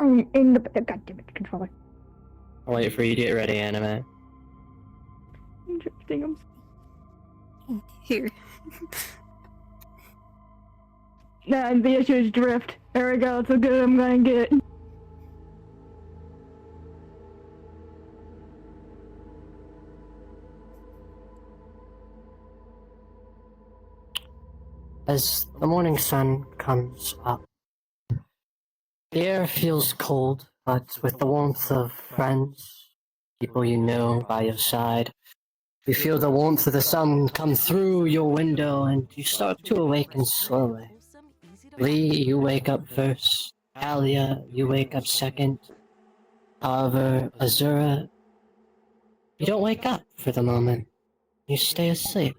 I'm in the goddammit controller. I'll wait for you to get ready, anime. Interesting. Here. Nah, the issue is drift. There we go. It's so good. I'm gonna get. As the morning sun comes up, the air feels cold, but with the warmth of friends, people you know by your side, you feel the warmth of the sun come through your window and you start to awaken slowly. Lee, you wake up first. Alia, you wake up second. However, Azura, you don't wake up for the moment. You stay asleep.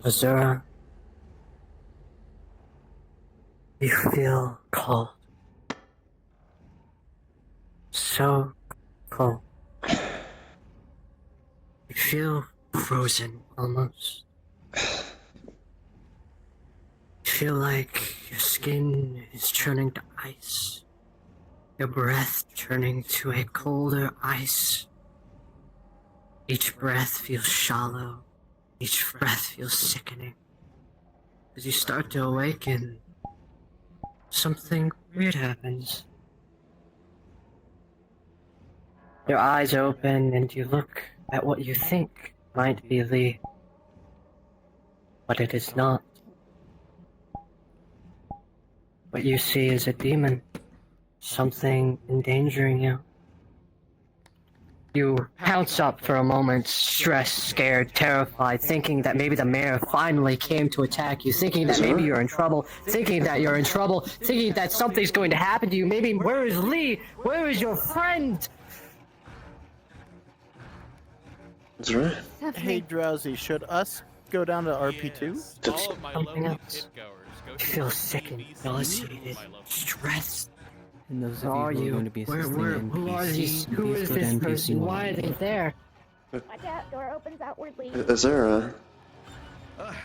Azura, you feel cold. So cold. You feel frozen almost. You feel like your skin is turning to ice. Your breath turning to a colder ice. Each breath feels shallow. Each breath feels sickening. As you start to awaken, something weird happens. Your eyes open and you look at what you think might be Lee. But it is not. What you see is a demon. Something endangering you. You pounce up for a moment, stressed, scared, terrified, thinking that maybe the mayor finally came to attack you, thinking that maybe you're in trouble, thinking that something's going to happen to you. Maybe, where is Lee? Where is your friend? That's right. Hey, Drowsy, should us go down to RP2? That's Something else. You feel sick and nauseated, stressed. And those Who of you are who are you? going to be assisting Who are these? NPC, Who please is go to this NPC person? 1. Why are they there? Watch out. Door opens outwardly. Azura, have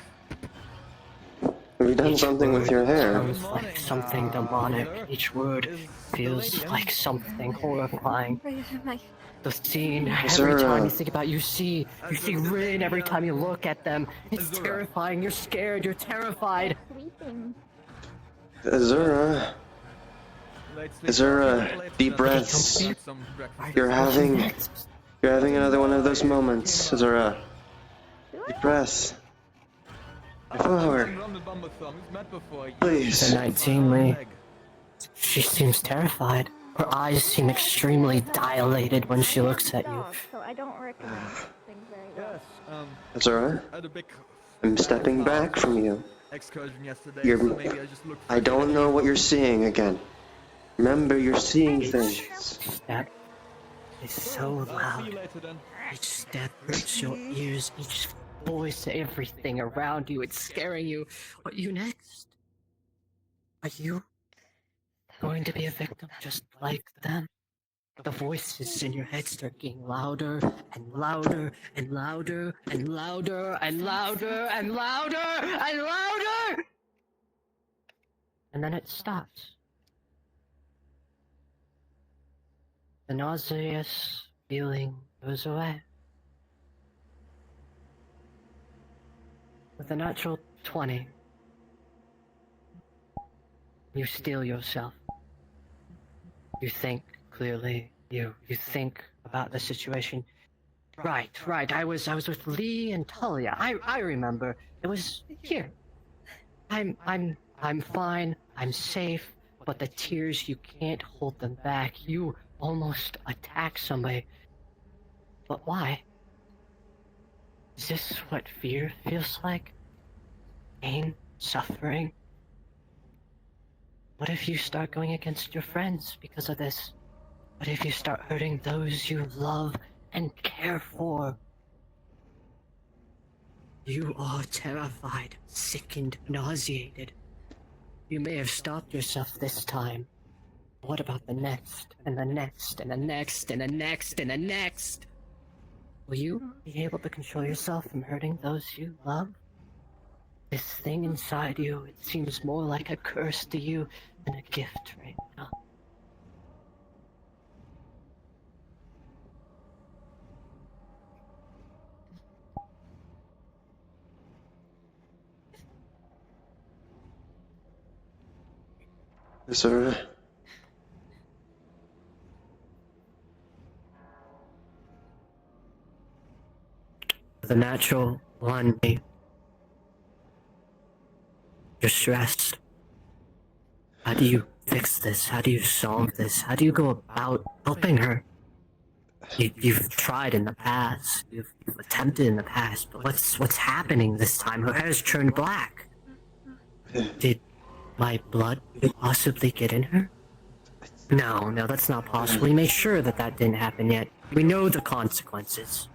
you done something with your hair? Sounds like something demonic. Each word feels like something horrifying. The scene, every time you think about it, you see Rin every time you look at them. It's terrifying. You're scared. You're terrified. Sleeping. Azura, deep breaths. You're having another one of those moments, Azura. Deep breath. Flower. Please. The 19, Lee. She seems terrified. Her eyes seem extremely dilated when she looks at you. So I don't recommend things very well. Azura, I'm stepping back from you. I don't know what you're seeing again. Remember, you're seeing things. That is so loud. Each step hurts your ears, each voice, everything around you, it's scaring you. What you next? Are you going to be a victim just like them? The voices in your head start getting louder and louder and louder and louder and louder and louder and louder! And then it stops. The nauseous feeling goes away. With a natural 20, you steel yourself. You think clearly. You think about the situation. Right. I was with Lee and Talia. I remember. It was here. I'm fine. I'm safe. But the tears, you can't hold them back. You almost attack somebody. But why? Is this what fear feels like? Pain? Suffering? What if you start going against your friends because of this? What if you start hurting those you love and care for? You are terrified, sickened, nauseated. You may have stopped yourself this time. What about the next, and the next, and the next, and the next, and the next? Will you be able to control yourself from hurting those you love? This thing inside you, it seems more like a curse to you than a gift right now. Sir, The natural one, you're stressed. How do you fix this? How do you solve this? How do you go about helping her? You've tried in the past. You've attempted in the past, but what's happening this time? Her hair's turned black. Did my blood possibly get in her? No, that's not possible. We made sure that didn't happen yet. We know the consequences.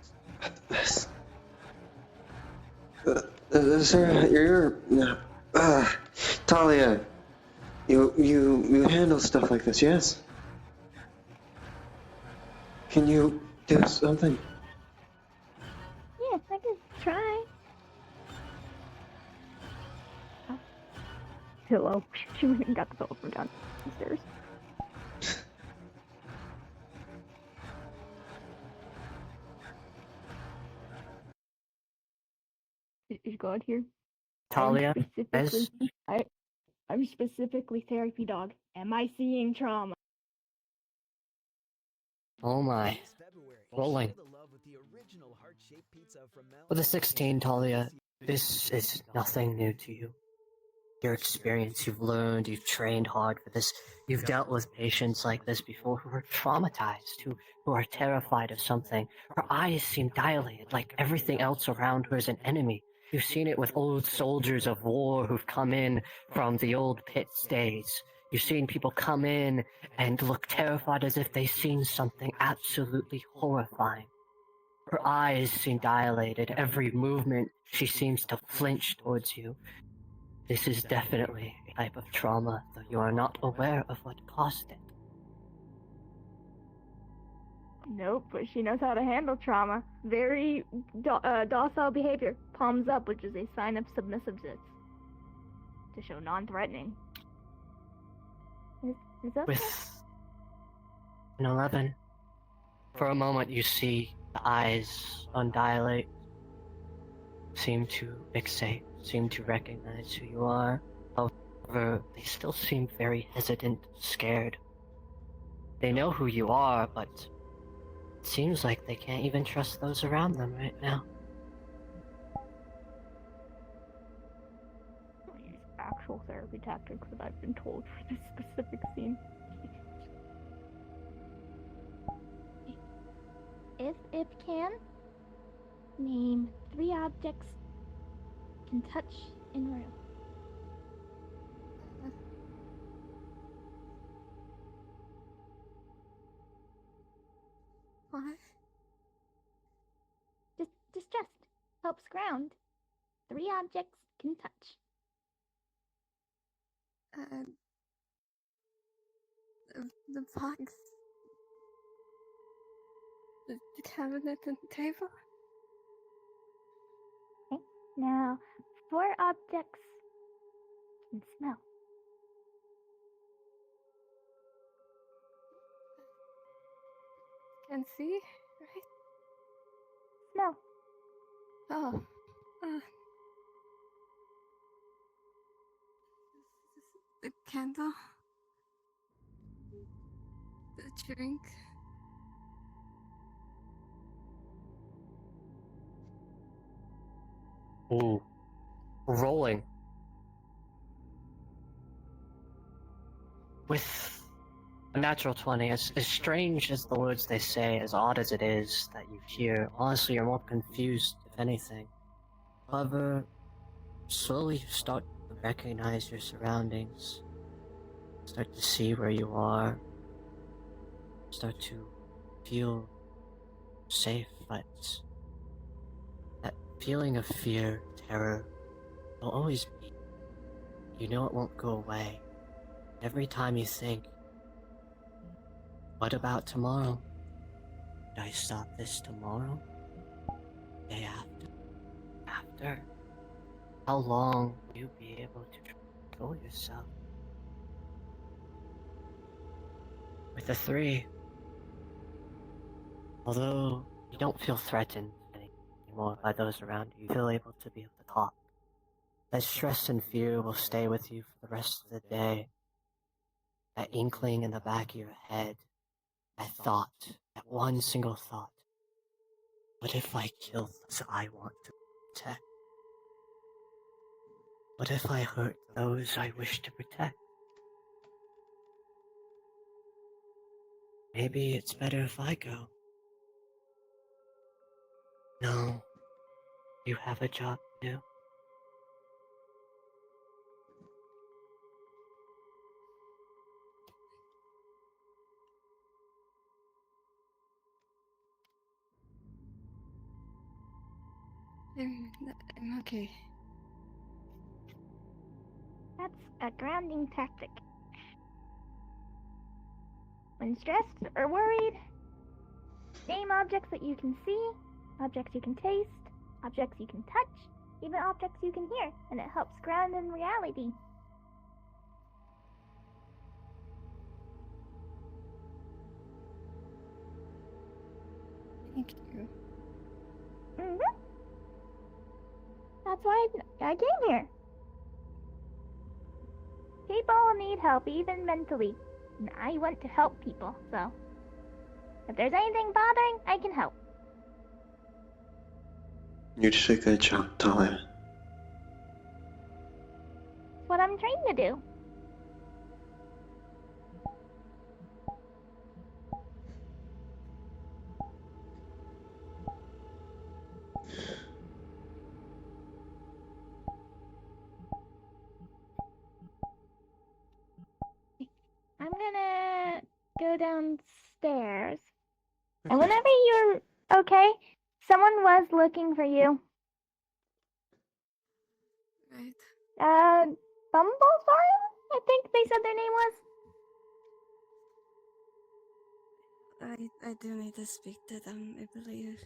sir, Talia, you handle stuff like this, yes? Can you do something? Yeah, I can try. Oh. Pillow. She went and got the pillow from downstairs. Is God here? Talia, I'm specifically therapy dog. Am I seeing trauma? oh my. Rolling. With a 16, Talia, this is nothing new to you. Your experience, you've learned, you've trained hard for this. You've dealt with patients like this before who are traumatized, who are terrified of something. Her eyes seem dilated, like everything else around her is an enemy. You've seen it with old soldiers of war who've come in from the old pits days. You've seen people come in and look terrified as if they've seen something absolutely horrifying. Her eyes seem dilated. Every movement, she seems to flinch towards you. This is definitely a type of trauma, though you are not aware of what caused it. Nope, but she knows how to handle trauma. Very docile behavior. Palms up, which is a sign of submissiveness. To show non-threatening. Is that With an 11, for a moment you see the eyes undilate, seem to fixate, seem to recognize who you are. However, they still seem very hesitant, scared. They know who you are, but it seems like they can't even trust those around them right now. I use actual therapy tactics that I've been told for this specific scene. If can, name 3 objects can touch in room. What? Just helps ground. 3 objects can touch. The box. The cabinet and table. Okay. Now, 4 objects can smell. Can see, right? Smell. Oh. The candle. The drink. Ooh. Rolling. With a natural 20, as strange as the words they say, as odd as it is that you hear, honestly, you're more confused, if anything. However, slowly you start to recognize your surroundings, start to see where you are, start to feel safe, but that feeling of fear, terror, will always be. You know it won't go away. Every time you think, what about tomorrow? Should I stop this tomorrow? Day after? After? How long will you be able to control yourself? With a 3, although you don't feel threatened anymore by those around you, you feel able to be at the top. That stress and fear will stay with you for the rest of the day. That inkling in the back of your head, that thought, that one single thought. What if I kill those I want to protect? What if I hurt those I wish to protect? Maybe it's better if I go. No, you have a job to do. I'm okay. That's a grounding tactic. When stressed or worried, name objects that you can see, objects you can taste, objects you can touch, even objects you can hear, and it helps ground in reality. Thank you. That's why I came here. People need help, even mentally. And I want to help people, so if there's anything bothering, I can help. You did a good job, Talia. That's what I'm trying to do. I'm gonna go downstairs. And whenever you're okay, someone was looking for you. Right. Bumblefire? I think they said their name was. I do need to speak to them, I believe.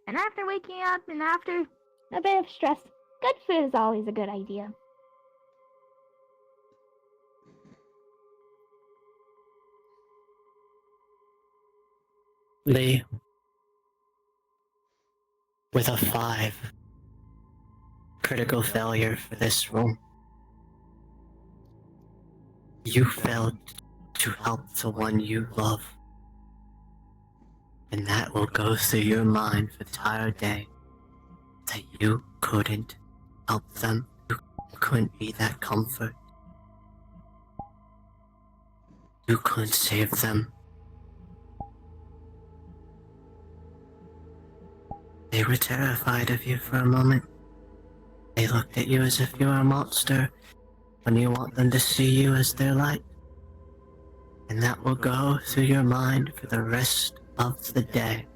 And after waking up and after a bit of stress, good food is always a good idea. Lee, with a 5, critical failure for this room. You failed to help the one you love. And that will go through your mind for the entire day. That you couldn't help them. You couldn't be that comfort. You couldn't save them. They were terrified of you for a moment. They looked at you as if you were a monster when you want them to see you as their light. And that will go through your mind for the rest of the day.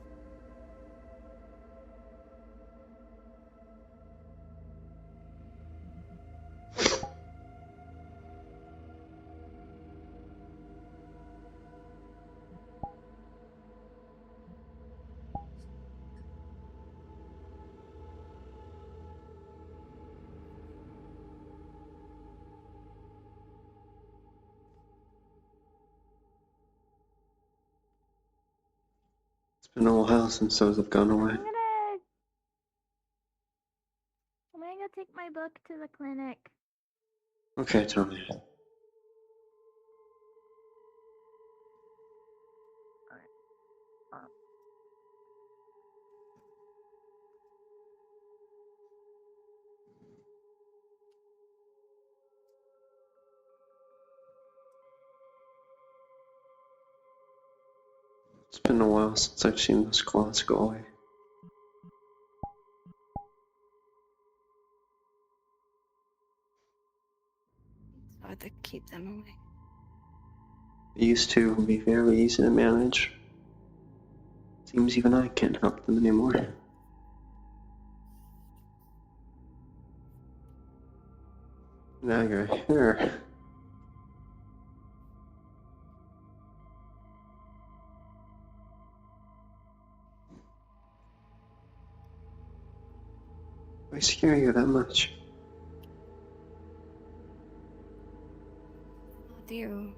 It's been a while since those have gone away. I'm gonna go take my book to the clinic. Okay, Talia. It's been a while since I've seen those claws go away. It's hard to keep them away. They used to be very easy to manage. Seems even I can't help them anymore. Now you're here. I scare you that much? Not you.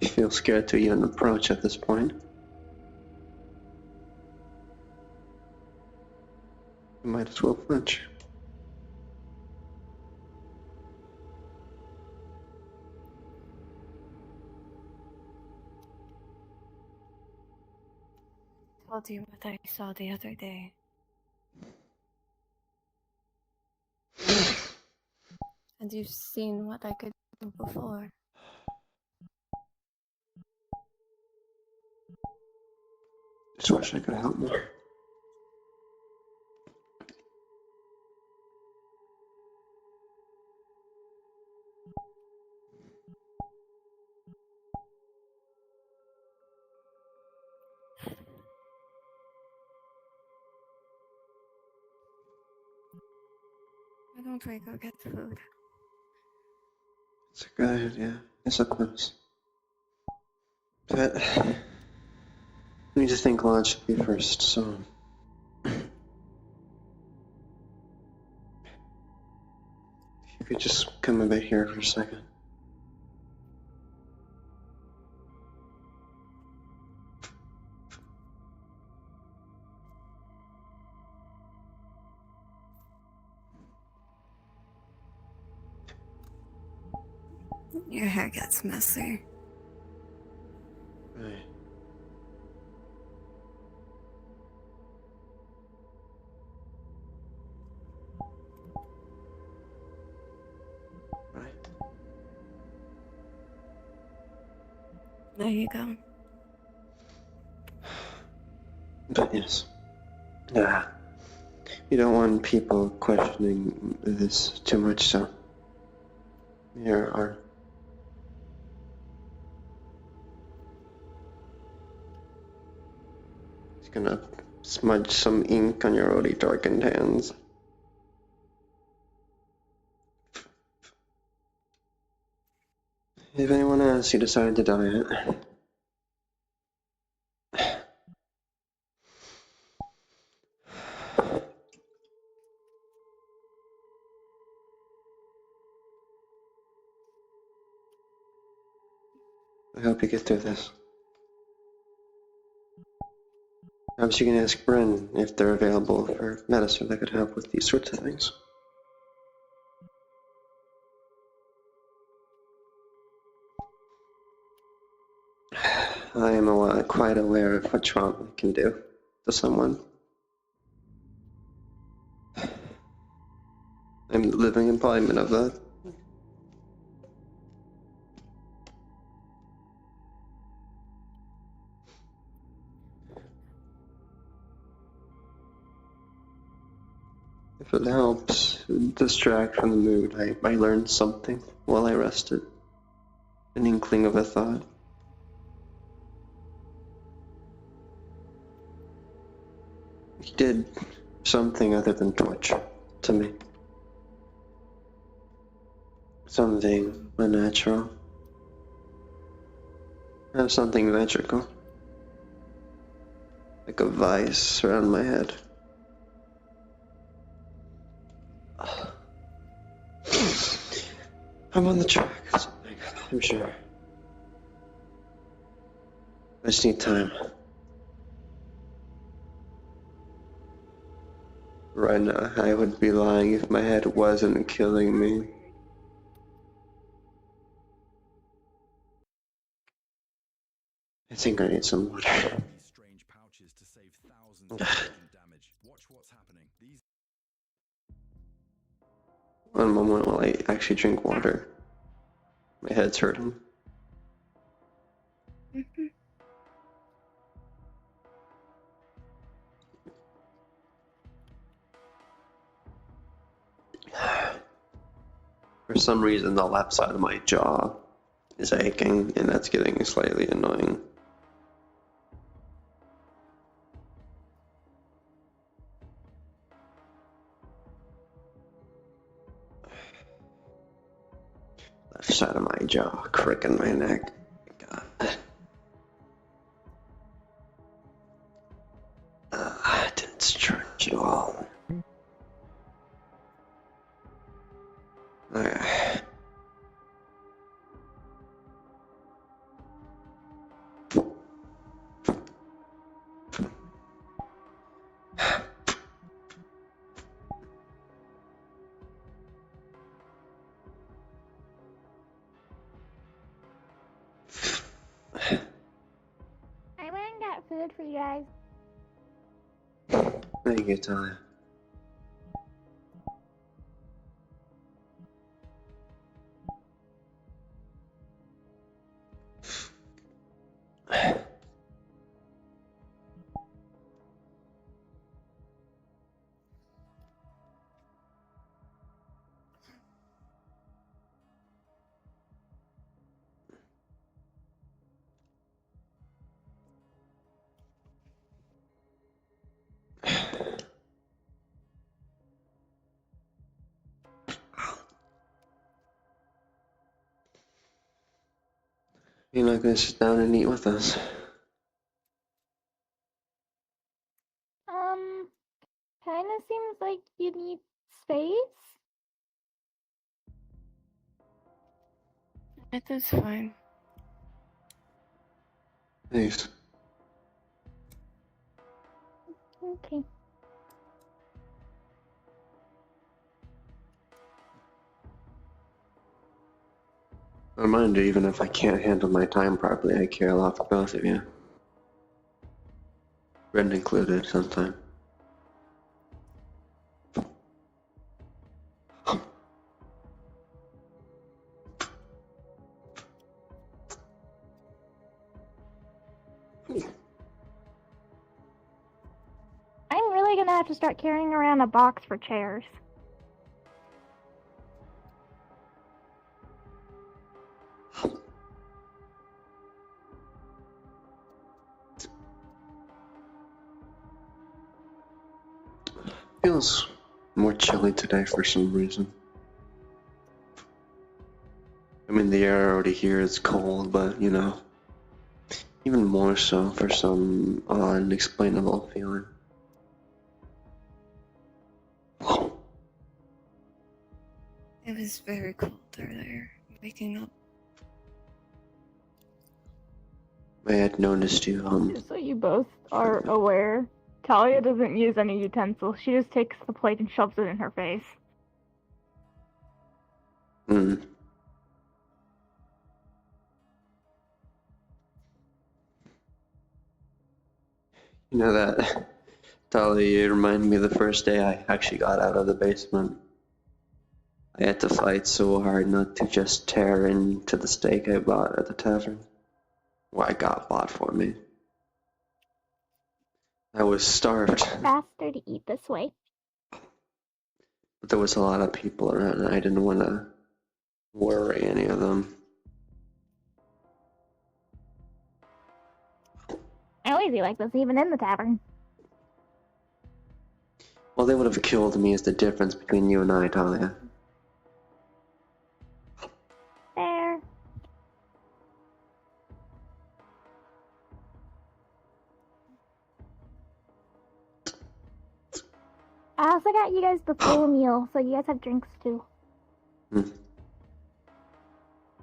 I feel scared to even approach at this point. I might as well flinch. I told you what I saw the other day. And you've seen what I could do before. Just wish I could help more. Why don't we go get food? It's a good idea, I suppose. But I need to think logically first, so if you could just come a bit here for a second. Your hair gets messy. Right. Right. There you go. But yes. Yeah. You don't want people questioning this too much, so here are. He's gonna smudge some ink on your already darkened hands. If anyone asks, you decided to dye it. I hope you get through this. Perhaps you can ask Bryn if they're available for medicine that could help with these sorts of things. I am quite aware of what trauma can do to someone. I'm the living embodiment of that. If it helps distract from the mood, I learned something while I rested. An inkling of a thought. He did something other than torture to me. Something unnatural. Something magical. Like a vice around my head. I'm on the track of something, I'm sure. I just need time. Right now, I would be lying if my head wasn't killing me. I think I need some water. These strange pouches to save thousands of agent damage. Watch what's happening. These One moment while I actually drink water. My head's hurting. For some reason, the left side of my jaw is aching, and that's getting slightly annoying. Left side of my jaw, crick in my neck. God. I didn't stretch at all. Okay. I went and got food for you guys. Thank you, Talia. You're not gonna sit down and eat with us? Kinda seems like you need space. It is fine. Thanks. Okay. A reminder, even if I can't handle my time properly, I care a lot for both of you. Rent included, sometime. I'm really gonna have to start carrying around a box for chairs. Feels more chilly today for some reason. I mean, the air already here is cold, but you know, even more so for some unexplainable feeling. It was very cold earlier, waking up. I had noticed you, Just so you both are aware, Talia doesn't use any utensils. She just takes the plate and shoves it in her face. mm, you know that, Talia, you remind me of the first day I actually got out of the basement. I had to fight so hard not to just tear into the steak I bought at the tavern. Well, I got bought for me. I was starved, Faster to eat this way. but there was a lot of people around and I didn't want to worry any of them. I always eat like this, even in the tavern. Well, they would have killed me is the difference between you and I, Talia. There. I also got you guys the full meal, so you guys have drinks too.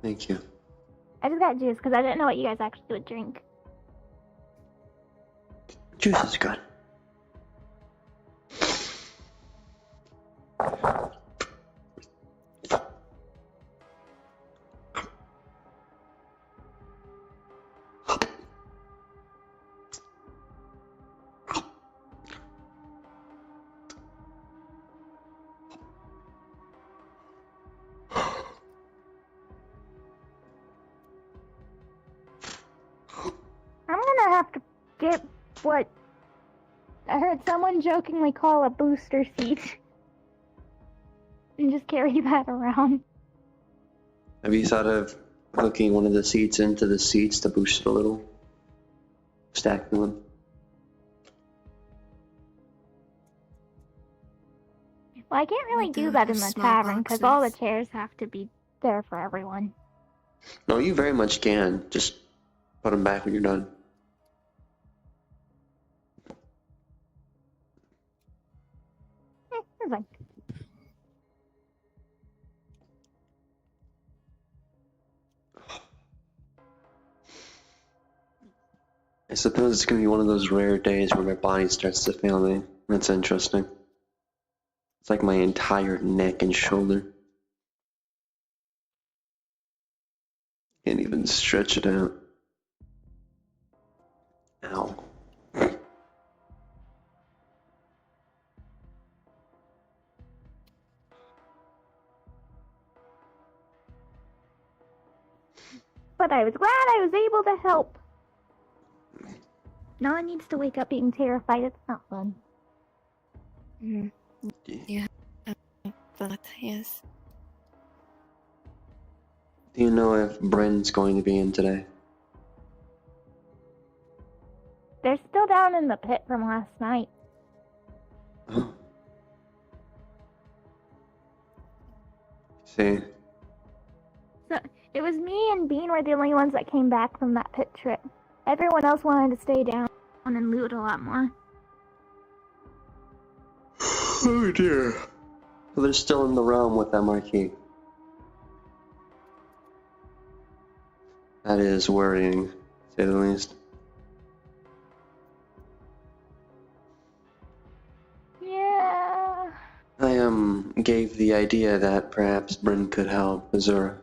Thank you. I just got juice because I didn't know what you guys actually would drink. Juice is good. have to get what I heard someone jokingly call a booster seat. And just carry that around. Have you thought of hooking one of the seats into the seats to boost it a little? Stacking them? Well, I can't really We do do that have in the small tavern, because all the boxes. chairs have to be there for everyone. No, you very much can. Just put them back when you're done. It's fine. I suppose it's going to be one of those rare days where my body starts to fail me. That's interesting. It's like my entire neck and shoulder. Can't even stretch it out. Ow. But I was glad I was able to help. No one needs to wake up being terrified. It's not fun. Mm. Yeah, but yes. Do you know if Bryn's going to be in today? They're still down in the pit from last night. Oh. See, So, it was me and Bean were the only ones that came back from that pit trip. Everyone else wanted to stay down and loot a lot more. oh dear. So they're still in the realm with that marquee. That is worrying, to say the least. Yeah. I gave the idea that perhaps Bryn could help Azura.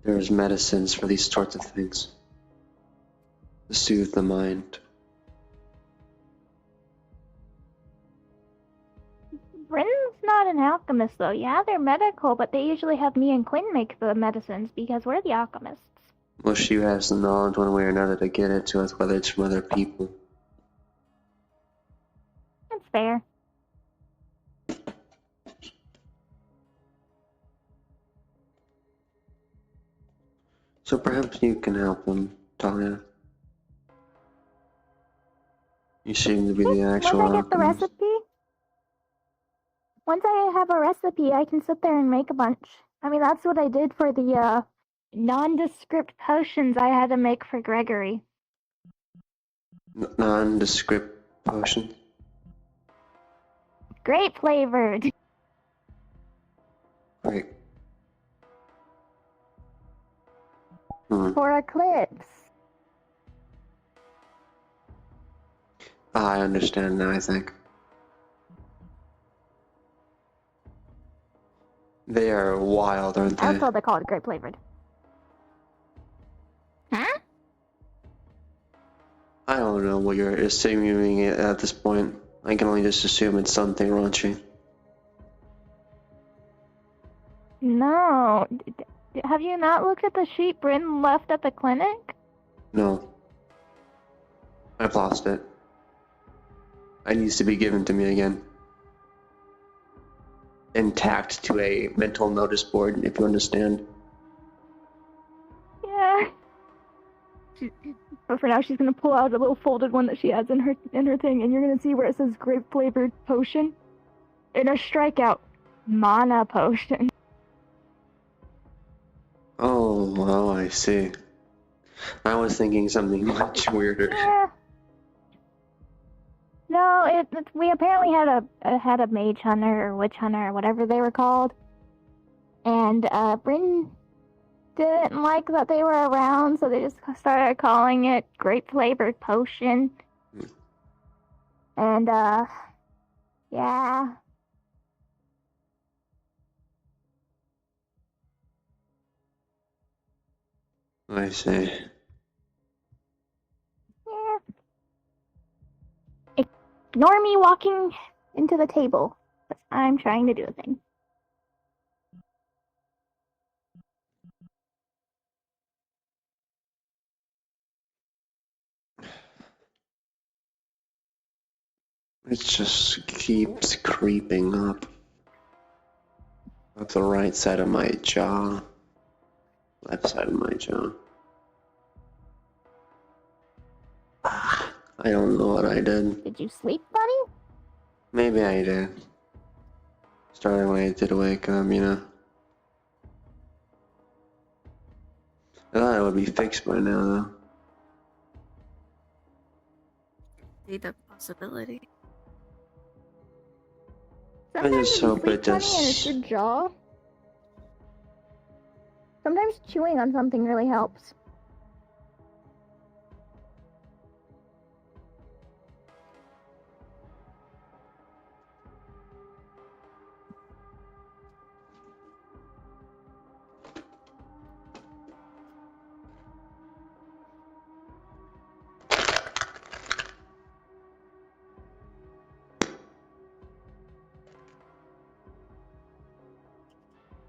There's medicines for these sorts of things. To soothe the mind. Bryn's not an alchemist, though. Yeah, they're medical, but they usually have me and Quinn make the medicines because we're the alchemists. Well, she has the knowledge one way or another to get it to us, whether it's from other people. That's fair. So perhaps you can help them, Talia. You seem to be the actual Once I get the alchemist. recipe, once I have a recipe, I can sit there and make a bunch. I mean, that's what I did for the nondescript potions I had to make for Gregory. Nondescript potion? Grape flavored. Right. For Eclipse. I understand now, I think. They are wild, aren't I was they? told they call it grape flavored. Huh? I don't know what you're assuming at this point. I can only just assume it's something raunchy. No. Have you not looked at the sheet Bryn left at the clinic? No. I've lost it. It needs to be given to me again. Intact to a mental notice board, if you understand. Yeah. But for now, she's gonna pull out a little folded one that she has in her thing, and you're gonna see where it says grape flavored potion. In a strikeout, mana potion. Oh, well, I see. I was thinking something much weirder. Yeah. No, we apparently had a mage hunter or witch hunter or whatever they were called, and Bryn didn't like that they were around, so they just started calling it grape flavored potion. And yeah. I see. Yeah. Ignore me walking into the table. I'm trying to do a thing. It just keeps creeping up. Up the right side of my jaw. Left side of my jaw. I don't know what I did. Did you sleep, buddy? Maybe I did. Starting to wake up, you know. I thought it would be fixed by now, though. See the possibility. Sometimes just if you hope sleep it funny and it's just- your jaw, sometimes chewing on something really helps.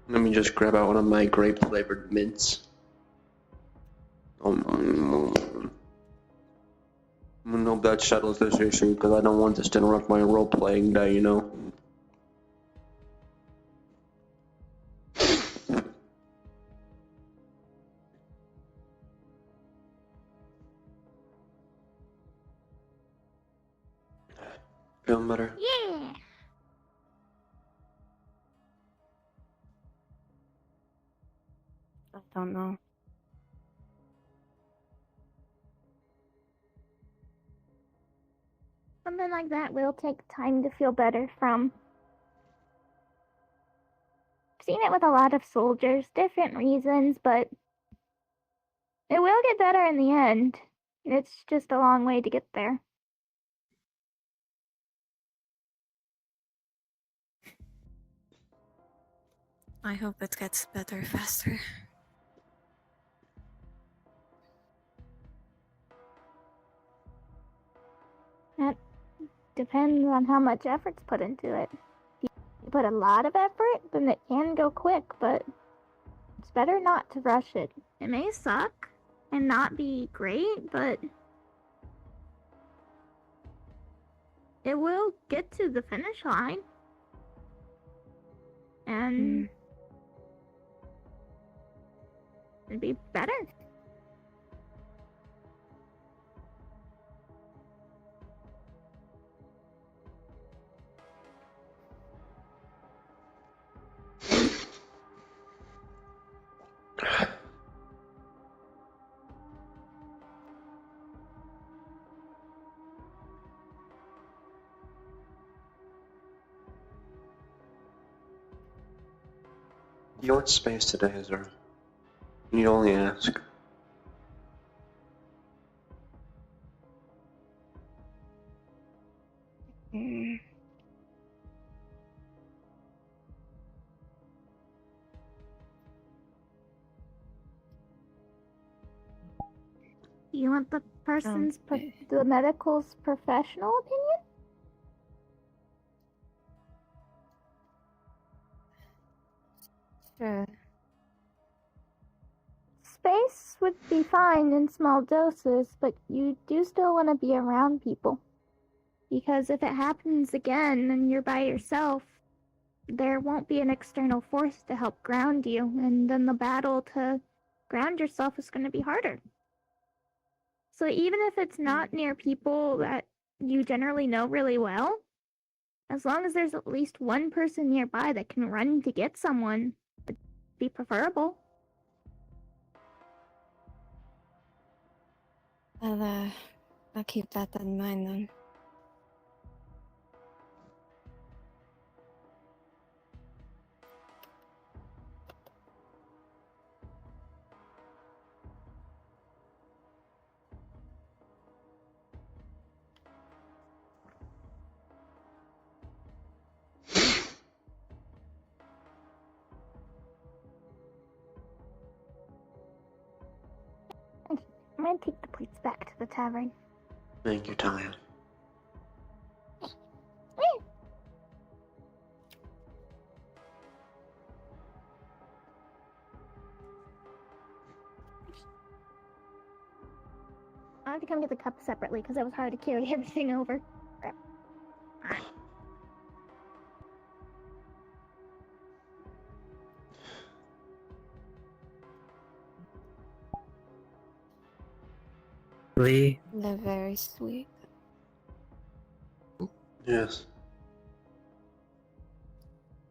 Let me just grab out one of my grape-flavored mints. I hope that settles this issue, because I don't want this to interrupt my role-playing day, you know? Feeling better? Yeah. I don't know. Something like that will take time to feel better from. I've seen it with a lot of soldiers, different reasons, but it will get better in the end. It's just a long way to get there. I hope it gets better faster. That depends on how much effort's put into it. If you put a lot of effort, then it can go quick, but it's better not to rush it. It may suck and not be great, but it will get to the finish line. And it'd be better. You want space today, is there? You only ask. Mm. Do you want the person's, Okay. the medical's professional opinion? Sure. Space would be fine in small doses, but you do still want to be around people. Because if it happens again and you're by yourself, there won't be an external force to help ground you, and then the battle to ground yourself is going to be harder. So even if it's not near people that you generally know really well, as long as there's at least one person nearby that can run to get someone, it'd be preferable. I'll keep that in mind then. I'm gonna take the plates back to the tavern. Thank you, Talia. I have to come get the cups separately because it was hard to carry everything over. Crap. Lee, They're very sweet. Yes.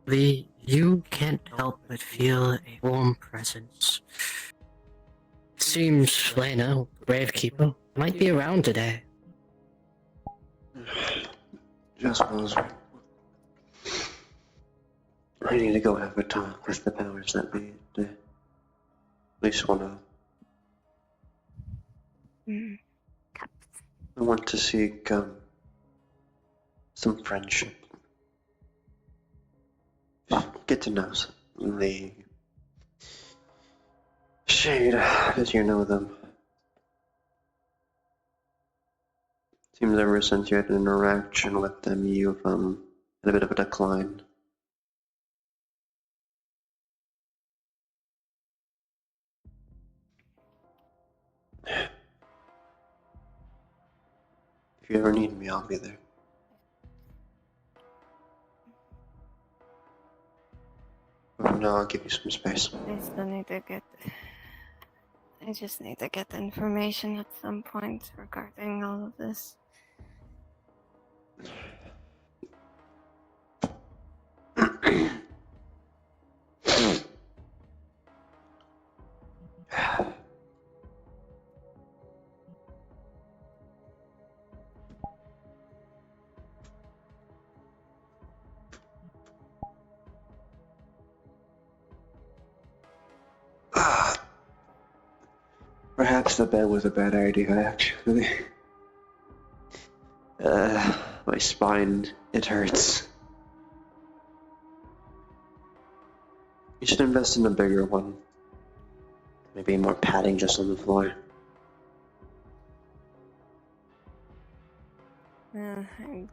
Lee, you can't help but feel a warm presence. Seems Lena, Gravekeeper, might be around today. Just suppose I need to go have a talk with the powers that be. At least one of them. Mm. I want to seek some friendship. Get to know the shade as you know them. Seems ever since you had an interaction with them, you've had a bit of a decline. If you ever need me, I'll be there. But no, I'll give you some space. I still need to get. I just need to get the information at some point regarding all of this. Perhaps the bed was a bad idea, actually. My spine, it hurts. You should invest in a bigger one. Maybe more padding just on the floor. I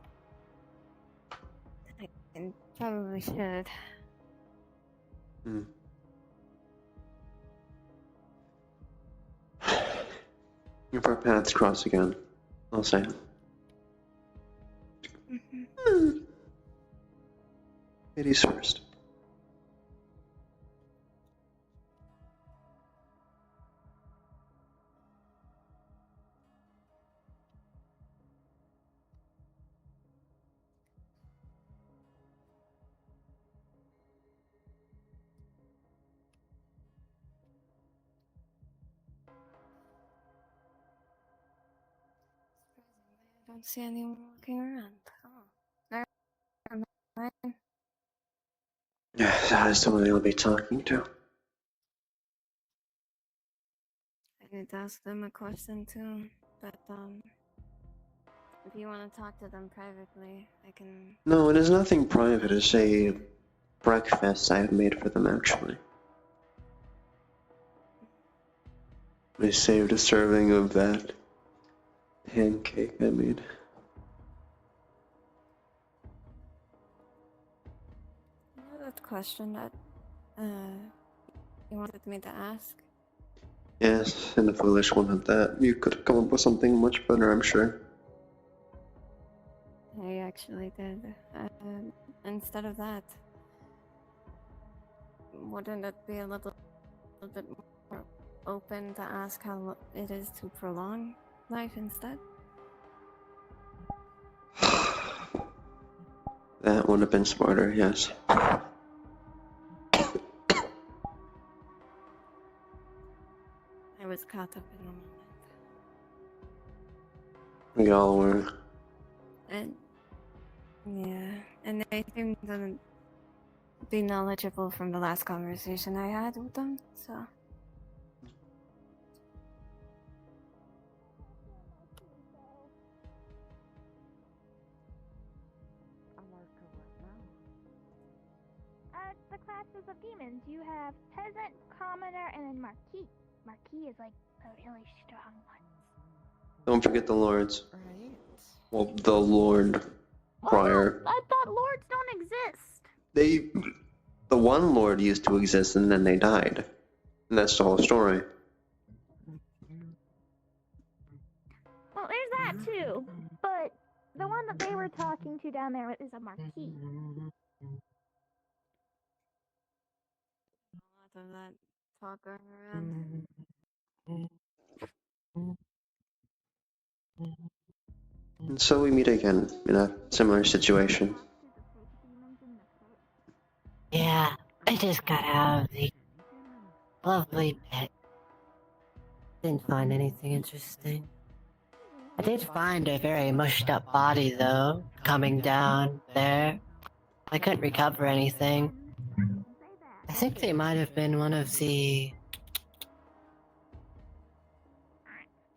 probably should. Hmm. If our paths cross again, I'll say. Mm-hmm. Ladies first. Surprisingly, I don't see anyone walking around. Oh, never mind. Yeah, that is someone I'll be talking to. I need to ask them a question too, but if you want to talk to them privately, I can. No, it is nothing private. It's a breakfast I have made for them, actually. I saved a serving of that pancake I made. You know that question that you wanted me to ask? Yes, and a foolish one at that. You could have come up with something much better, I'm sure. I actually did. Instead of that, wouldn't it be a little bit more open to ask how it is to prolong life instead? That would have been smarter, yes. I was caught up in the moment. We all were. And yeah, and they seem to be knowledgeable from the last conversation I had with them, so. The classes of demons. You have peasant, commoner, and then marquis. Marquis is like a really strong one. Don't forget the lords. Right. Well, the lord prior. I thought lords don't exist. The one lord used to exist and then they died. And that's the whole story. Well, there's that too. But the one that they were talking to down there is a marquis. A lot of that talk going around. And so we meet again in a similar situation. Yeah, I just got out of the lovely pit. Didn't find anything interesting. I did find a very mushed up body though, coming down there. I couldn't recover anything. I think they might have been one of the...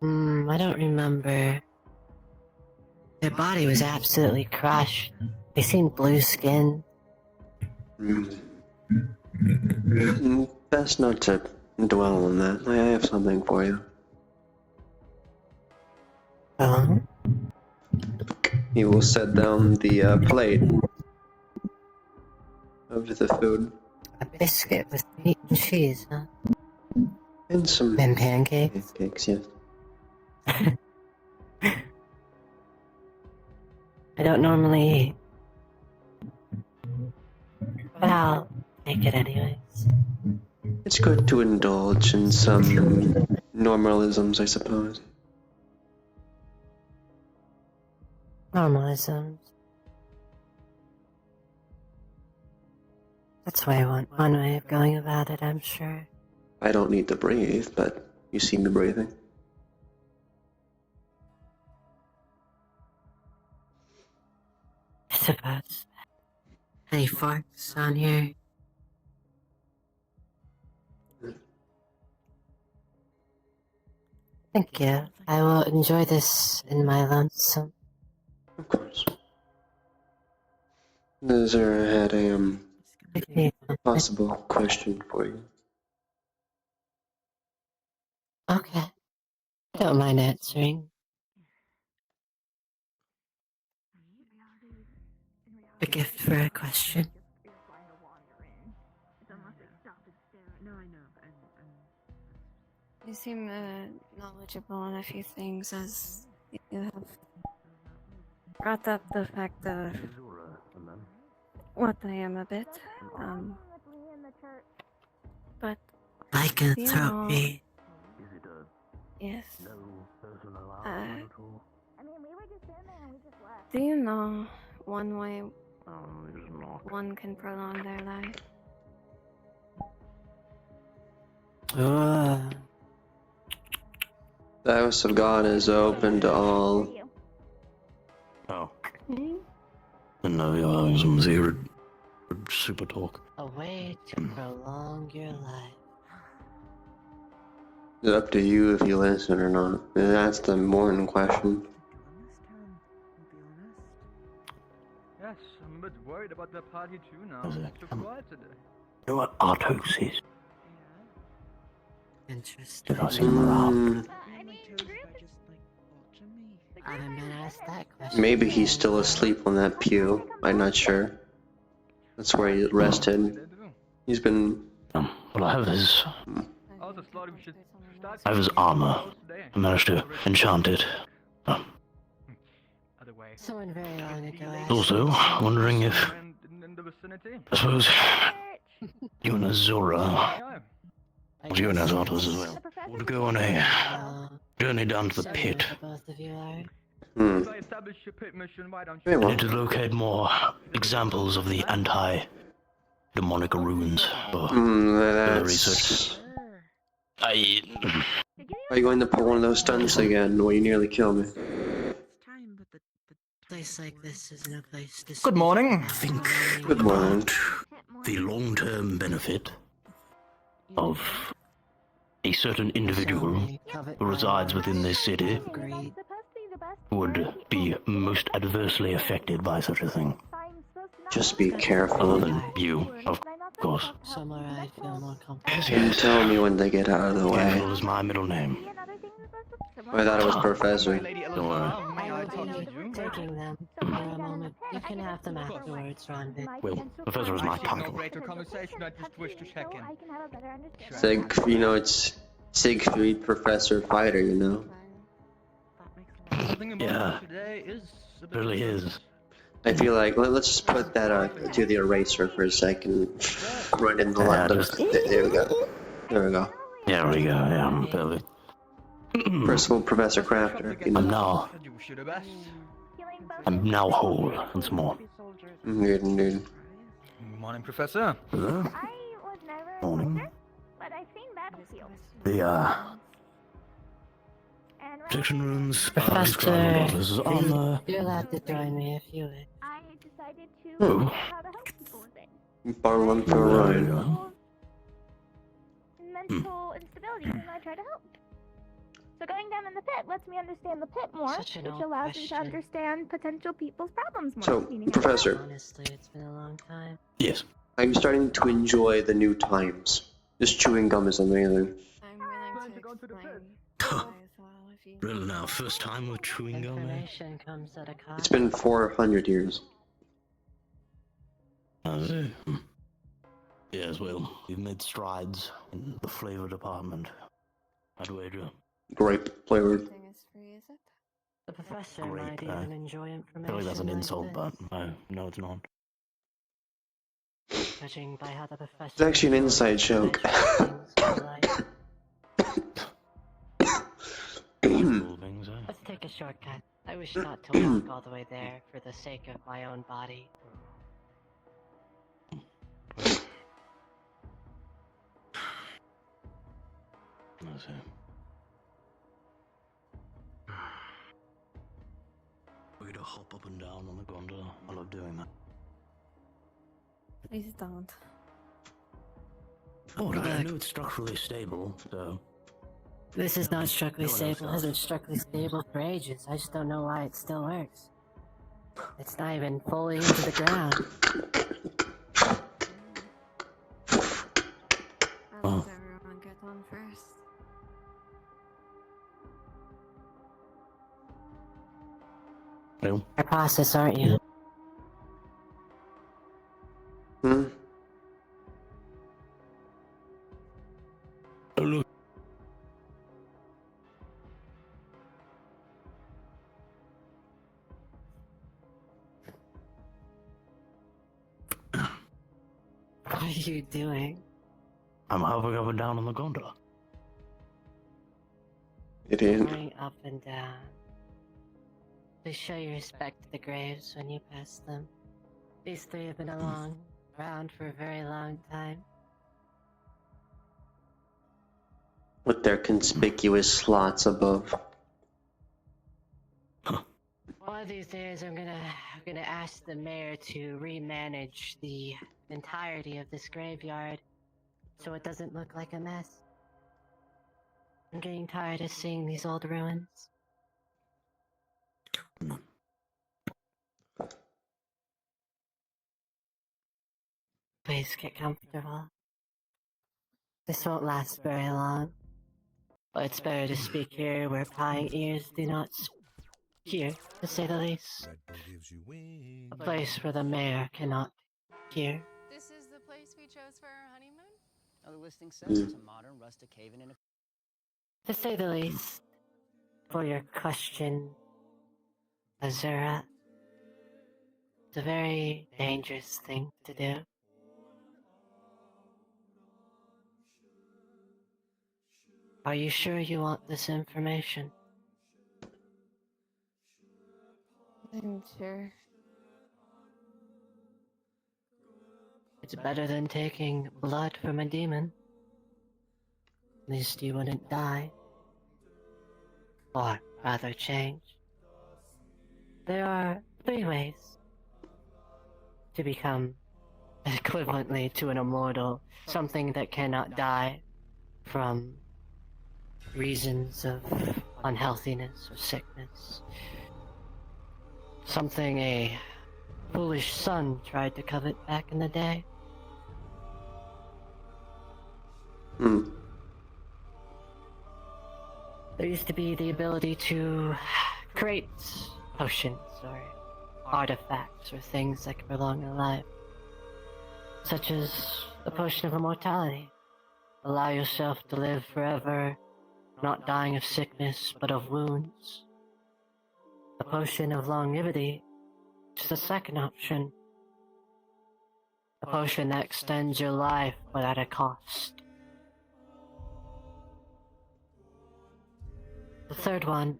I don't remember. Their body was absolutely crushed. They seemed blue-skinned. Best not to dwell on that. I have something for you. Oh? He will set down the plate of the food. A biscuit with meat and cheese, huh? And some And pancakes? pancakes, yes. I don't normally eat. But I'll take it anyways. It's good to indulge in some normalisms, I suppose. Normalisms. That's one way of going about it, I'm sure. I don't need to breathe, but you see me breathing. I suppose. Any forks on here? Thank you. I will enjoy this in my lonesome. Of course. Nazar had a possible question for you. Okay. I don't mind answering. A gift for a question. You seem knowledgeable on a few things, as you have brought up the fact of what I am a bit. But Lycanthropy. yes. Do you know one way one can prolong their life? The House of God is open to all. Oh. And now you're having some zero super talk. A way to prolong your life. It's up to you if you listen or not. And that's the important question. Yes, I'm a bit worried about the party too now. Is it? It's so quiet today. You know what Artos is? Interesting. Did I see him around? I haven't been asked that question. Maybe he's still asleep on that pew. I'm not sure. That's where he rested. He's been. Well, I have his I also thought we should start armor. I managed to enchant it. Other way. Someone very long ago asked. Also, wondering if, in the vicinity. I suppose, you and Azura, Yeah. well, you and Azatos as well, want to go on a journey down to the pit. Both of you are. Hmm. If I establish a pit mission, why don't Very you? I well. need to locate more examples of the anti-demonic runes for further research. Are you going to pull one of those stunts again where you nearly kill me? A place like this isn't a place to. Good morning. Think Good morning. about the long-term benefit of a certain individual who resides within this city would be most adversely affected by such a thing. Just be Other careful. than you, of course. Somewhere I'd feel more comfortable. Yes, And yes. tell me when they get out of the way. Candle is my middle name. I thought it was Professor. Don't worry. I will be taking them for a moment. You can have them afterwards, Ron. Well, Professor is my title. Greater conversation, I just wish to check in. It's Siegfried, Professor Fighter, you know. Something about Yeah. today is a bit Really is. I feel like let's just put that to the eraser for a second. Right in the Yeah, left. just- There we go. There we go. There we go, yeah, perfect. First of all, Professor Crafter, you I'm know. now, You wish you the best. I'm now whole once more. Good, dude. Morning, Professor. Hello? I was never a Morning. soldier, but I've seen battlefields. The, And protection rather than rooms are Professor, described in Goddess's armor. you're allowed to join me if you wish. I decided to Oh. learn how to help people with it. Borrow one for a Very ride. well. Mental instabilities, and I try to help. So going down in the pit lets me understand the pit more, Such an which old allows me to question. understand potential people's problems more. So, meaning I can Professor, Honestly, it's been a long time. Yes. I'm starting to enjoy the new times. This chewing gum is amazing. I'm willing Plan to to go to the explain pit. why as well if you. Really now, first time with chewing gum, eh? Information comes at a cost. It's been 400 years. Yes, well, we've made strides in the flavor department. I'd wager. Grape flavored. Everything is free, is it? The professor Great, might even enjoy I information feel like that's an like insult, this. but no, it's not. Judging by how the professor It's actually an enjoys inside joke. things in life. Cool things, eh? Let's take a shortcut. I wish not to walk all the way there for the sake of my own body. Let's see. We're gonna hop up and down on the gondola. I love doing that. Please don't. Oh, I know it's structurally stable, so... This is not structurally No one else stable. It does. has been structurally stable for ages. I just don't know why it still works. It's not even fully into the ground. I'll let everyone get on first. Well, A process, aren't you? Hmm? oh look. What are you doing? I'm hopping up and down on the gondola. It ain't. Going up and down. Please show your respect to the graves when you pass them. These three have been around for a very long time. With their conspicuous slots above. One of these days, I'm gonna ask the mayor to remanage the entirety of this graveyard, so it doesn't look like a mess. I'm getting tired of seeing these old ruins. Please get comfortable. This won't last very long. But it's better to speak here where prying ears do not hear, to say the least. A place where the mayor cannot hear. This is the place we chose for our honeymoon? Now the listing says it's a modern rustic haven in a... To say the least. For your question, Azura, it's a very dangerous thing to do. Are you sure you want this information? I'm sure. It's better than taking blood from a demon. At least you wouldn't die. Or rather change. There are 3 ways to become equivalently to an immortal, something that cannot die from reasons of unhealthiness or sickness. Something a foolish son tried to covet back in the day. There used to be the ability to create potions or artifacts or things that can prolong a life. Such as the potion of immortality. Allow yourself to live forever, not dying of sickness but of wounds. The potion of longevity is the second option. A potion that extends your life but at a cost. The third one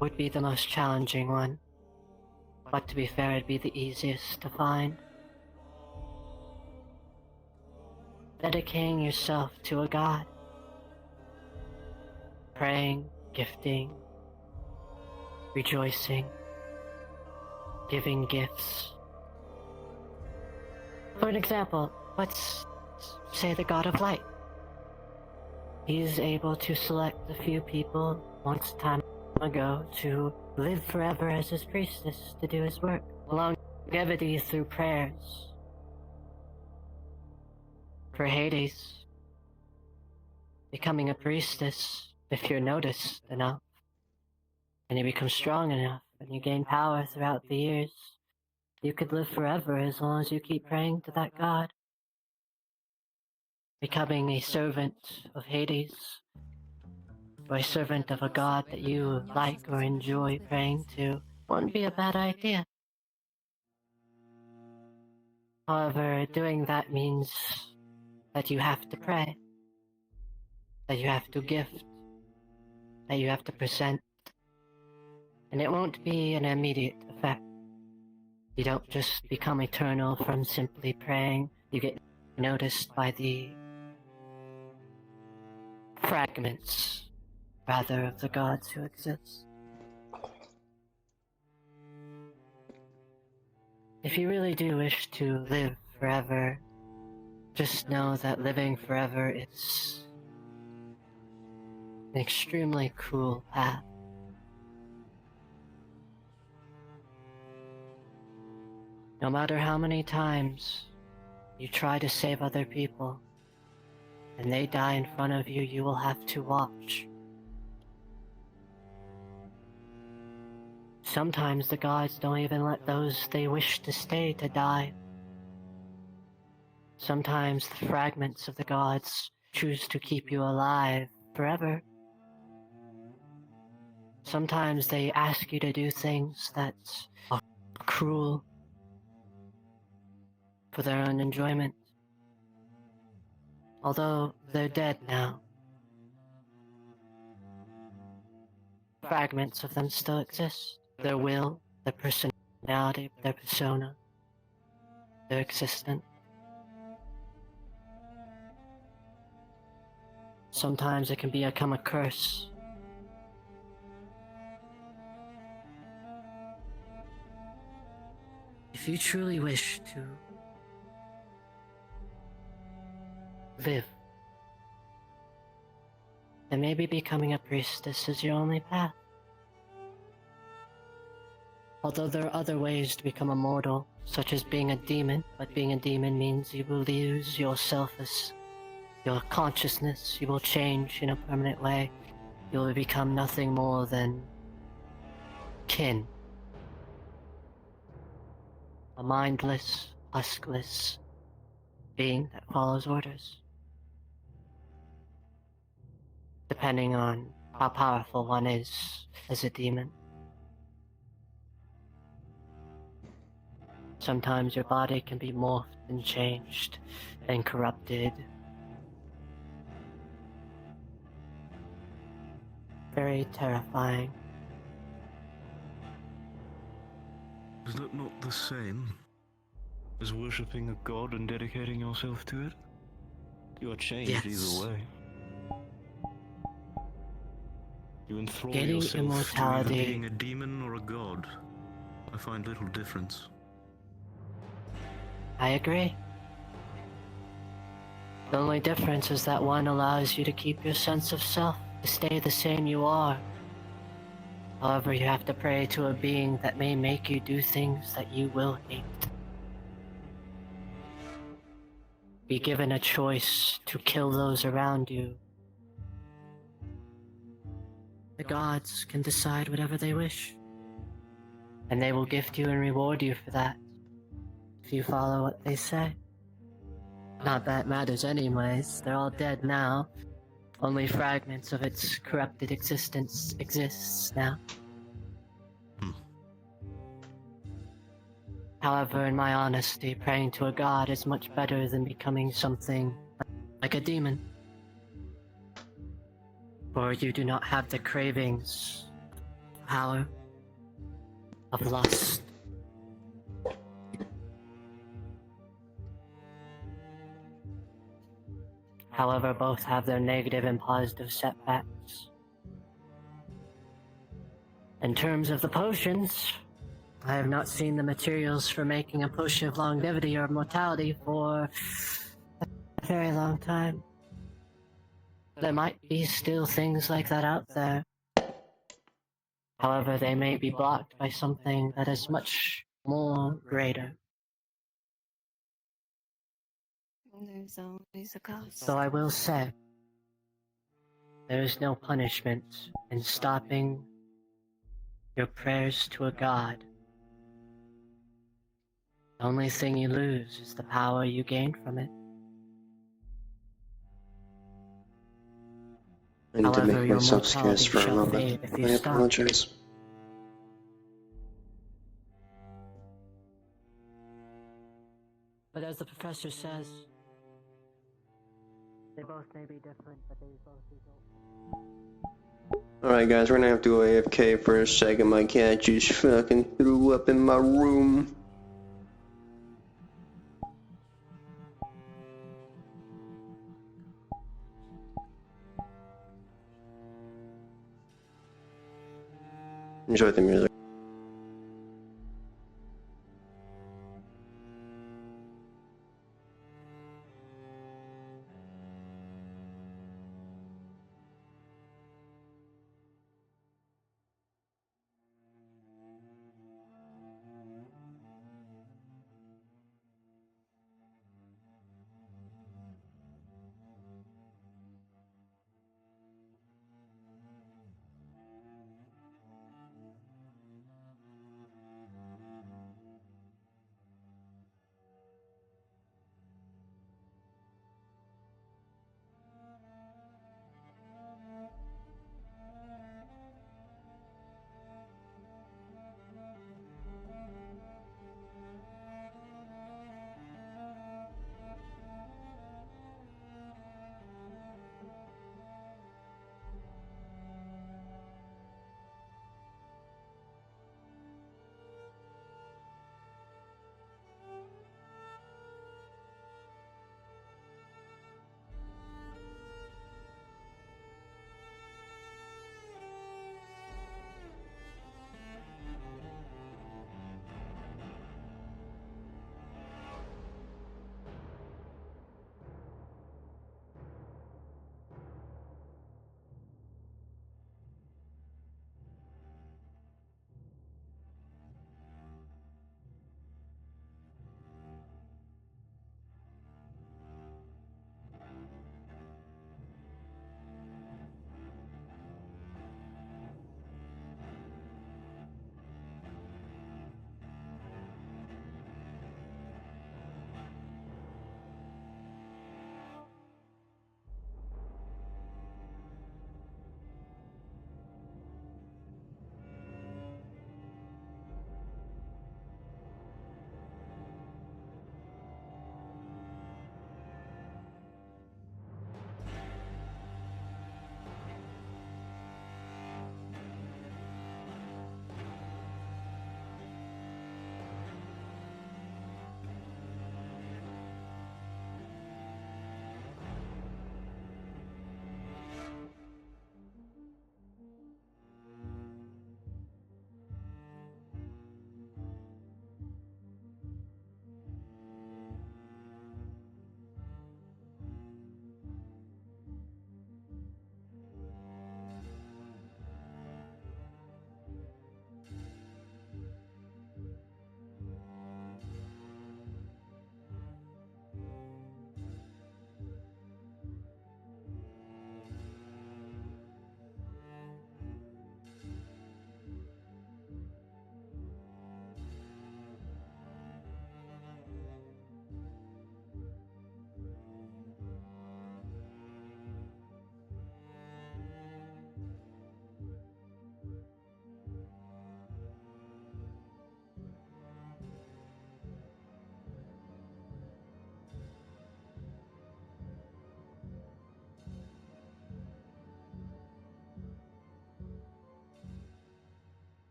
would be the most challenging one, but to be fair, it'd be the easiest to find. Dedicating yourself to a god. Praying, gifting, rejoicing, giving gifts. For an example, let's say the god of light. He is able to select a few people once time ago to live forever as his priestess to do his work. Longevity through prayers. For Hades, becoming a priestess, if you're noticed enough, and you become strong enough, and you gain power throughout the years, you could live forever as long as you keep praying to that god. Becoming a servant of Hades, or a servant of a god that you like or enjoy praying to, wouldn't be a bad idea. However, doing that means that you have to pray, that you have to gift, that you have to present, and it won't be an immediate effect. You don't just become eternal from simply praying, you get noticed by the fragments, rather, of the gods who exist. If you really do wish to live forever, just know that living forever is an extremely cruel path. No matter how many times you try to save other people, and they die in front of you, you will have to watch. Sometimes the gods don't even let those they wish to stay to die. Sometimes the fragments of the gods choose to keep you alive forever. Sometimes they ask you to do things that are cruel for their own enjoyment. Although they're dead now, fragments of them still exist. Their will, their personality, their persona, their existence. Sometimes it can become a curse. If you truly wish to live, then maybe becoming a priestess is your only path. Although there are other ways to become immortal, such as being a demon, but being a demon means you will lose yourself as your consciousness. You will change in a permanent way. You will become nothing more than kin. A mindless, huskless being that follows orders. Depending on how powerful one is as a demon. Sometimes your body can be morphed and changed and corrupted. Very terrifying. Is that not the same as worshipping a god and dedicating yourself to it? You are changed either way. You enthrall Gaining yourself immortality. to either being a demon or a god. I find little difference. I agree. The only difference is that one allows you to keep your sense of self, to stay the same you are. However, you have to pray to a being that may make you do things that you will hate. Be given a choice to kill those around you. The gods can decide whatever they wish, and they will gift you and reward you for that, if you follow what they say. Not that it matters anyways, they're all dead now. Only fragments of its corrupted existence exists now. However, in my honesty, praying to a god is much better than becoming something like a demon. For you do not have the cravings, power of lust. However, both have their negative and positive setbacks. In terms of the potions, I have not seen the materials for making a potion of longevity or mortality for a very long time. There might be still things like that out there. However, they may be blocked by something that is much more greater. There's always a cost. So I will say, there is no punishment in stopping your prayers to a god. The only thing you lose is the power you gain from it. I need to However, make your myself scarce mortality for a shall moment. fade if you I stop. apologize. But as the professor says, they both may be different, but they both result. Alright guys, we're gonna have to go AFK for a second. My cat just fucking threw up in my room. Enjoy the music.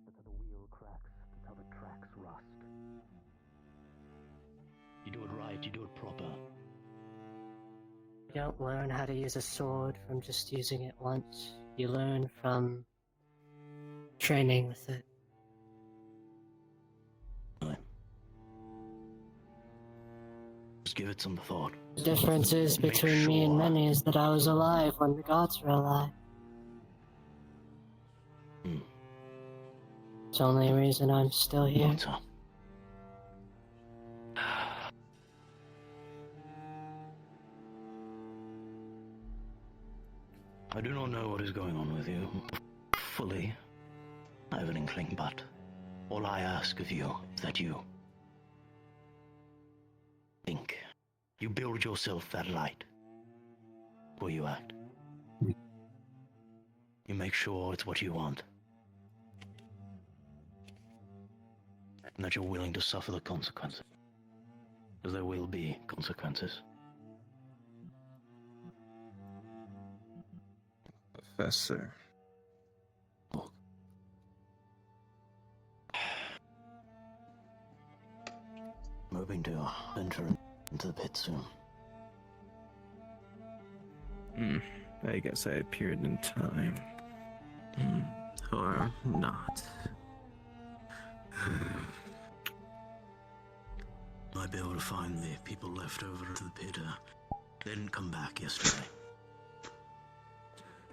That's how the wheel cracks. That's how the tracks rust. You do it right, you do it proper. You don't learn how to use a sword from just using it once. You learn from training with it. Just give it some thought. The difference is between me and many is that I was alive when the gods were alive. It's the only reason I'm still here. What's up? I do not know what is going on with you fully. I have an inkling, but all I ask of you is that you think. You build yourself that light where you act. You make sure it's what you want. And that you're willing to suffer the consequences. Because there will be consequences. Professor. I'm hoping to enter into the pit soon. I guess I appeared in time. Or not. Might be able to find the people left over to the pit. They didn't come back yesterday.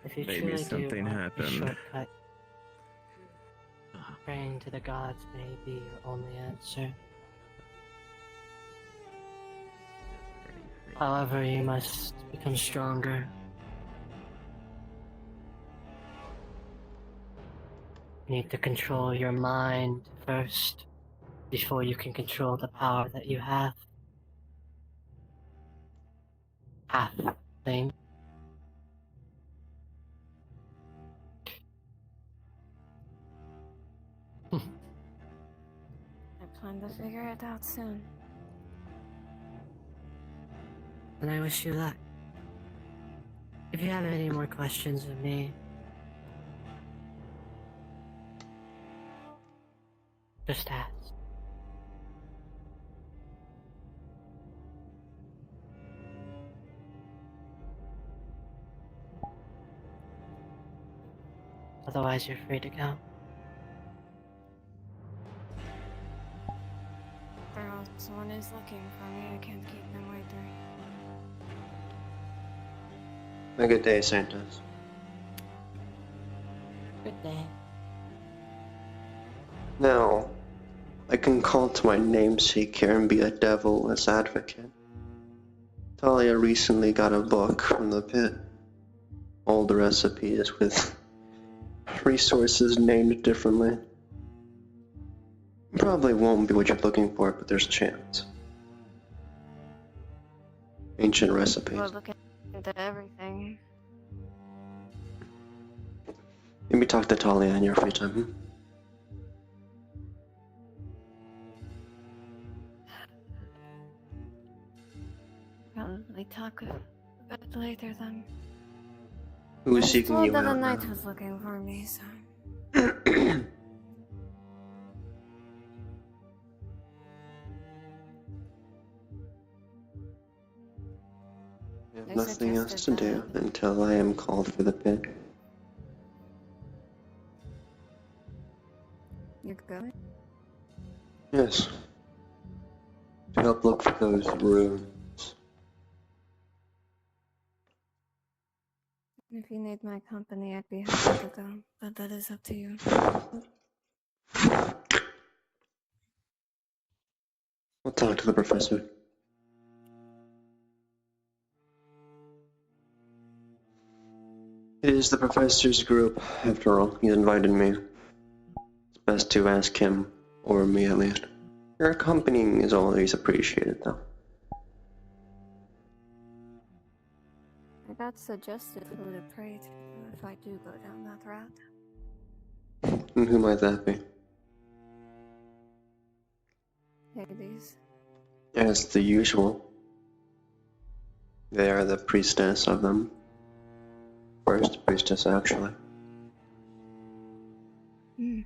If you Maybe truly something do want happened. a shortcut, praying to the gods may be your only answer. However, you must become stronger. You need to control your mind first, before you can control the power that you have. Half thing. I plan to figure it out soon. And I wish you luck. If you have any more questions of me, just ask. Otherwise, you're free to go. Girl, someone is looking for me. I can't keep them waiting. Have a good day, Santos. Good day. Now, I can call to my namesake here and be a devil's advocate. Talia recently got a book from the pit. All the recipes with resources named differently. Probably won't be what you're looking for, but there's a chance. Ancient recipes. We're looking into everything. Maybe talk to Talia in your free time. Probably talk a bit later then. Who's I was seeking told you that a out knight now? was looking for me, so... I have nothing else to do until I am called for the pit. You're going? Yes. To help look for those ruins. If you need my company, I'd be happy to go, but that is up to you. I'll talk to the professor. It is the professor's group, after all. He's invited me. It's best to ask him, or me at least. Your accompanying is always appreciated, though. I got suggested who to pray to if I do go down that route. And who might that be? Hades. As the usual. They are the priestess of them. First priestess, actually. Hmm.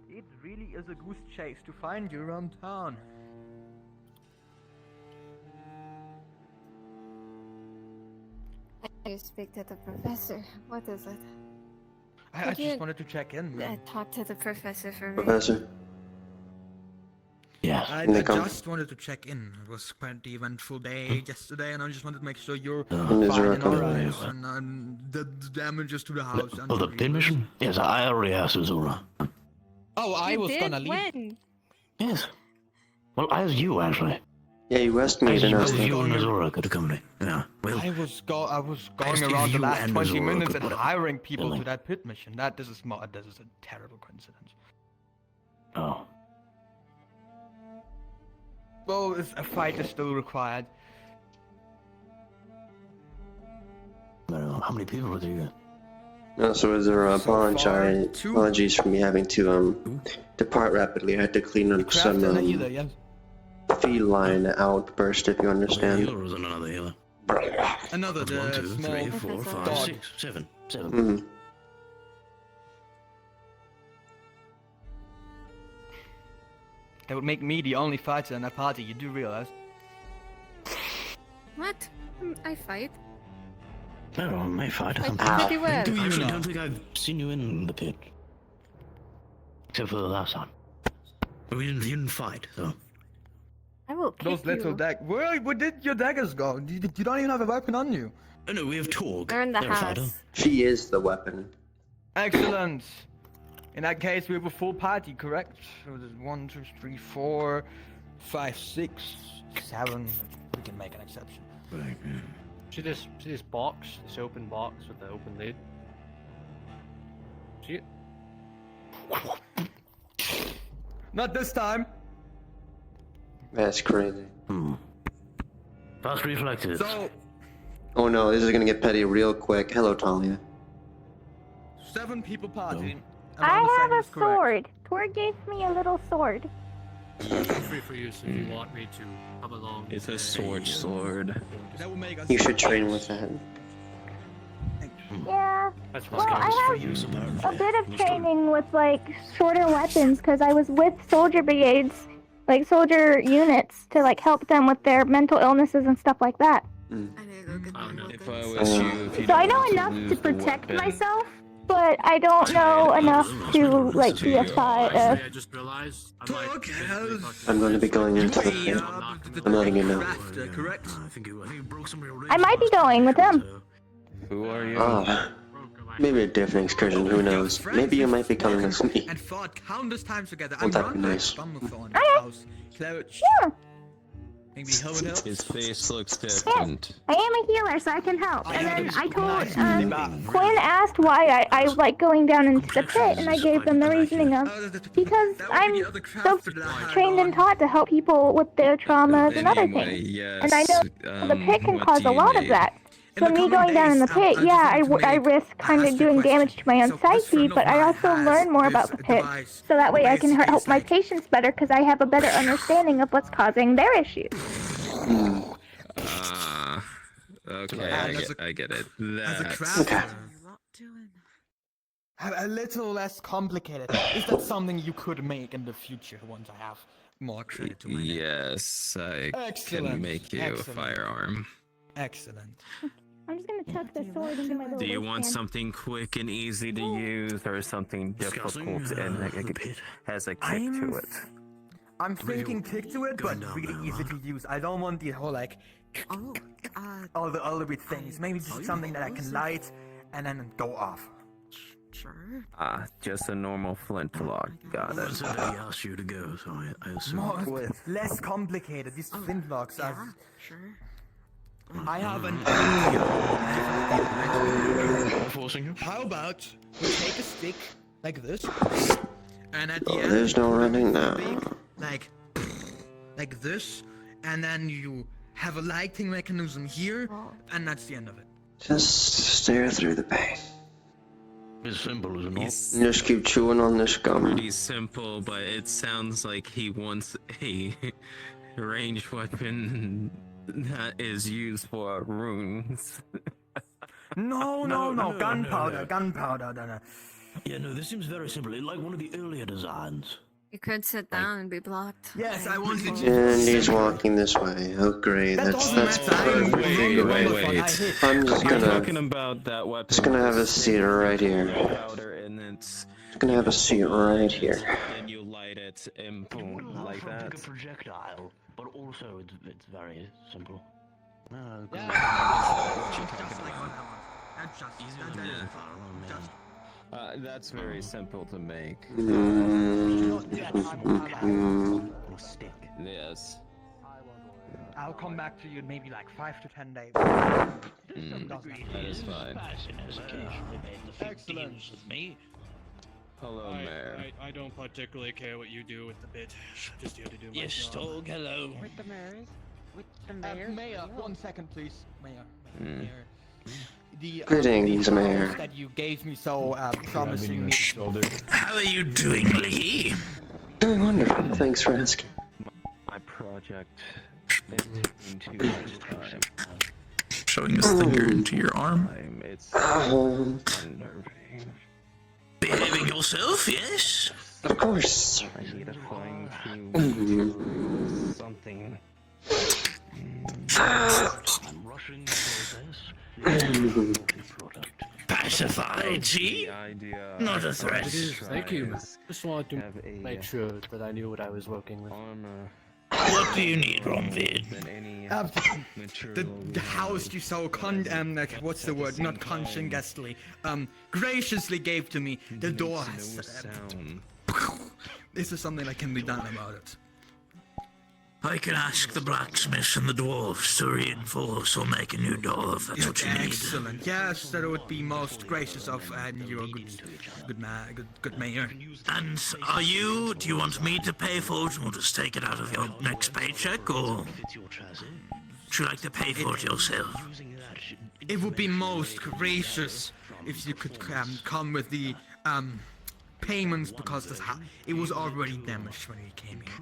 It really is a goose chase to find you around town. I speak to the professor. What is it? I just wanted to check in. Talk to the professor for me. Professor? Yes. I just wanted to check in. It was quite the eventful day yesterday, and I just wanted to make sure you're fine and alright, and the damages to the house. Oh, the pin mission? Yes, I already asked Azura. Oh, I was gonna leave. When? Yes. Well, I asked you, actually. Yeah, you asked me, I didn't asked ask you and Azura could accompany. Yeah, well. I was going if around the you last and 20 Azura minutes could and put hiring people Really? to that pit mission. This is a terrible coincidence. Oh. Well, a fight is still required. I don't know. How many people were there? No, so as a apologies for me having to depart rapidly. I had to clean up some feline outburst, if you understand. Healer was another healer. Another That's 1, 2, small 3, 4, 5, dog. 6, 7. Mm-hmm. That would make me the only fighter in that party, you do realize? What? I fight. No, I may fight. I pretty well. I actually don't think I've seen you in the pit. Except for the last time. But you didn't fight, so. I will kick Those little you. where did your daggers go? You don't even have a weapon on you. Oh no, we have Torg. They're in the They're a fighter. house. She is the weapon. Excellent. In that case, we have a full party, correct? So there's 1, 2, 3, 4, 5, 6, 7. We can make an exception. Right, yeah. See this box, this open box with the open lid? See it? Not this time. That's crazy. Fast reflexes. So, Oh no, this is gonna get petty real quick. Hello, Talia. 7 people partying. I have a sword. Tor gave me a little sword. It's free for use if you want me to come along. It's a sword. That will make us You should train with that. Yeah. That's Well, I have a bit of training with like shorter weapons because I was with soldier brigades, like soldier units, to like help them with their mental illnesses and stuff like that. If I was you, if you So I don't know want enough lose to the protect weapon- myself, but I don't know enough to like be a I just realized I might I'm going to be going into the pit. I'm letting you know. Correct? I think you broke somebody already. I might be going with them. Who are you? Ah, maybe a different excursion, who knows. Maybe you might be coming with me. And fought countless times together. Won't that be nice? Sure. Maybe Hilda. His face looks different. I am a healer, so I can help. And then I told Quinn asked why I like going down into the pit, and I gave them the reasoning of because I'm so trained and taught to help people with their traumas and other things. Yes, And I know the pit can what cause do a you lot of need? that. So me going down in the pit, yeah, I risk kind of doing damage to my own psyche, but I also learn more about the pit, so that way I can help my patients better because I have a better understanding of what's causing their issues. Okay, I get it. As a That's crafter, a little less complicated. Is that something you could make in the future once I have more credit to my name. Yes, I Excellent. can make you Excellent. a firearm. Excellent. I'm just gonna tuck the sword into my little Do you want waistband. something quick and easy to use, or something difficult and has a kick to it? I'm thinking kick to it, but really easy to use. I don't want the whole like all the weird things. Maybe just something that I can light and then go off. Sure. Just a normal flintlock. Got it. He asked you to go, so I assume. More, less complicated. These flintlocks are. Yeah, sure. I have an idea. Forcing you? How about we take a stick like this, and at the end, there's no running now. like this, and then you have a lighting mechanism here, and that's the end of it. Just stare through the pain. It's simple, isn't it? Just keep chewing on this gum. Pretty simple, but it sounds like he wants a ranged weapon that is used for runes. No, gunpowder. No. Yeah, no, this seems very simple. It's like one of the earlier designs. You could sit down and be blocked. Yes, I wanted to. And he's walking this way. Oh great, that's perfect. Wait. I'm just You're gonna talking about that weapon. just gonna have a seat right here. Powder and it's Just gonna have a seat right here. and you light it and boom, like From that. a projectile, but also it's very simple. That's very simple to make. Yes. I'll come back to you in maybe like 5 to 10 days. That is fine. Excellent. Hello, Mayor. I don't particularly care what you do with the bit. Just here to do my Yes, job. dog, hello. With the mayors? With the mayors? Mayor, 1 second, please. Mayor. The Greetings, Mayor. promise that you gave me so promisingly. How are you doing, Lee? Doing wonderful. Thanks for asking. My project is taking too much time. Showing this finger into your arm? It's unnerving. Behaving yourself, yes? Of course. I need to find something. I'm rushing the process. Pacified, see? Not a threat. Thank you. Just wanted to make sure that I knew what I was working with. What do you need, Romvid? The house you so like, what's the word? Not conscientiously, graciously gave to me. The door has. This is something that can be done about it. I can ask the blacksmiths and the dwarves to reinforce or make a new door if that's what you need. Excellent. Yes, that would be most gracious of, and you're a good mayor. And do you want me to pay for it, or just take it out of your next paycheck, or would you like to pay for it yourself? It would be most gracious if you could come with the payments, because it was already damaged when we came here.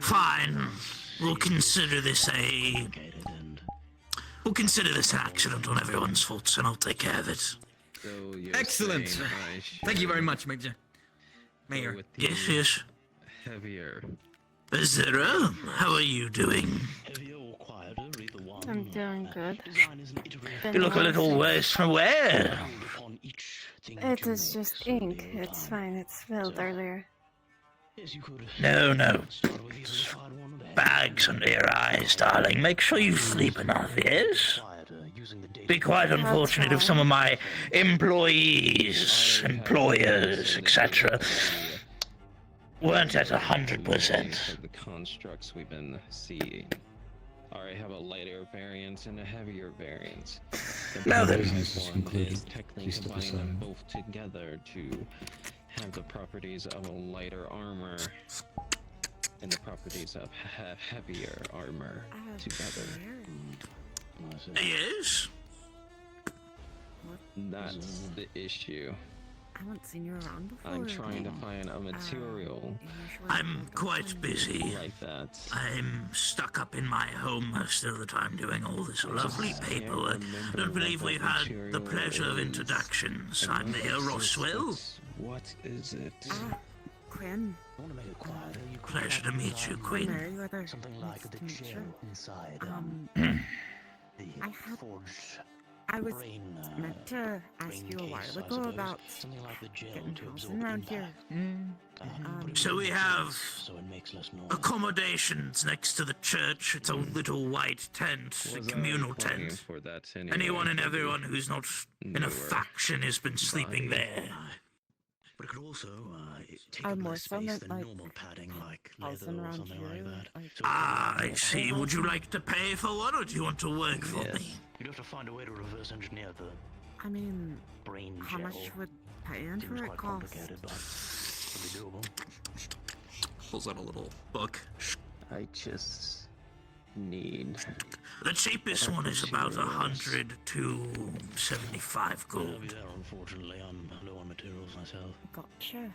Fine. We'll consider this an accident on everyone's fault, and I'll take care of it. Excellent. Thank you very much, Major. Mayor. Yes. Heavier. Zera, how are you doing? I'm doing good. You look a little worse for wear. It is just ink. It's fine. It's filled earlier. No. Bags under your eyes, darling. Make sure you sleep enough, yes? Be quite unfortunate if some of my employers, etc. weren't at 100%. The constructs we've been seeing. I have a lighter variant and a heavier variant. Now then, is technically combine them both together to have the properties of a lighter armor and the properties of heavier armor together. Yes? That's the issue. haven't seen you around before. I'm trying to find a material. I'm quite busy. Like that. I'm stuck up in my home most of the time doing all this lovely paperwork. Don't believe we've had the pleasure of introductions. I'm here, Roswell. What is it? Quinn. I want to make it quieter. You could Pleasure to meet you, Quinn. Meriwether. Something like the chair inside I was meant to ask you a while ago about getting housing around here. So we have accommodations next to the church. It's a little white tent, a communal tent. Anyone and everyone who's not in a faction has been sleeping there. But it could also take up less space than normal padding, like leather or something like that. I see. Would you like to pay for one, or do you want to work for me? You'd have to find a way to reverse engineer the I mean, brain how much gel. would paying for it quite cost? complicated, but it'd be doable. Pulls out a little book. I just need. The cheapest one is about 100 to 75 I'll be gold. there, unfortunately. I'm low on materials myself. Gotcha.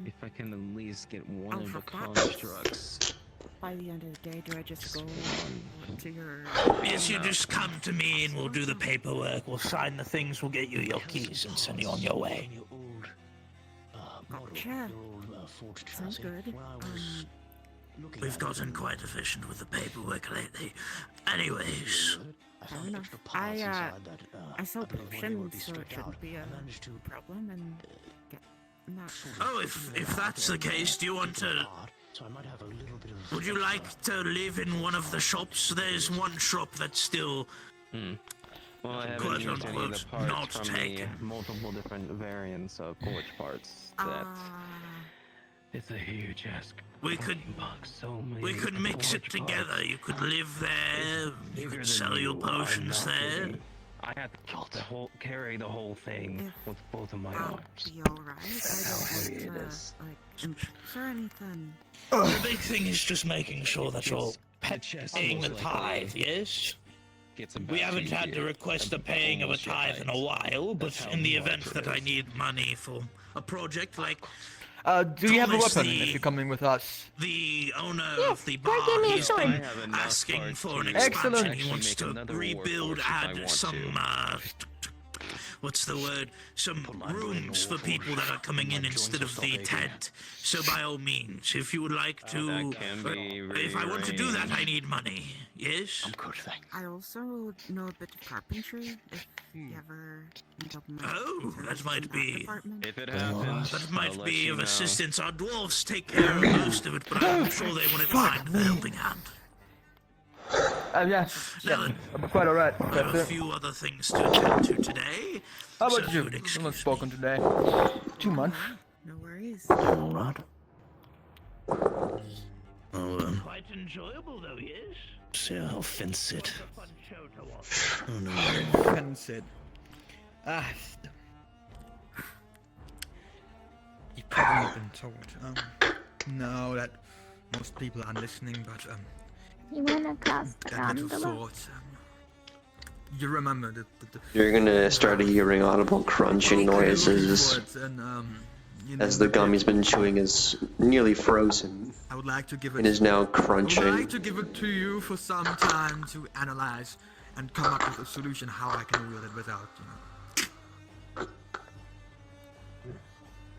If I can at least get one I'll of the have that. constructs. By the end of the day, do I just go to your... Yes, you just come to me and we'll do the paperwork. We'll sign the things, we'll get you your keys and send you on your way. Gotcha. Sounds good. We've gotten quite efficient with the paperwork lately. Anyways, Fair enough. I sell potions, so it shouldn't be a problem, and get that. oh, if that's the case, do you want to... So I might have a little bit of... Would you like to live in one of the shops? There's one shop that's still... Well, I haven't quote used any of unquote, the parts not from taken. the multiple different variants of porch parts. That it's a huge ask. We could mix it together. You could live there. You could sell your potions there. I had to carry the whole thing with both of my arms. Be alright. I don't want to, like, impress or anything. The big thing is just making sure that you're paying the tithe, yes? We haven't had to request the paying of a tithe in a while, but in the event that I need money for a project like... do you have a Thomas, weapon if you're coming with us? The owner of the Greg bar, gave me a he's sword. been asking for an expansion. Excellent. He wants to rebuild, add some, what's the word? Some rooms for people that are coming in instead of the tent. So by all means, if you would like to... if I want to do that, I need money. Yes? I'm good, thanks. I also know a bit of carpentry, if you ever need up my Oh, that might be... If it happens, That might I'll let be you of know. assistance. Our dwarves take care of most of it, but I'm sure they wouldn't mind the helping hand. Yeah, I'm quite alright. I have a few other things to attend to today. How so about you? would You excuse haven't spoken today. Too much. No worries. Alright. Quite enjoyable though, yes? See how fence it. Fun show to watch. Oh no. Fence it. Ah. You've probably been told. No, that most people are listening, but You wanna cross that little gondola? thought. You remember the You're gonna start hearing audible crunching noises as the gum he's been chewing is nearly frozen I would like to give it. and is now I would crunching. like to give it to you for some time to analyze and come up with a solution how I can wield it without,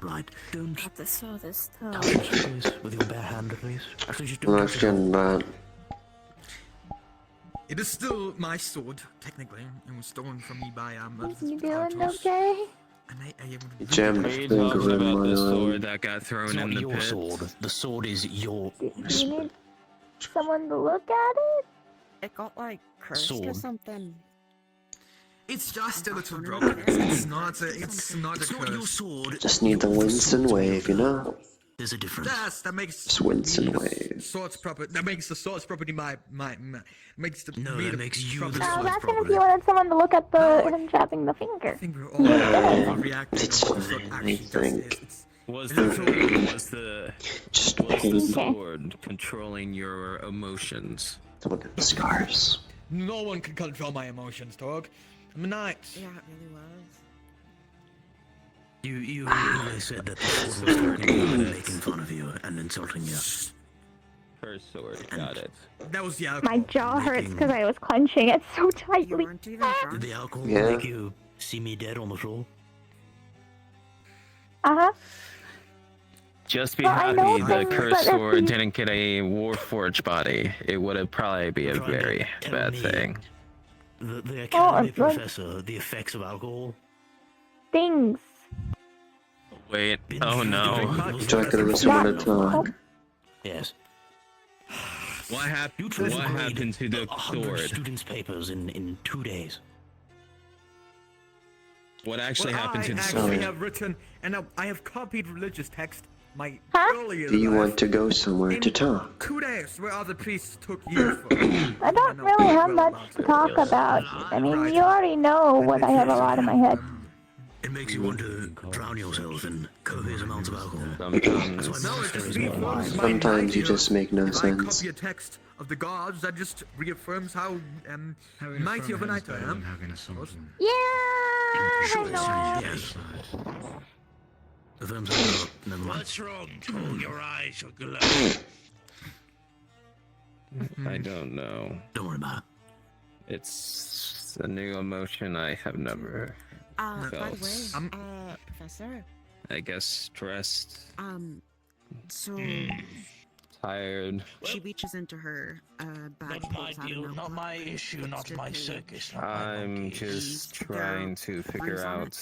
Right, don't Got the sword this touch this with your bare hand, please. Actually, just do Well, that's getting bad. It is still my sword, technically. It was stolen from me by You doing okay? He jammed his Are you fingers talking in about my the sword arm. that got thrown It's in not the your pit? sword. The sword is your Do you need someone to look at it? It got, like, cursed or Sword. something. It's just a little broken. It's not a your curse. sword. Just need the Winston wave, you know? There's a difference. Yes, that makes Just Winston wave. swords property. That makes the swords property my makes the No, that makes you the I was sword's asking if property. you wanted someone to look at him chopping the finger. I think we're all overreacting. It's on what fine, it I actually does think. is. Was It's the Just was the pain. sword controlling your emotions? Look at the scars. No one can control my emotions, dog. I'm a knight. Yeah, it really was. You always said that the sword was making fun of you and insulting you. First sword, got it. That was the alcohol. My jaw hurts because I was clenching it so tightly. Did the alcohol Yeah. make you see me dead on the floor? Uh-huh. Just be Well, I know happy the things, cursed but if sword you- didn't get a Warforged body. It would have probably be a very bad thing. The Oh, academy like- professor, the effects of alcohol. Things. Wait, oh no. Talking to someone to talk. Yes. What happened to the sword? Students' papers in 2 days. What actually Well, happened to the I sword? actually have written, and I have copied religious text. My earlier Do you life want to go somewhere to in talk? 2 days, where other priests took years for. I don't really have much to talk about. I mean, you already know what I have a lot in my head. It makes you want to drown yourself in copious amounts of alcohol. Sometimes. No, it just reaffirms my Sometimes you idea. just make no If I sense. copy a text of the gods, that just reaffirms how mighty of a knight I am. Yeah, I know. Yes. What's wrong? Close your eyes, or glow. I don't know. Don't worry about it. It's a new emotion I have never By felt. the way, Professor. I guess stressed, So tired. she reaches into her bag. Not my deal, not my issue, not my circus. Not my I'm monkeys. just trying to figure out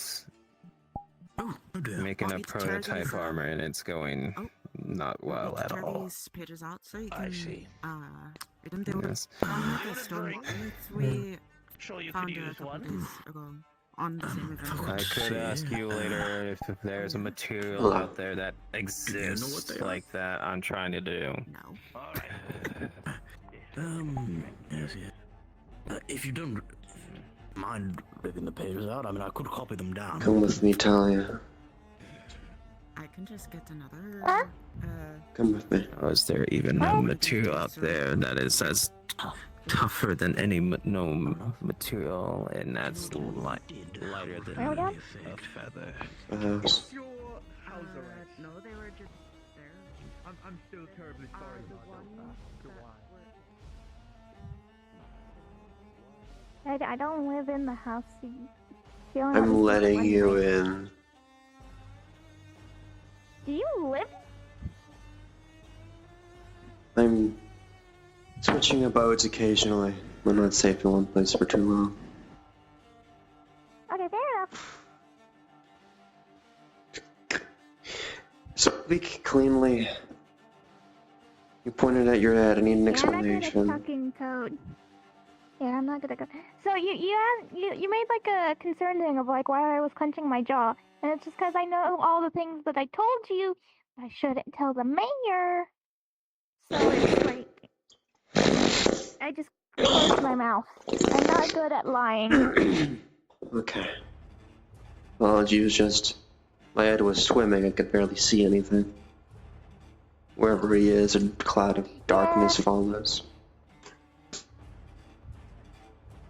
making a prototype armor, and it's going not well at all. These pages out so you can. I see. We can do Yes. the stone we Sure, you found could a use couple one. days ago on the same event. I could ask you later if there's a material out there that exists like that I'm trying to do. No. Yes, yeah. If you don't mind ripping the pages out, I mean, I could copy them down. Come with me, Talia. I can just get another. Come with me. Is there even a material out there that is as tougher than any material, and that's lighter than a feather? Perhaps. No, they were just there. I'm still terribly sorry I don't live in the house. You don't have I'm to letting see you one in. Do you live? I'm switching abodes occasionally. I'm not safe in one place for too long. Okay, fair enough. Speak cleanly. You pointed at your head. I need an Yeah, I'm not good at explanation. talking code. Yeah, I'm not good at code. So you made like a concern thing of like why I was clenching my jaw, and it's just because I know all the things that I told you. I shouldn't tell the mayor. So it's like I just closed my mouth. I'm not good at lying. Okay. Apology was just... My head was swimming. I could barely see anything. Wherever he is, a cloud of darkness follows.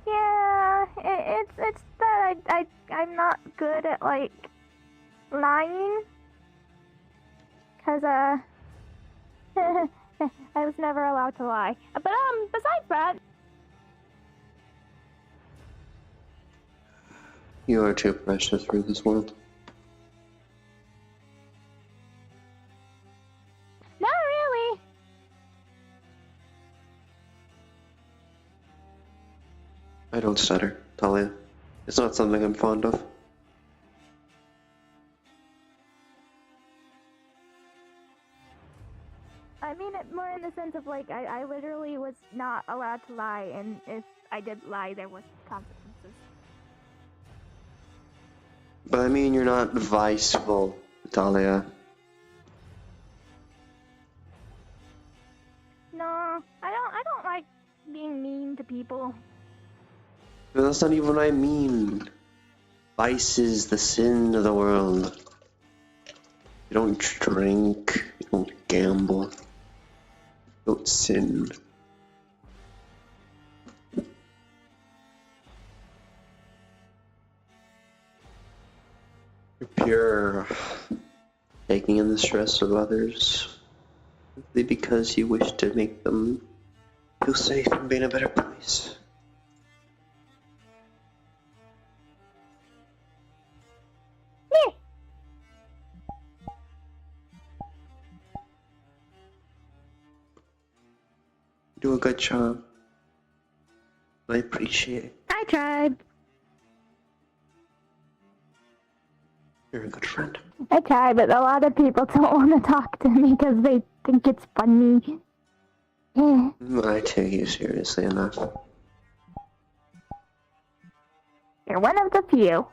Yeah, it's that I'm not good at like lying. Cause I was never allowed to lie. But besides that, You are too precious for this world. not really. I don't stutter, Talia. It's not something I'm fond of. I mean it more in the sense of like I literally was not allowed to lie, and if I did lie, there was consequences. But I mean, you're not viceful, Talia. No, I don't like being mean to people. But that's not even what I mean. Vice is the sin of the world. You don't drink, you don't gamble, you don't sin. You're pure. the stress of others, simply because you wish to make them feel safe and be in a better place. Do a good job. I appreciate it. I tried. You're a good friend. I tried, but a lot of people don't want to talk to me because they think it's funny. I take you seriously enough. You're one of the few.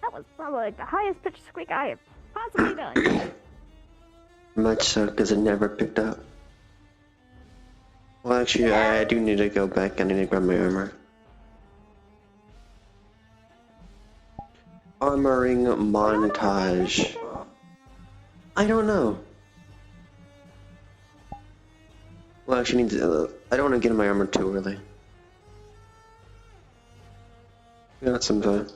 That was probably like the highest pitched squeak I have possibly done. Much so, because it never picked up. Well, actually, I do need to go back. I need to grab my armor. Armoring montage. I don't know. Well, actually, I don't want to get in my armor too early. We got some time.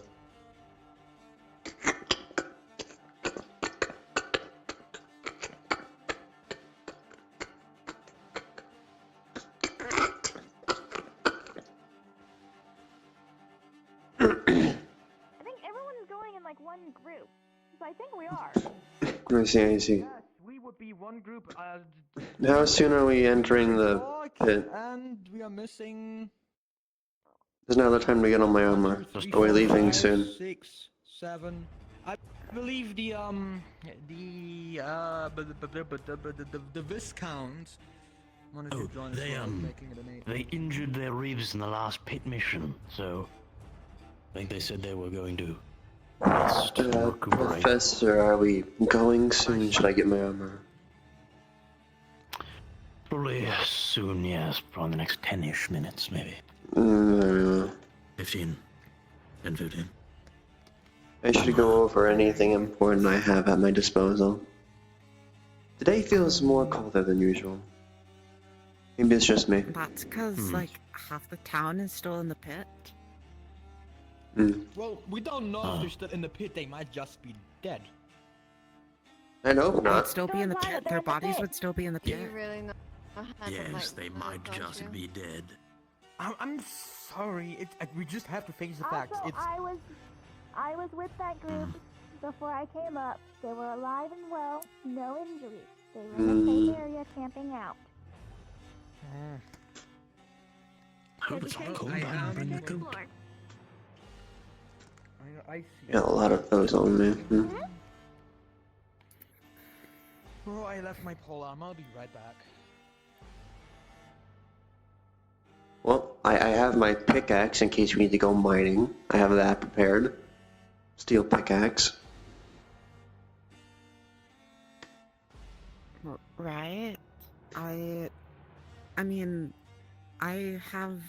Group. So I think we are. I see. Yes, we would be one group. How soon are we entering the pit? And we are missing. There's no other time to get on my armor. Are we leaving soon? 6, 7. I believe the Viscount wanted to join us. They injured their ribs in the last pit mission, so I think they said they were going to rest, recuperate. Professor, are we going soon? Should I get my armor? Probably soon, yes. Probably the next 10-ish minutes, maybe. 15. 10, 15. I should go over anything important I have at my disposal. Today feels more colder than usual. Maybe it's just me. That's because, like, half the town is still in the pit. Well, we don't know if they're still in the pit. They might just be dead. I hope They'd not. still be in the pit. Their bodies would still be in the Do pit. you really know? Yes, they might just be dead. I'm sorry. We just have to face the facts. Also, I was with that group before I came up. They were alive and well, no injuries. They were in the same area camping out. Hope it's not cold. I bring the coat. I see. Got a lot of those on me. Oh, I left my pole arm. I'll be right back. Well, I have my pickaxe in case we need to go mining. I have that prepared. Steel pickaxe. Right. I mean, I have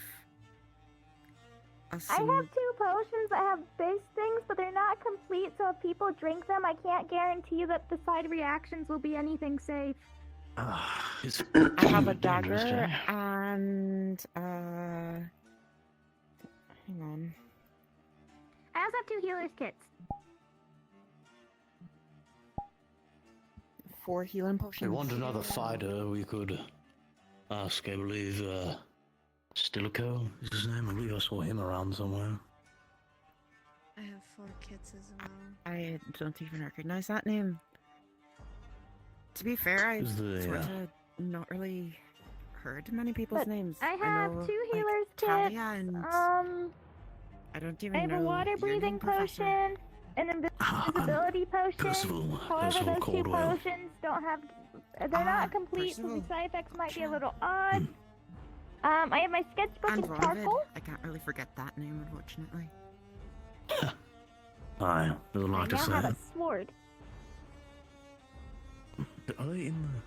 I have 2 potions that have base things, but they're not complete, so if people drink them, I can't guarantee that the side reactions will be anything safe. I have a dagger and hang on. I also have 2 healer's kits. 4 healing potions. If we want another fighter, we could ask, I believe, Stilico is his name. I believe I saw him around somewhere. I have 4 kits as well. I don't even recognize that name. To be fair, I've sort of not really heard many people's names. I have know, 2 healer's Talia kits. and I don't even I have know a water breathing potion, an invisibility potion. Percival However, those 2 Caldwell. potions don't have. They're not complete, so the side effects might be a little odd. I have my sketchbook and charcoal. I can't really forget that name, unfortunately. Aye, there's a lot I to now say. have a sword. toilet in there?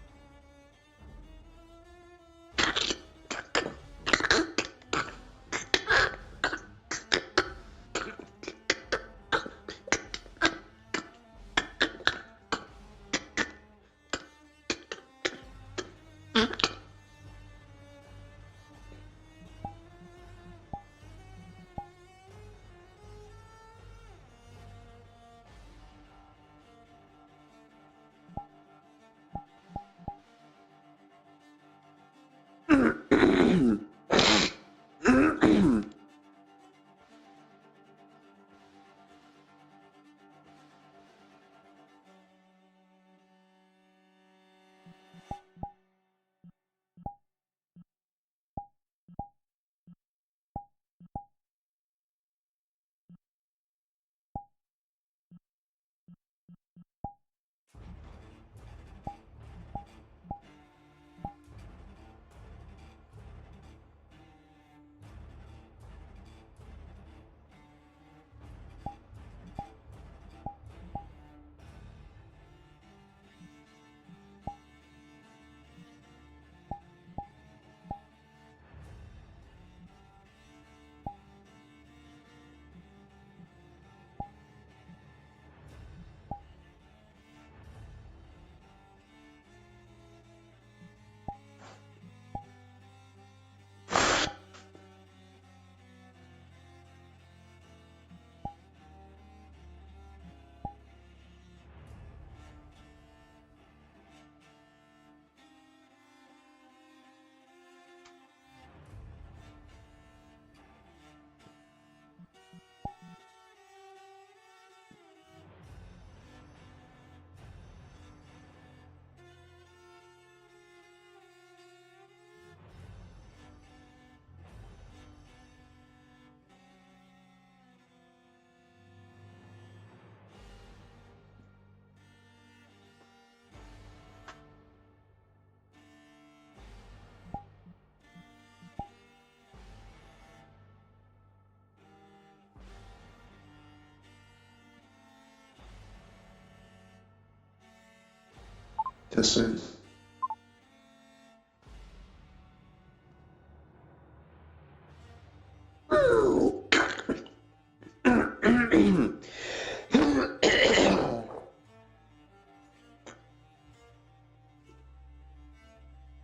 Testing.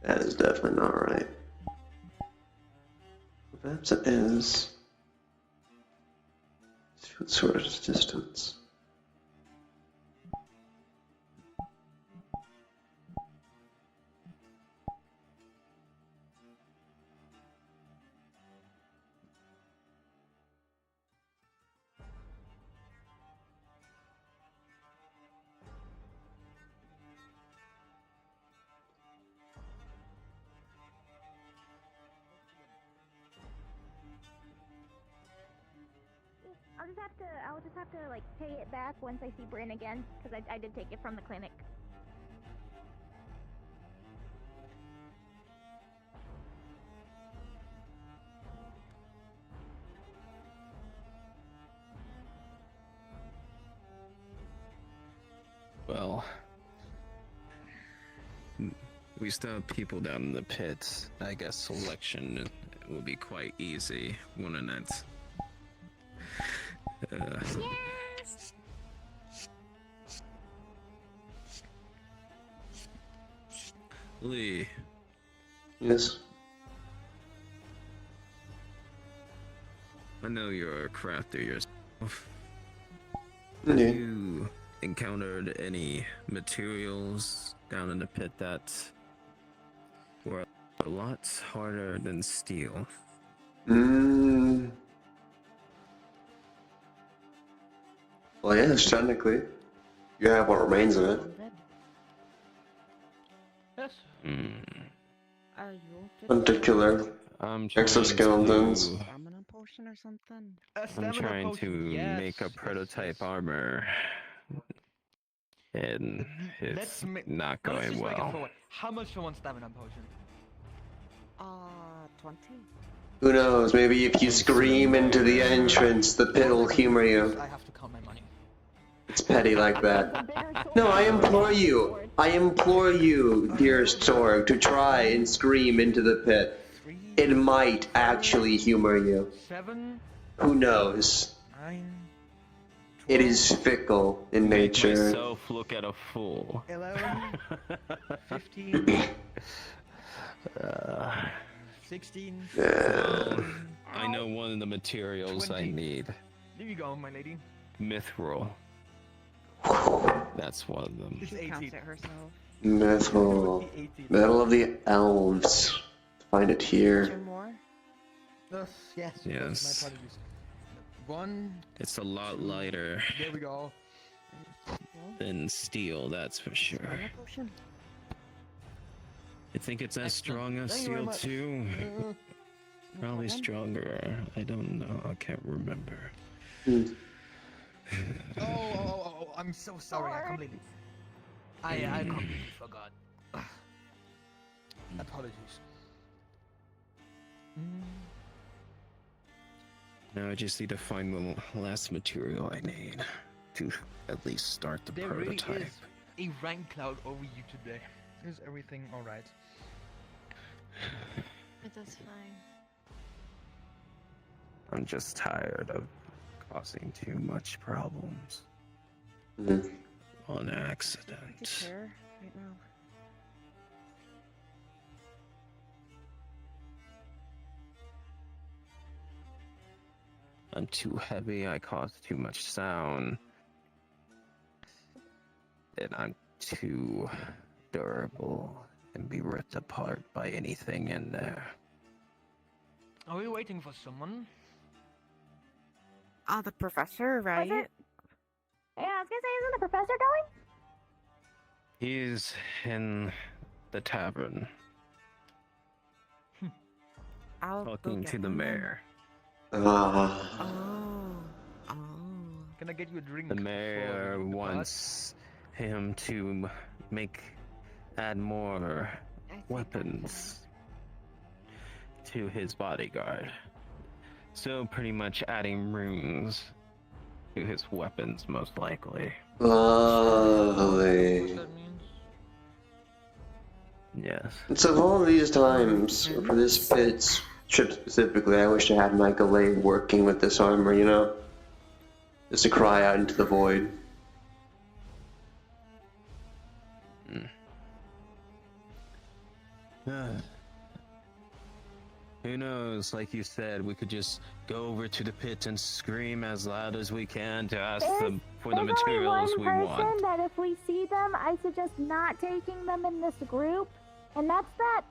That is definitely not right. Perhaps it is. What sort of distance? I'll just have to like pay it back once I see Bryn again, because I did take it from the clinic. Well, we still have people down in the pits. I guess selection will be quite easy, wouldn't it? Yes! Lee. Yes. I know you're a crafter yourself. Yeah. Have you encountered any materials down in the pit that were a lot harder than steel? Well, yes, technically. You have what remains of it. Yes. Are you Particular I'm trying exoskeletons. to... stamina potion or something? I'm trying to make a prototype armor, and it's not Let's going just make it well. forward. How much for one stamina potion? 20. Who knows, maybe if you scream into the entrance, the pit will humor you. I have to count my money. It's petty like that. No, I implore you, dearest Sorg, to try and scream into the pit. It might actually humor you. 7, Who knows? 9, It is fickle in Make nature. myself look at a fool. 11, 15, 16. Well, I know one of the materials 20. I need. Here you go, my lady. Mithril. That's one of them. It's She counts 18. it herself. Metal. Metal of the Elves. Find it Two here. more? Yes. Yes. My apologies. 1. It's a lot lighter There we go. than steel, that's for sure. I think it's as strong as Thank you very steel much. too. Probably stronger. I don't know. I can't remember. Oh, I'm so sorry. I completely forgot. Apologies. Now I just need to find the last material I need to at least start the There really prototype. is a rank cloud over you today. Is everything alright? It does fine. I'm just tired of causing too much problems. On Take accident. care right now. I'm too heavy, I cause too much sound. And I'm too durable and be ripped apart by anything in there. Are we waiting for someone? The professor, right? Yeah, I was gonna say, isn't the professor going? He's in the tavern. I'll go Talking get to the him then. mayor. Can I get you a drink? The before mayor we depart? wants him to add more weapons to his bodyguard. So pretty much adding runes to his weapons, most likely. Lovely. Yes. So of all these times, for this pit trip specifically, I wish I had my Gallade working with this armor, you know? Just to cry out into the void. Who knows, like you said, we could just go over to the pit and scream as loud as we can to ask them for the materials we There's only one want. person that if we see them, I suggest not taking them in this group, and that's that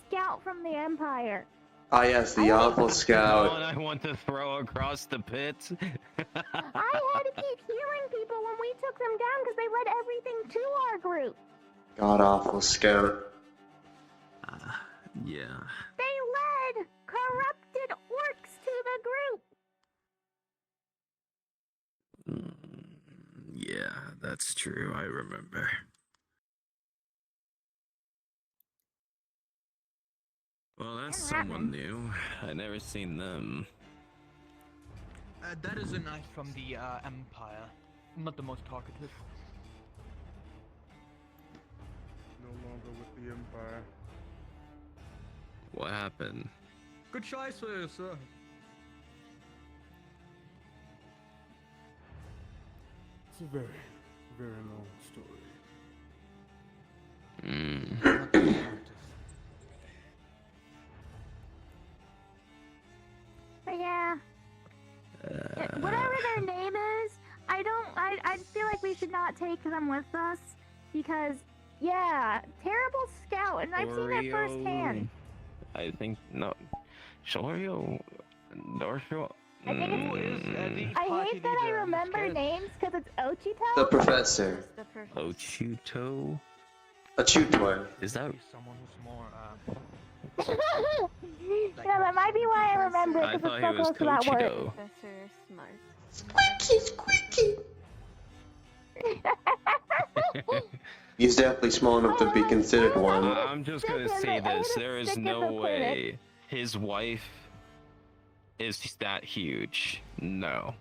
scout from the Empire. Ah yes, the awful The scout. one I want to throw across the pit. I had to keep healing people when we took them down because they led everything to our group. God awful scout. Yeah. They led corrupted orcs to the group. Yeah, that's true. I remember. Well, that's someone new. I never seen them. That is a knight from the Empire. Not the most talkative. No longer with the Empire. What happened? Good choices, sir. It's a very, very long story. But yeah. Whatever their name is, I feel like we should not take them with us because, yeah, terrible scout, and I've seen it firsthand. I think no. Shorio, Dorsho. I think it's. I hate that I remember names because it's Ochito. The professor. Ochuto. Achutor. Is that? Someone who's more. Yeah, that might be why I remember it I because thought it's so he was close to that word. Kochido. Professor Smart. Squeaky, squeaky. He's definitely small enough to be considered one. I'm just gonna say this: there is no way his wife is that huge. No.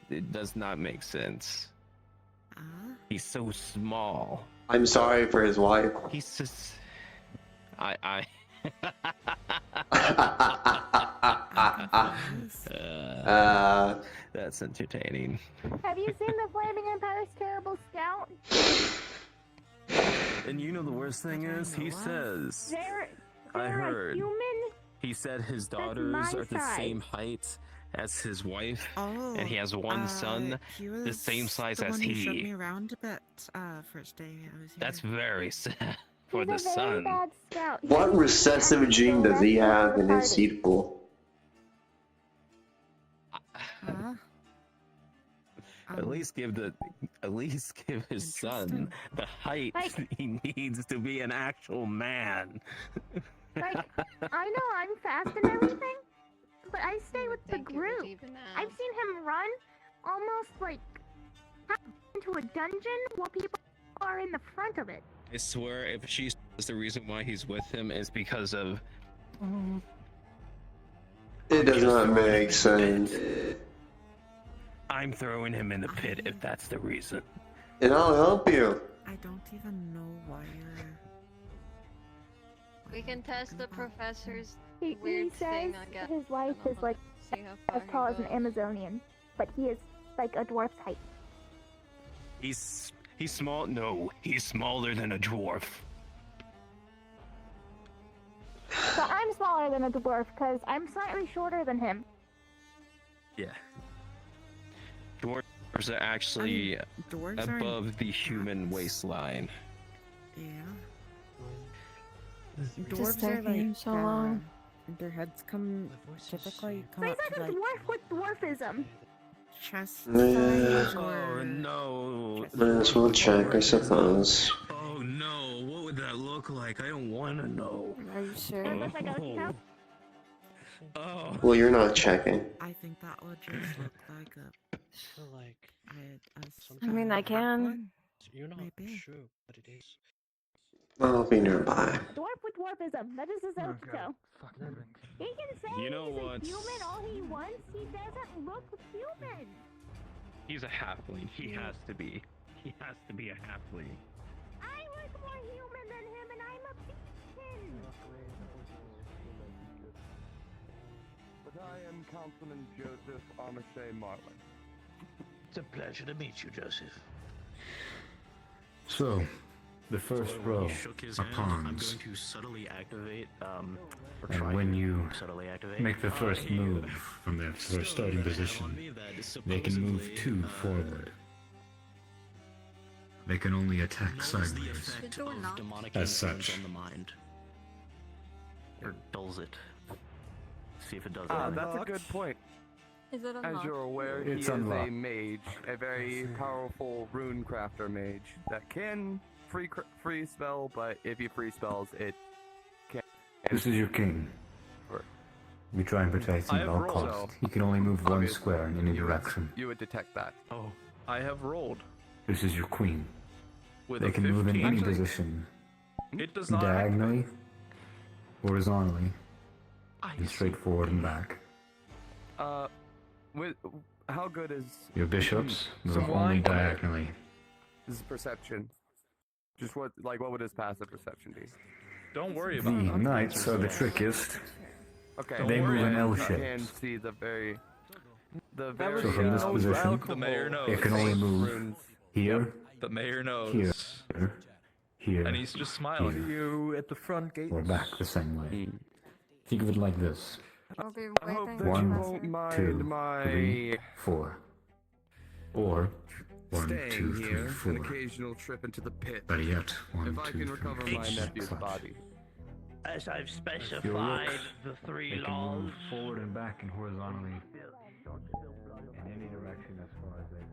it does not make sense. He's so small. I'm sorry for his wife. He's just... That's entertaining. Have you seen the Flaming Empire's Terrible Scout? And you know the worst thing is, he says... I They're heard. a human. He said his daughters are the same height as his wife, and he has one son the same size as He showed me he. around a bit first day I was here. That's very sad for He's the a very son. bad scout. What recessive gene does he have in his Party. seed pool? At least give his son the height he needs to be an actual man. Like, I know I'm fast and everything, but I stay with the group. I've seen him run almost like into a dungeon while people are in the front of it. I swear, if she says the reason why he's with him is because of... It does not make sense. I'm throwing him in the pit if that's the reason. And I'll help you. I don't even know why you're... We can test the professor's He weird says thing, I guess. his wife is like See how as far tall he as an goes. Amazonian, but he is like a dwarf's height. He's small? No, he's smaller than a dwarf. So I'm smaller than a dwarf because I'm slightly shorter than him. Yeah. Dwarves are actually dwarves aren't above the human waistline. Yeah. Just Dwarves are taking him like, so long. their heads typically come He's up like to a like dwarf with dwarfism. chest Yeah. size or... Oh no. Might as well check, I suppose. Oh no, what would that look like? I don't want to know. Are you sure? Oh. Well, you're not checking. I think that would just look like a... I mean, I can. You're not Maybe. sure, but it is. I'll be nearby. Dwarf with dwarfism. That is his outro. He can say You know he's what's- a human all he wants. He doesn't look human. He's a halfling. He has to be. He has to be a halfling. I look more human than him, and I'm a beastkin. But I am Councilman Joseph Armache Marlin. It's a pleasure to meet you, Joseph. So, the first row He shook his are hand. I'm pawns, going to subtly activate, or and try when to you subtly activate. make the first move from their first starting position, they can move 2 forward. They can only attack sideways. Demonic As influence such. on the mind. Or dulls it. See if it does Ah, anything. that's a good point. Is it As unlocked? you're aware, he It's is a unlocked. mage, a very powerful rune crafter mage that can free spell, but if he free spells, it can. This is your king. You try and protect him I at have all rolled. costs. He can only move one Obviously, square in any direction. You would detect that. Oh, I have rolled. This is your queen. With They a can move in 15. any position, It does not diagonally, horizontally, and straight forward and back. With how good is Your bishops move So only why- diagonally. his perception? Just what would his passive perception be? Don't worry The about it. knights are the trickiest. Okay. They move in L You can shapes. see the very. So from this position, The mayor knows. it can only move here, The mayor knows. here, here, And he's just smiling. here, You at the front gate. or back the same way. Think of it like this. I'll be I hope waiting that for One, you Professor. won't mind 2, my 3, 4. Or 1, staying 2, 3, here, an 4. occasional trip into the pit. Better yet, 1, If I 2, can 3, recover 4, my 5, nephew's 6. body. As I've If you specified, look, the three they can laws. move forward and back and horizontally in any direction as far as they want.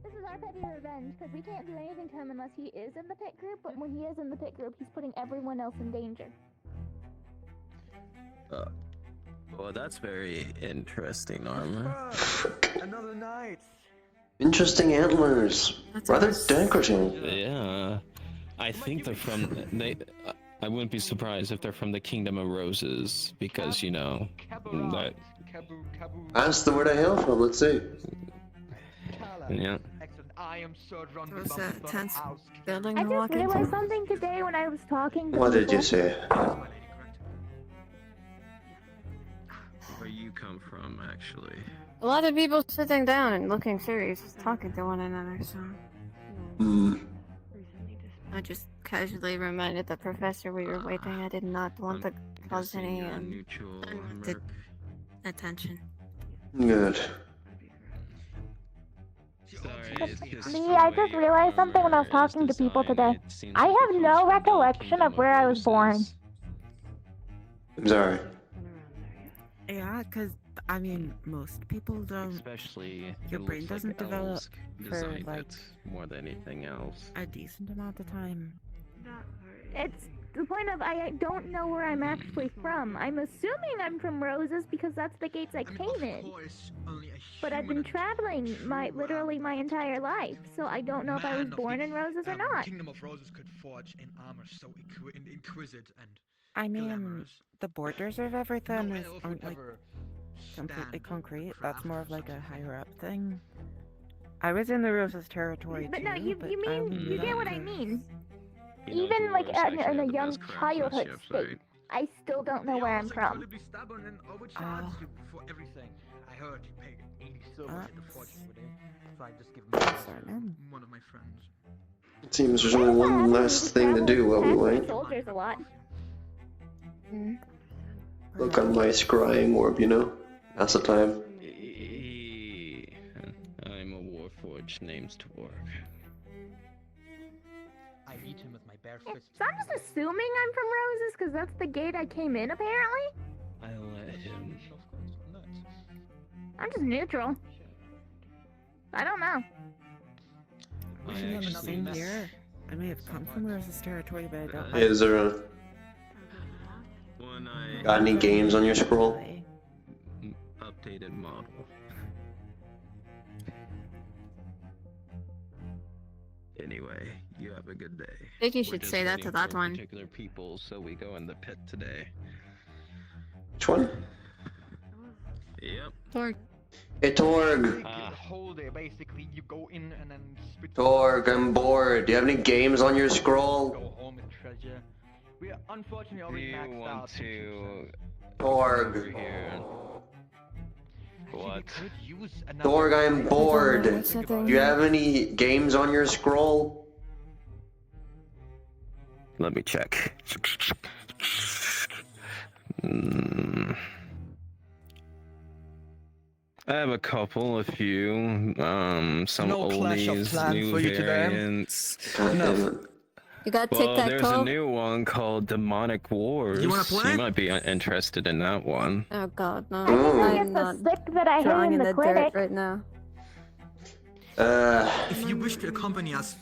This is our petty revenge because we can't do anything to him unless he is in the pit group. But when he is in the pit group, he's putting everyone else in danger. Well, that's very interesting armor. Another night. Interesting antlers. Rather decorative. Yeah. I think they're from. I wouldn't be surprised if they're from the Kingdom of Roses because you know that Ask them where they hail from. Let's see. Yeah. There was a tense building I to just walk realized into. something today when I was talking to What did people. you say? Where you come from, actually. A lot of people sitting down and looking serious, talking to one another, so... Hmm. I just casually reminded the professor we were waiting. I did not want to cause any unwanted attention. Good. Lee, I just realized something when I was talking to people today. I have no recollection of where I was born. I'm sorry. Yeah, because, I mean, most people don't. Especially, Your it brain looks doesn't like develop elves for, designed like, it more than anything else. a decent amount of time. It's the point of I don't know where I'm actually from. I'm assuming I'm from Roses because that's the gates I came in. But I've been traveling literally my entire life, so I don't know if I was born in Roses or not. Kingdom of Roses could forge in armor so exquisite and I mean, the borders of everything aren't like completely concrete. That's more of like a higher up thing. I was in the Roses territory But too. no, you get what I mean. You know, Even like dwarves actually in have a the young best craftsmanship, childhood right? state, I still don't know where I'm from. for everything. I heard you paid 80 silver to the forge with him, so I just give him one of my friends. It seems there's only one last thing to do while we wait. Soldiers a lot. Look on my scrying orb, you know? That's the time. I'm a warforged named Twork. I beat him with my bare fist. So I'm just assuming I'm from Roses because that's the gate I came in, apparently. I let him. I'm just neutral. I don't know. We should have the same year. I may have come from Roses territory, but I don't. Is there a... Got any games on your scroll? Updated model. Anyway, you have a good day. I think you should say that to that one. Particular people, so we go in the pit today. Which one? Yep. Torg. Hey Torg! The whole day, basically, you go in and then spit. Torg, I'm bored. Do you have any games on your scroll? Go home and treasure. We are unfortunately already Do you want to Torg. over here? What? Torg, I'm bored. Do you have any games on your scroll? Let me check. I have a couple, a few, some No Clash of oldies, Clans new for you today? variants. No. You got Well, there's a tic-tac-toe? new one called Demonic Wars. You wanna play? You might be interested in that one. Oh god, no. I think I'm it's not a stick that I hid drawing in in the the dirt clinic. right now. If you wish to accompany us,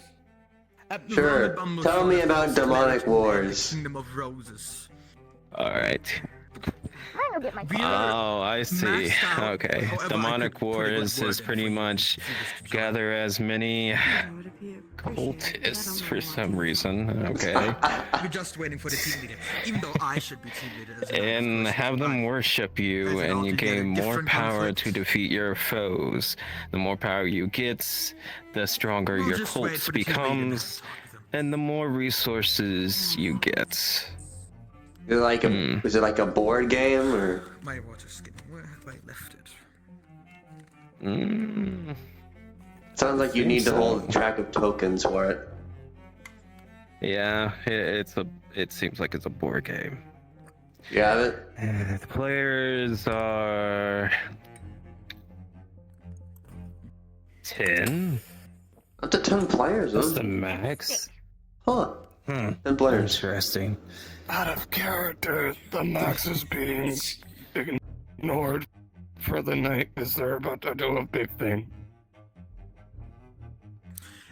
Sure. Tell me about Demonic Wars. Kingdom of Roses. Alright. I'm gonna get my Oh, I see. maxed out. Okay. However, I Demonic could put a good Wars word is in pretty for you much gather as many cultists for some reason. Okay. We're just waiting for the team leader, even though I should be team leader as well. And have them worship you, and you gain more power to defeat your foes. The more power you get, the stronger We'll your just wait cult for the team leader now. becomes, and the more resources you get. Is it like a, is it like a board game or? My water skin, where have I left it? Sounds like you need to hold track of tokens for it. Yeah, it seems like it's a board game. You have it? The players are 10. Up to 10 players, huh? That's the max. Huh. 10 players. Interesting. Out of character, the max is being ignored for the night because they're about to do a big thing.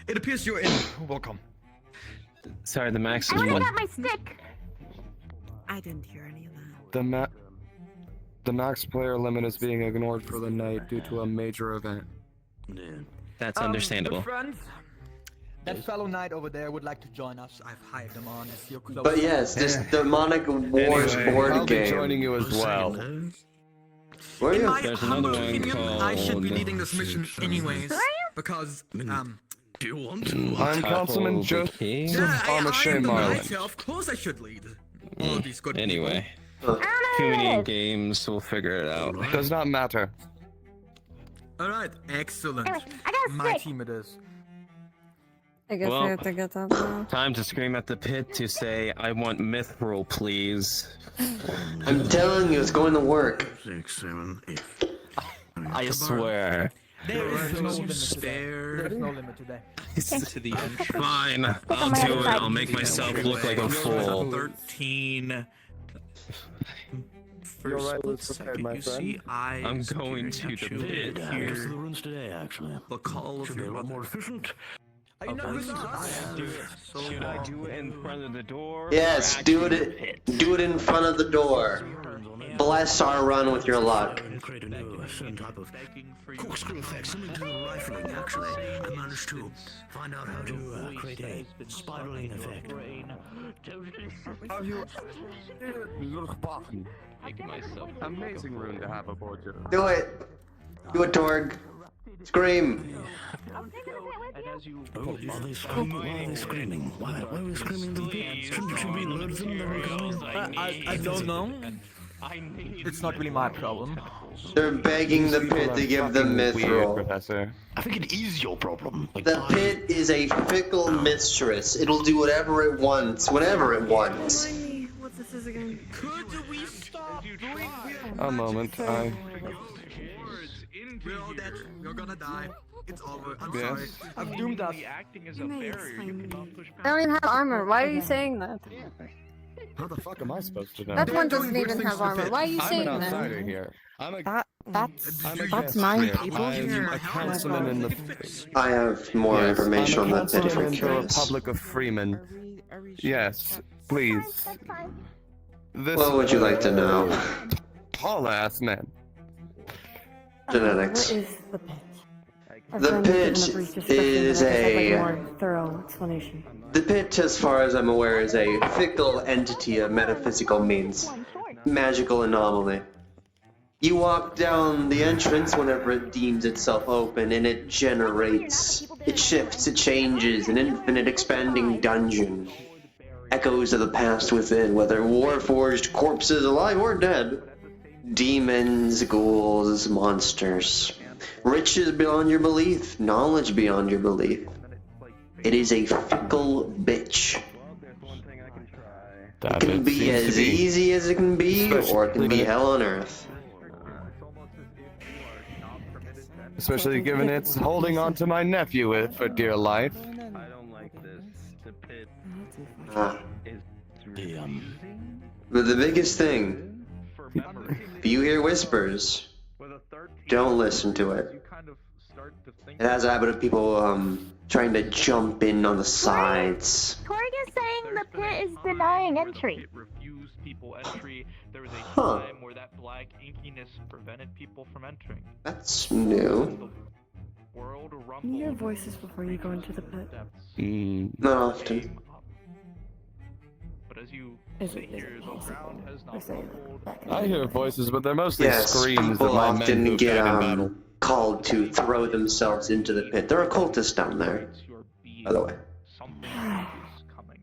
It appears you're in. Welcome. Sorry, the max I is wanna one. get my stick. I didn't hear any of that. The max player limit is being ignored for the night due to a major event. That's understandable. Good friends, that fellow knight over there would like to join us. I've hired him on as your close. But yes, this Demonic Wars Anyway, board I'll game. be joining you as well. Where are In you? my There's humble another one opinion, I should be called- leading this mission anyways, because Do you want to? I'm Councilman Joseph Armache Marlin. Of course I should lead. All of these good Anyway, people. too many games. We'll figure it out. Does not matter. All right, excellent. Anyway, I got a My stick. team it is. I guess Well, I have to get up now. Time to scream at the pit to say, "I want mithril, please." I'm telling you, it's going to work. 6, 7, 8. I swear. There is no limit Spare. There is no limit today. To the entrance. Fine, I'll do it. I'll make myself look like a fool. 13. You're First right, split let's prepare, second, my you friend. see eyes. I'm going to the peering at pit. you Yeah, here. it's the runes today, actually. The call of Should be a your lot mother. more efficient. Are you not with us? Should I do it in front of the door? Yes, or do actually it. Do it in front of the door. Bless our run with your luck. And create a new certain type of corkscrew effect, something to do with rifling. Actually, I managed to find out how to create a spiraling effect. Make myself Amazing rune to have aboard you. Do it. Do it, Torg. Scream. Oh, are they screaming? Why are they screaming? Why are they screaming to the pit? Shouldn't we alert them that we're coming? I don't know. It's not really my problem. They're begging the pit to give them Weird, mithril. Professor. I think it is your problem. Like, The pit is a fickle mistress. It'll do whatever it wants, whenever it wants. What this is again? Could we stop doing A moment, I... We're all dead. You're gonna die. It's over. I'm Yes. sorry. I've doomed us. You may explain me. I don't even have armor. Why are you saying that? How the fuck am I supposed to know? That one doesn't even have armor. Why are you I'm saying an that? outsider here. I'm a... That's I'm a that's guest nine here. people I'm here. a councilman in the... I have more information on that pit if I'm a you're councilman in the curious. Republic of Freeman. Yes, please. This, What would you like to know? Tall-ass man. Genetics. What is the pit? The pit is a... more thorough explanation. The pit, as far as I'm aware, is a fickle entity of metaphysical means. Magical anomaly. You walk down the entrance whenever it deems itself open, and it generates, it shifts, it changes, an infinite expanding dungeon. Echoes of the past within, whether warforged corpses alive or dead. Demons, ghouls, monsters. Riches beyond your belief, knowledge beyond your belief. It is a fickle bitch. It can be as easy as it can be, or it can be hell on earth. Especially given it's holding on to my nephew for dear life. I don't like this. The pit Ah. is But the biggest thing, if you hear whispers, don't listen to it. It has a habit of people trying to jump in on the sides. Torg is saying the pit is denying entry. Refused people entry. There was a Huh. time where that black inkiness prevented people from entering. That's new. World Can you hear voices before you go into the pit? Not often. But as you Is sit it here, the ground has not rumbled. I hear voices, but they're mostly Yes, screams of people my men often who get died in battle. called to throw themselves into the pit. There are cultists down there, by the way. Something is coming.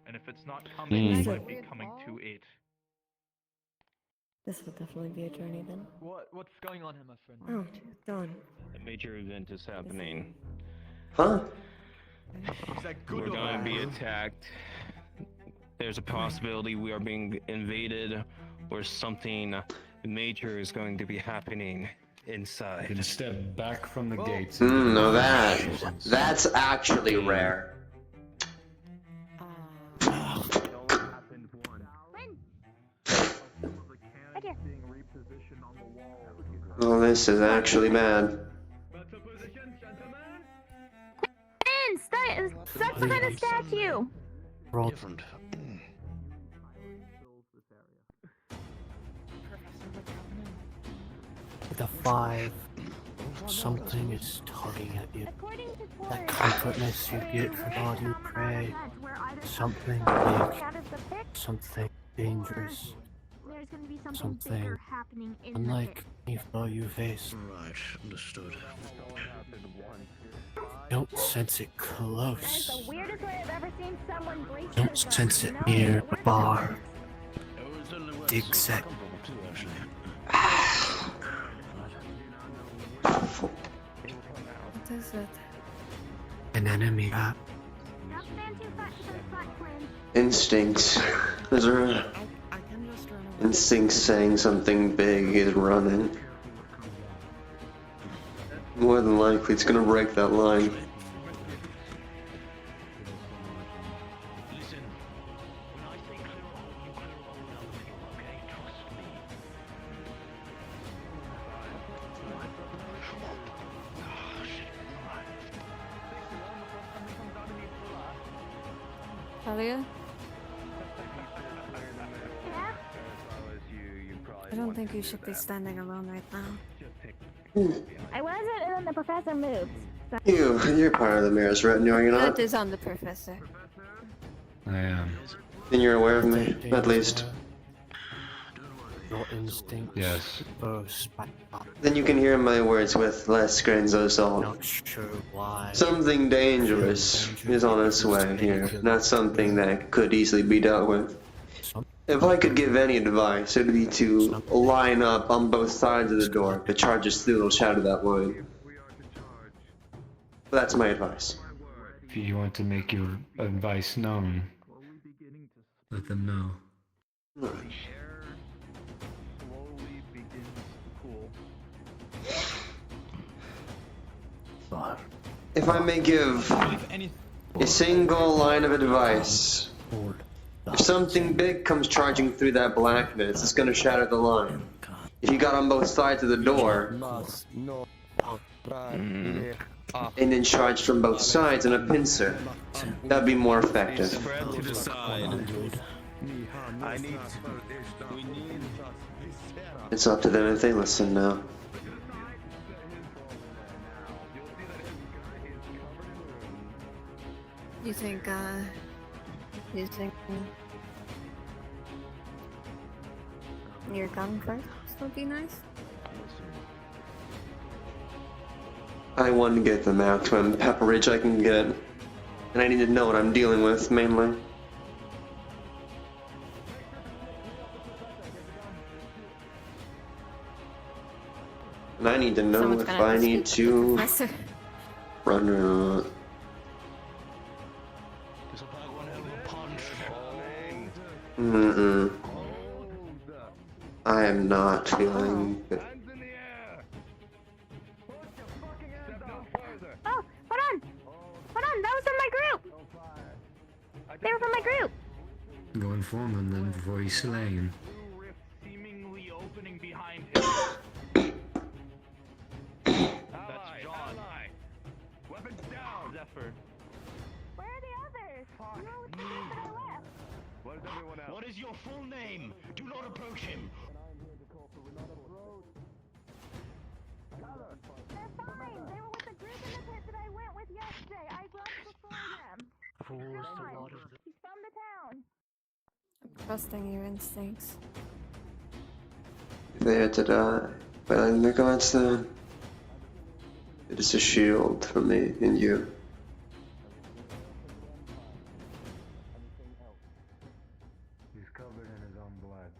And if it's not coming, it might be coming to it. This will definitely be a journey then. What's going on here, my friend? Oh, Dawn. A major event is happening. Huh? We're going to be attacked. There's a possibility we are being invaded, or something major is going to be happening inside. You can step back from the gates. No, that's actually rare. Oh, this is actually bad. Finn, start behind the statue! Roll. With a 5, something is tugging at you. That comfortness you get from all you pray. Something big. Something dangerous. there's gonna be something bigger happening in the unlike pit. evil you face. Right, understood. Don't sense it That is close. the weirdest way I've ever seen someone breach Don't their sense guns, it you know? near But the we're bar. The It's exact comfortable too, actually. What is it? an enemy trap. Don't stand too fat to those flat twins. Instincts. Is there a I can just run away. instincts saying something big is running? More than likely, it's gonna break that line. Listen, when I say clear all, you clear all down the middle, okay? Trust me. Talia? Yeah? I don't think you should be standing alone right now. I wasn't, and then the professor moved. So You're part of the mayor's retinue, are you not? That is on the professor. I am. Then you're aware of me, at least. Your instincts. Yes. Both back up. Then you can hear my words with less grains of salt. Not sure why. Something dangerous is on its way here, not something that could easily be dealt with. If I could give any advice, it would be to line up on both sides of the door. If the charges through, it'll shatter that wood. But that's my advice. If you want to make your advice known, let them know. Slowly begins to cool. If I may give a single line of advice, if something big comes charging through that blackness, it's gonna shatter the line. If you got on both sides of the door, and then charged from both sides in a pincer, that'd be more effective. Spread to the side. It's up to them if they listen now. You think your gun first would be nice? I want to get the maximum pepperage I can get, and I need to know what I'm dealing with, mainly. And I need to know Someone's if gonna have I to need speak to the to professor. run or not. Mm-mm. I am not feeling good. Oh, hold on! Hold on, that was from my group! They were from my group! Go inform them then before he's slain. Seemingly opening behind him. That's John. Weapons down! Zephyr. Where are the others? You were with the group that I left. Where's everyone else? What is your full name? Do not approach him. They're fine! They were with the group in the pit that I went with yesterday. I left before them. John, he's from the town. Trusting your instincts. If they had to die by letting their gods down, it is a shield for me and you. He's covered in his own blood.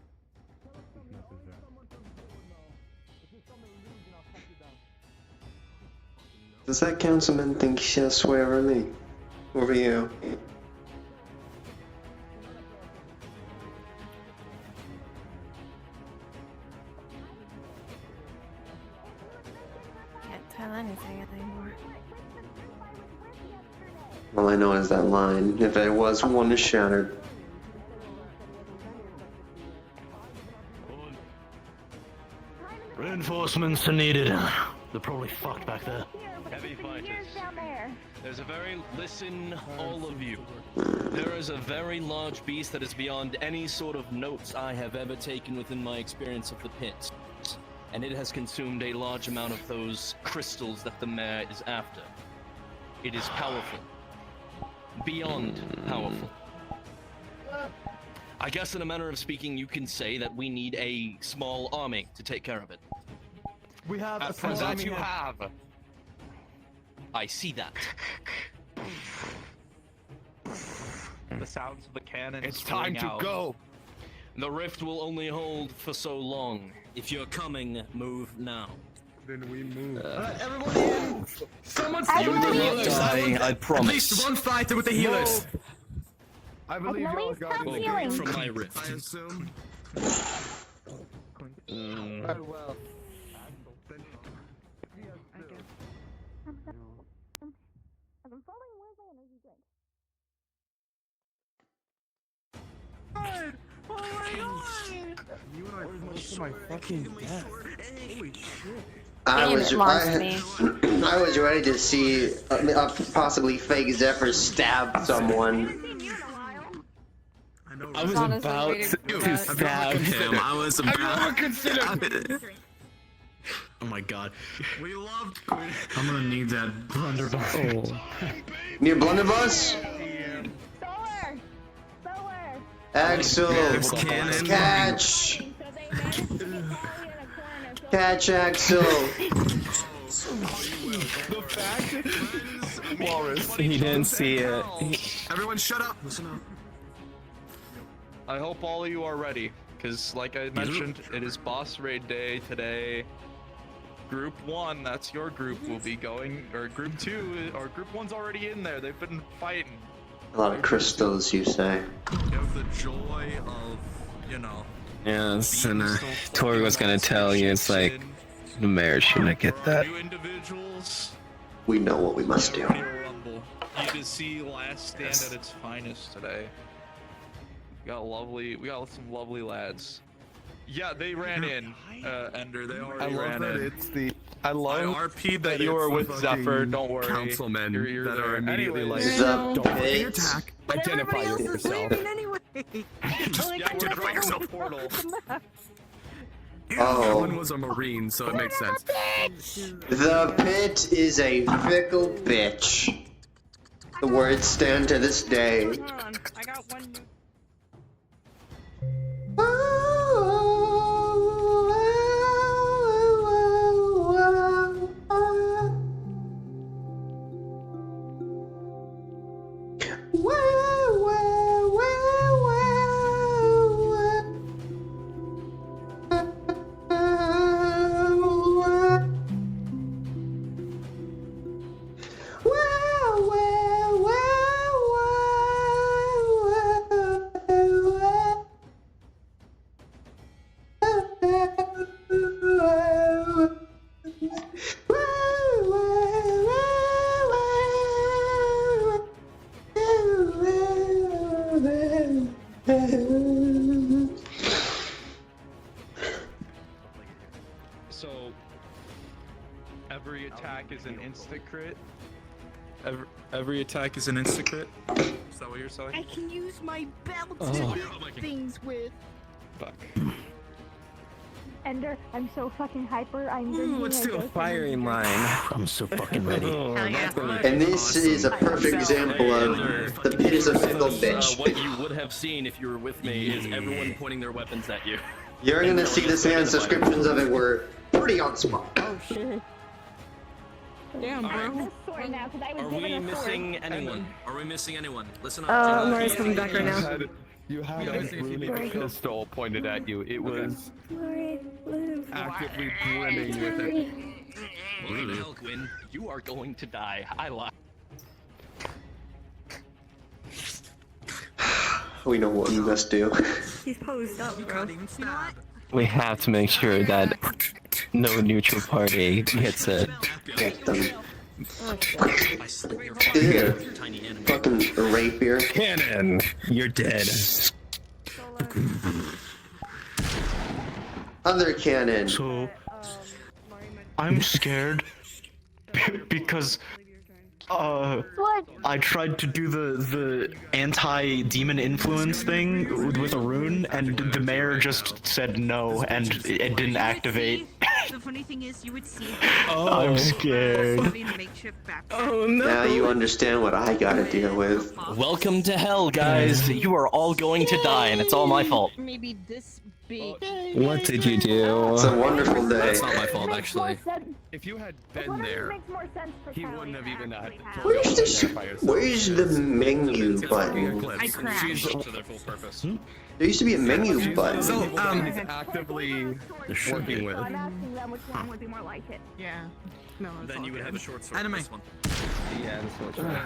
He's not deserved. Does that councilman think he shall swear over me? Over you? Can't tell anything anymore. All I know is that line. If there was one, is shattered. Reinforcements are needed. They're probably fucked back there. Heavy fighters. Down there. There's a very... Listen, all of you. There is a very large beast that is beyond any sort of notes I have ever taken within my experience of the pit. And it has consumed a large amount of those crystals that the mayor is after. It is powerful. Beyond powerful. I guess in a manner of speaking, you can say that we need a small army to take care of it. We have a As army you head. have. I see that. The sounds of the cannon. It's time to out. go. The rift will only hold for so long. If you're coming, move now. Then we move. Everybody in! Someone's I with the believe- healers! Dying, I promise. At least one fighter with the healers! I believe at y'all least got come it. healing. From my rift. I assume. Very well. I'm following where's my energy drink? Oh my god! You and I close to my fucking death. Holy shit. I Damn was it, lost me. I was ready to see a possibly fake Zephyr stab someone. I was about to stab him. I was about. Oh my god. We loved Quinn. I'm gonna need that blunderbuss. Near blunderbuss? Solar! Solar! Axel! Cannon. Catch! Catch Axel! The fact Walrus, he didn't see it. Everyone shut up! Listen up. I hope all of you are ready, because like I mentioned, it is boss raid day today. Group 1, that's your group, will be going, or Group 2, or Group 1's already in there. They've been fighting. A lot of crystals, you say. You have the joy of, you know. Yes, and Tori was gonna tell you, it's like, the mayor shouldn't get that. New individuals. We know what we must do. Royal Rumble. You can see Last Stand at its finest today. We got some lovely lads. Yeah, they ran in, Ender. They already ran in. I RP'd that you were with Zephyr. Don't worry. Councilmen that are immediately like, don't fucking attack. Identify yourself. Yeah, we're dropping the portal. Oh. One was a Marine, so it makes sense. The pit is a fickle bitch. The words stand to this day. I got one. So, every attack is an insta crit. Every attack is an insta crit. Is that what you're saying? I can use my belt Oh. to hit things with. Fuck. Ender, I'm so fucking hyper. I'm drinking Let's do a dose firing line. I'm so fucking ready. And this is a perfect example of the pit is a fickle bitch. What you would have seen if you were with me is everyone pointing their weapons at you. You're gonna see this man's descriptions of it were pretty on spot. Oh shit. Damn, bro. Sword now, 'cause I was Are given we a sword. missing anyone? Are we missing anyone? Listen up. Laura's coming back right now. You had a runic pistol pointed at you. It was actively brimming with it. Well, hell, Quinn, you are going to die. I lied. We know what we must do. He's posed up, bro. We have to make sure that no neutral party gets a Victim. Ew. Fucking rapier. cannon. You're dead. Other cannon. So, I'm scared because I tried to do the anti-demon influence thing with a rune, and the mayor just said no, and it didn't activate. The funny thing is, you would see. I'm scared. Oh no! Now you understand what I gotta deal with. Welcome to hell, guys. You are all going to die, and it's all my fault. Maybe this big. What did you do? It's a wonderful day. That's not my fault, actually. If you had been there, he wouldn't have even had to Where's the menu button? I crashed. to their full purpose. There used to be a menu button. So, he's actively working with. I'm asking them which one would be more like it. Yeah. No. Then you would have a short sword. Anime. This one. Yeah, the short sword.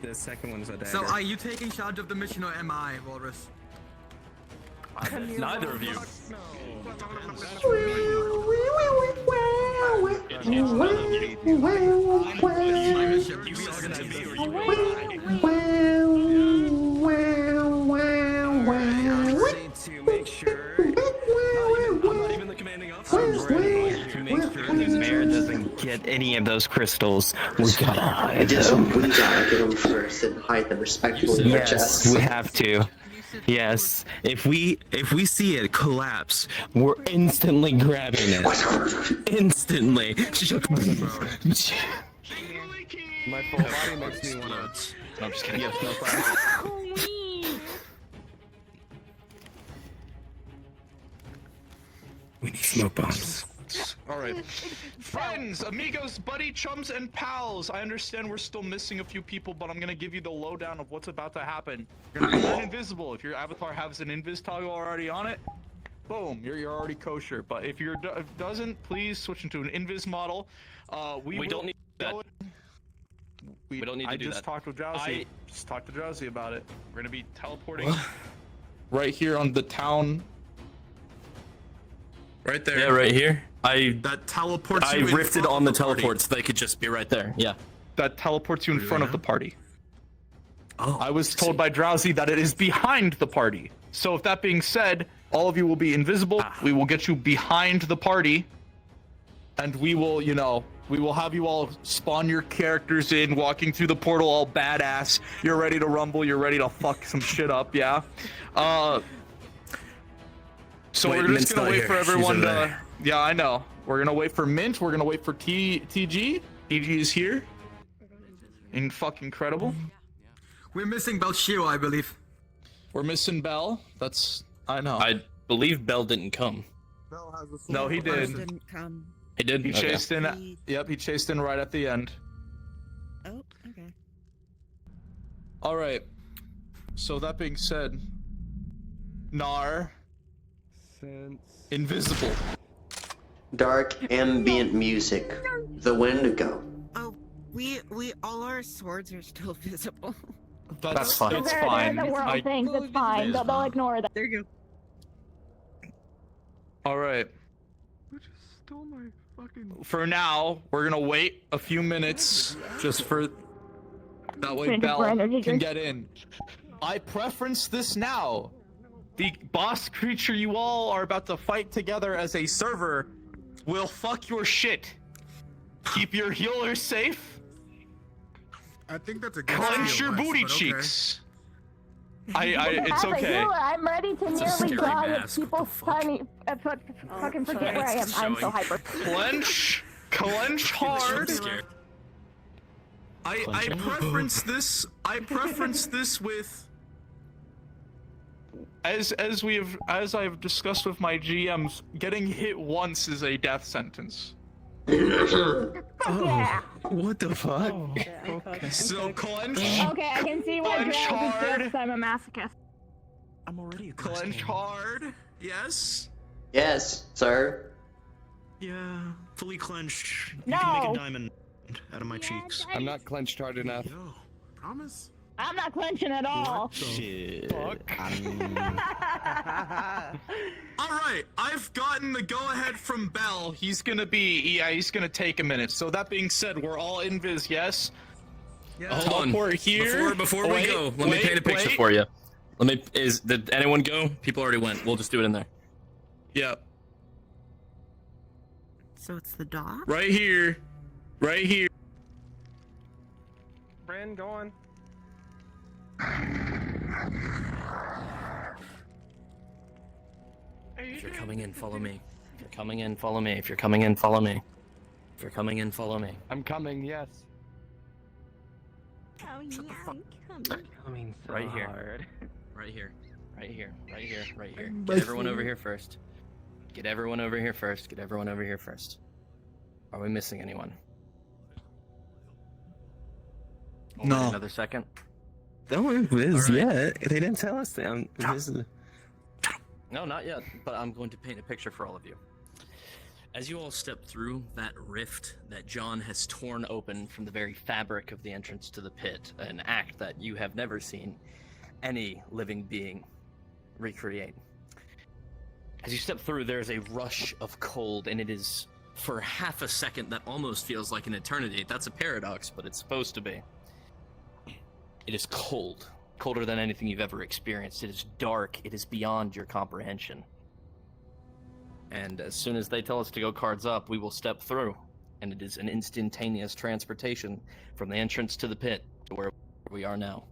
The second one's a dagger. So, are you taking charge of the mission or am I, Walrus? Neither of you. To make sure. I'm not even the commanding officer. To make sure the mayor doesn't get any of those crystals, we gotta hide them. We gotta get them first and hide them respectfully in our chests. Yes, we have to. Yes, if we see it collapse, we're instantly grabbing it. Instantly. My full body makes me wanna. No, I'm just kidding. Yes, no problem. We need smoke bombs. Alright. Friends, amigos, buddy, chums, and pals. I understand we're still missing a few people, but I'm gonna give you the lowdown of what's about to happen. You're gonna be invisible. If your avatar has an invis toggle already on it, boom, you're already kosher. But if it doesn't, please switch into an invis model. We don't need that. We don't need to I do just that. talked with Drowsy. Just talked to Drowsy about it. We're gonna be teleporting right here on the town. Right there. Yeah, right here. That teleports I you in rifted front on the of party. teleports. They could just be right there. Yeah. That teleports you in front of the party. Oh. I was told by Drowsy that it is behind the party. So if that being said, all of you will be invisible. We will get you behind the party. And we will, we will have you all spawn your characters in, walking through the portal all badass. You're ready to rumble. You're ready to fuck some shit up, yeah? So we're just gonna wait for everyone to... Yeah, I know. We're gonna wait for Mint. We're gonna wait for TG. TG is here. And fucking incredible. We're missing Belshiro, I believe. We're missing Bell. I know. I believe Bell didn't come. No, he did. Didn't come. He did? He Okay. chased in. Yep, he chased in right at the end. Oh, okay. All right. So that being said, Nar. Invisible. Dark ambient music. The Wendigo. Oh, we all our swords are still visible. That's fine. It's fine. The world thinks it's fine. They'll ignore that. There you All right. Stole my fucking. For now, we're gonna wait a few minutes just for that way Trying to Bell burn energy can drink. get in. I preference this now. The boss creature you all are about to fight together as a server will fuck your shit. Keep your healers safe. I think that's a good Clench your deal, booty but okay. cheeks. It's As a okay. healer, I'm ready to nearly die if people fucking forget where I am. I'm so hyper. Clench hard. I preference this. I preference this with. As I've discussed with my GMs, getting hit once is a death sentence. Yeah. What the fuck? Okay. So clench. Okay, I can see why Clench Drowsy hard. thinks I'm a masochist. I'm already a Clench hard. Yes. Yes, sir. Yeah, fully clenched. You No. can make a diamond out of my cheeks. I'm not clenched hard enough. Yo, promise? I'm not clenching at all. Shit. Alright, I've gotten the go-ahead from Bell. He's gonna take a minute. So that being said, we're all invis, yes? Hold on. Teleport here. Before we go, let me paint a picture for you. Did anyone go? People already went. We'll just do it in there. Yep. So it's the dog? Right here. Right here. Brand, go on. If you're coming in, follow me. If you're coming in, follow me. If you're coming in, follow me. If you're coming in, follow me. I'm coming, yes. Oh yeah, I'm Coming so Right here. hard. Right here. Right here. Right here. Right here. My Get everyone over favorite. here first. Get everyone over here first. Get everyone over here first. Are we missing anyone? No. Wait another second. Don't worry, Viz, All right. yet. They didn't tell us that. No, not yet, but I'm going to paint a picture for all of you. As you all step through that rift that John has torn open from the very fabric of the entrance to the pit, an act that you have never seen any living being recreate. As you step through, there's a rush of cold, and it is, for half a second, that almost feels like an eternity. That's a paradox, but it's supposed to be. It is cold. Colder than anything you've ever experienced. It is dark. It is beyond your comprehension. And as soon as they tell us to go cards up, we will step through. And it is an instantaneous transportation from the entrance to the pit to where we are now.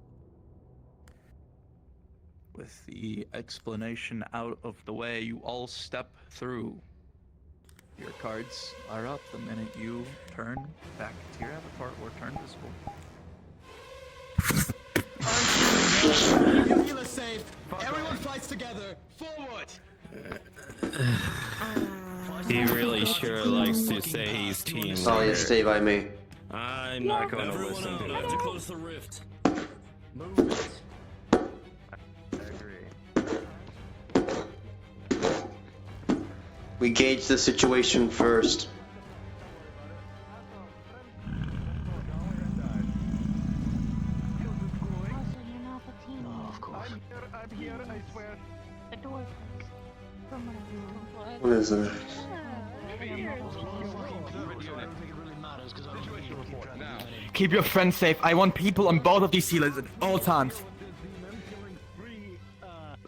With the explanation out of the way, you all step through. Your cards are up the minute you turn back to your avatar or turn visible. Heal us safe. Everyone fights together. Forward. He really sure likes to say he's team leader. Talia, stay by me. I'm not going to listen to We have to that. close the rift. Move it. We gauge the situation first. I'm here, I swear. The door closed. From what I was told. What is that? Keep your friends safe. I want people on board of these sealers at all times.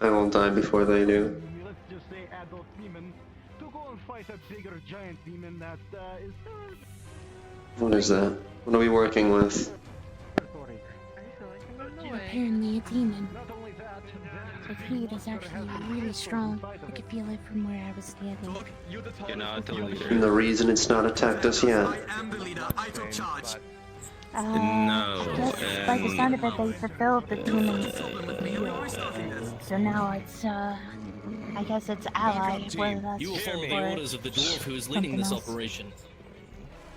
I won't die before they do. Let's just say adult demon to go and fight a bigger giant demon that is What is that? What are we working with? Apparently a demon. The heat is actually really strong. I could feel it from where I was standing. You're not the leader. And the reason it's not attacked us yet. am the leader. I took charge. No, Yes, by the sound of it, they fulfilled the demon's will. So now it's, I guess it's ally, whether that's You will follow the or orders of the dwarf who is leading this something else. operation.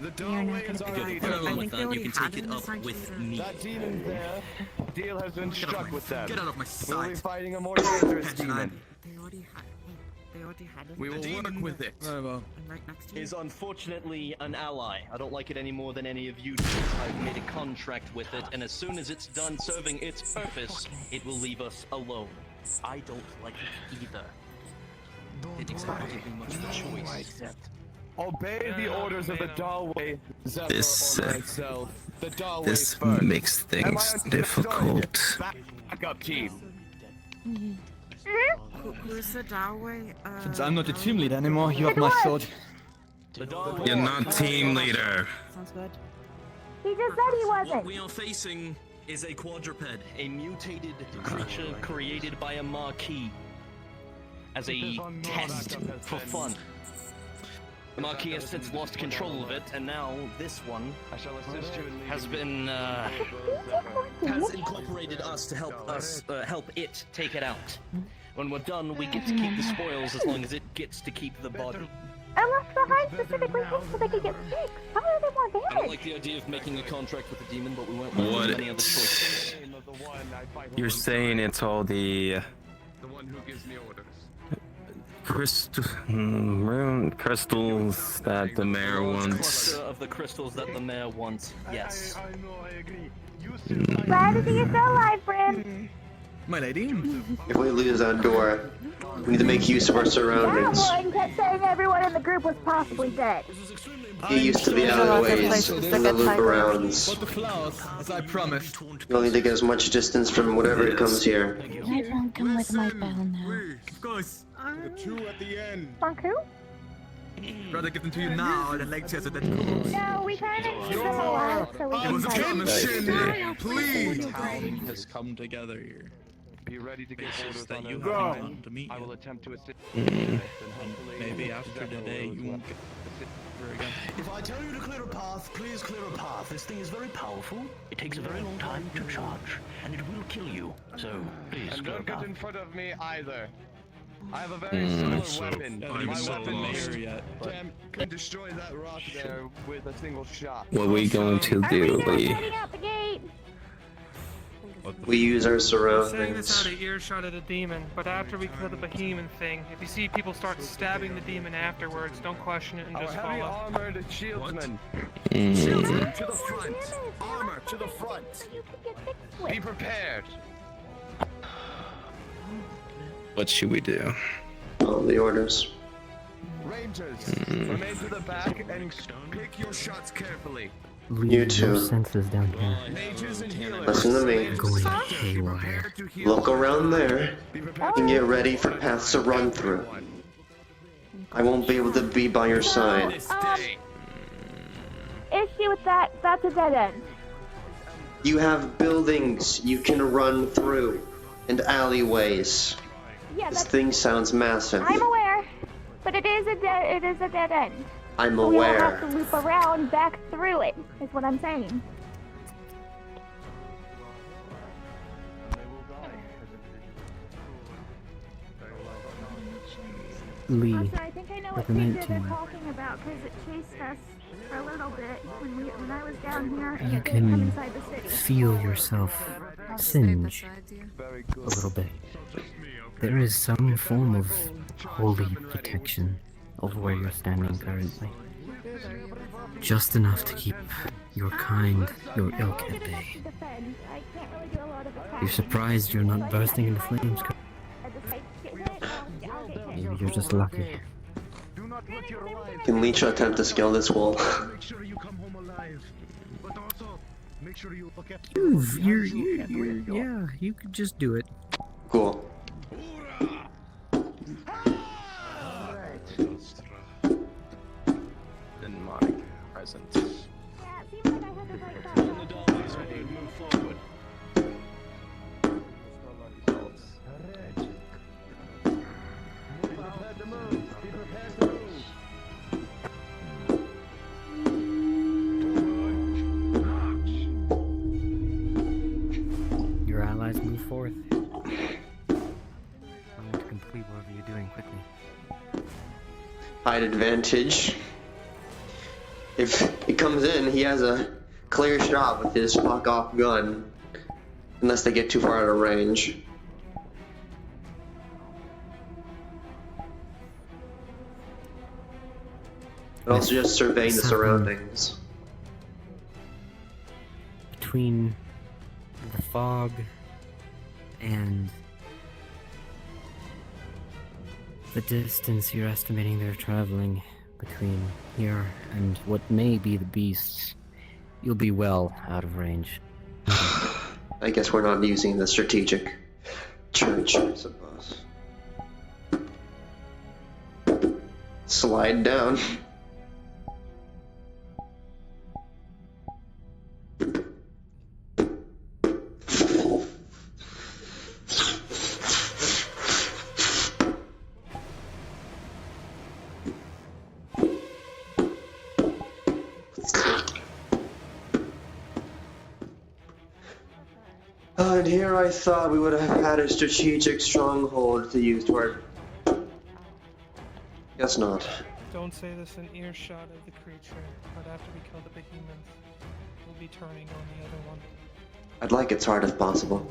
The You're not gonna be Good. Fine with that. You can take it up with me. That demon there. Deal has been struck with them. Get out of my We'll be sight. fighting a more dangerous demon. We will work with it. Is unfortunately an ally. I don't like it any more than any of you do. I've made a contract with it, and as soon as it's done serving its purpose, it will leave us alone. I don't like it either. It exactly give me much of a choice. Obey the orders of the Dalway, Zephyr, This, or myself. The Dalway This first. makes things difficult. Back up, team. Who's the Dalway? Since I'm not the team leader anymore, you have my sword. You're not team leader. Sounds good. He just said he What wasn't. we are facing is a quadruped, a mutated creature created by a Marquis as a test for fun. The Marquis has since lost control of it, and now this one has been has incorporated us to help help it take it out. When we're done, we get to keep the spoils as long as it gets to keep the body. I left behind specifically so they could get fixed. How are they more I don't damage? like the idea of making a contract with the demon, but we won't What? have any other choices. You're saying it's all the The one who gives me orders. crystals that the mayor wants. Cluster of the crystals that the mayor wants. Yes. I know, I agree. Glad to see you're still alive, Brim. My lady? If we lose that door, we need to make use of our surroundings. Boy kept saying everyone in the group was possibly dead. Get used to the alleyways and the loop arounds. Got the flowers, as I promised. You'll need to get as much distance from whatever comes here. Everyone come with my bell now. Of course. The two at the end. Funk who? Rather give them to you now than later so that No, we kind of need them alive so we can fight. The town has come together here. Be ready to give basis orders that on you his have time. gone to meet I you. will attempt to assist Mm. you with this, and hopefully Maybe after today you won't get ever again. If I tell you to clear a path, please clear a path. This thing is very powerful. It takes a very long time to charge, and it will kill you. So, please And clear a don't get path. in front of me either. I have a very Mm. similar weapon. I'm My so weapon mayor yet, but can destroy that rock there with a single shot. What are we going to do, Lee? Heading out the gate. We use our We're saying this surroundings. out of earshot of the demon, but after we kill the behemoth thing, if you see people start stabbing the demon afterwards, don't question it and Our just heavy follow. armored shieldsmen. Mm. To the front. Armor to the front. Be prepared. What should we do? All the orders. Rangers, remain to the back and pick your shots carefully. You too. Senses down here. Mages and healers. Listen to me. Going haywire. Look around there and get ready for paths to run through. I won't be able to be by your side. Issue with that, that's a dead end. You have buildings you can run through and alleyways. Yeah, This that's, thing sounds massive. I'm aware, but it is a dead end. I'm We will have aware. to loop around back through it, is what I'm saying. Lee, Also, I think I know what with the thing night they're team, talking about, because it chased us for a little bit when I was down here and you it didn't come can inside the city. feel yourself singe a little bit. There is some form of holy protection over where you're standing currently. Just enough to keep your kind, your ilk at bay. Defend. I can't really do a lot of attacking. You're surprised you're not bursting into flames. If I get hit, I'll get hit. Maybe you're just lucky. Can Leech attempt to scale this wall? Make sure you come home alive. But also, make sure you look at Yeah, you could just do it. Cool. Demonic presence. Your allies move forth. I'm going to complete whatever you're doing quickly. Height advantage. If he comes in, he has a clear shot with his fuck off gun. Unless they get too far out of range. But also just surveying the surroundings. Between the fog and the distance you're estimating they're traveling between here and what may be the beasts, you'll be well out of range. I guess we're not using the strategic church, I suppose. Slide down. And here I thought we would have had a strategic stronghold to use to our... Guess not. Don't say this in earshot of the creature, but after we kill the behemoth, we'll be turning on the other one. I'd like it hard if possible.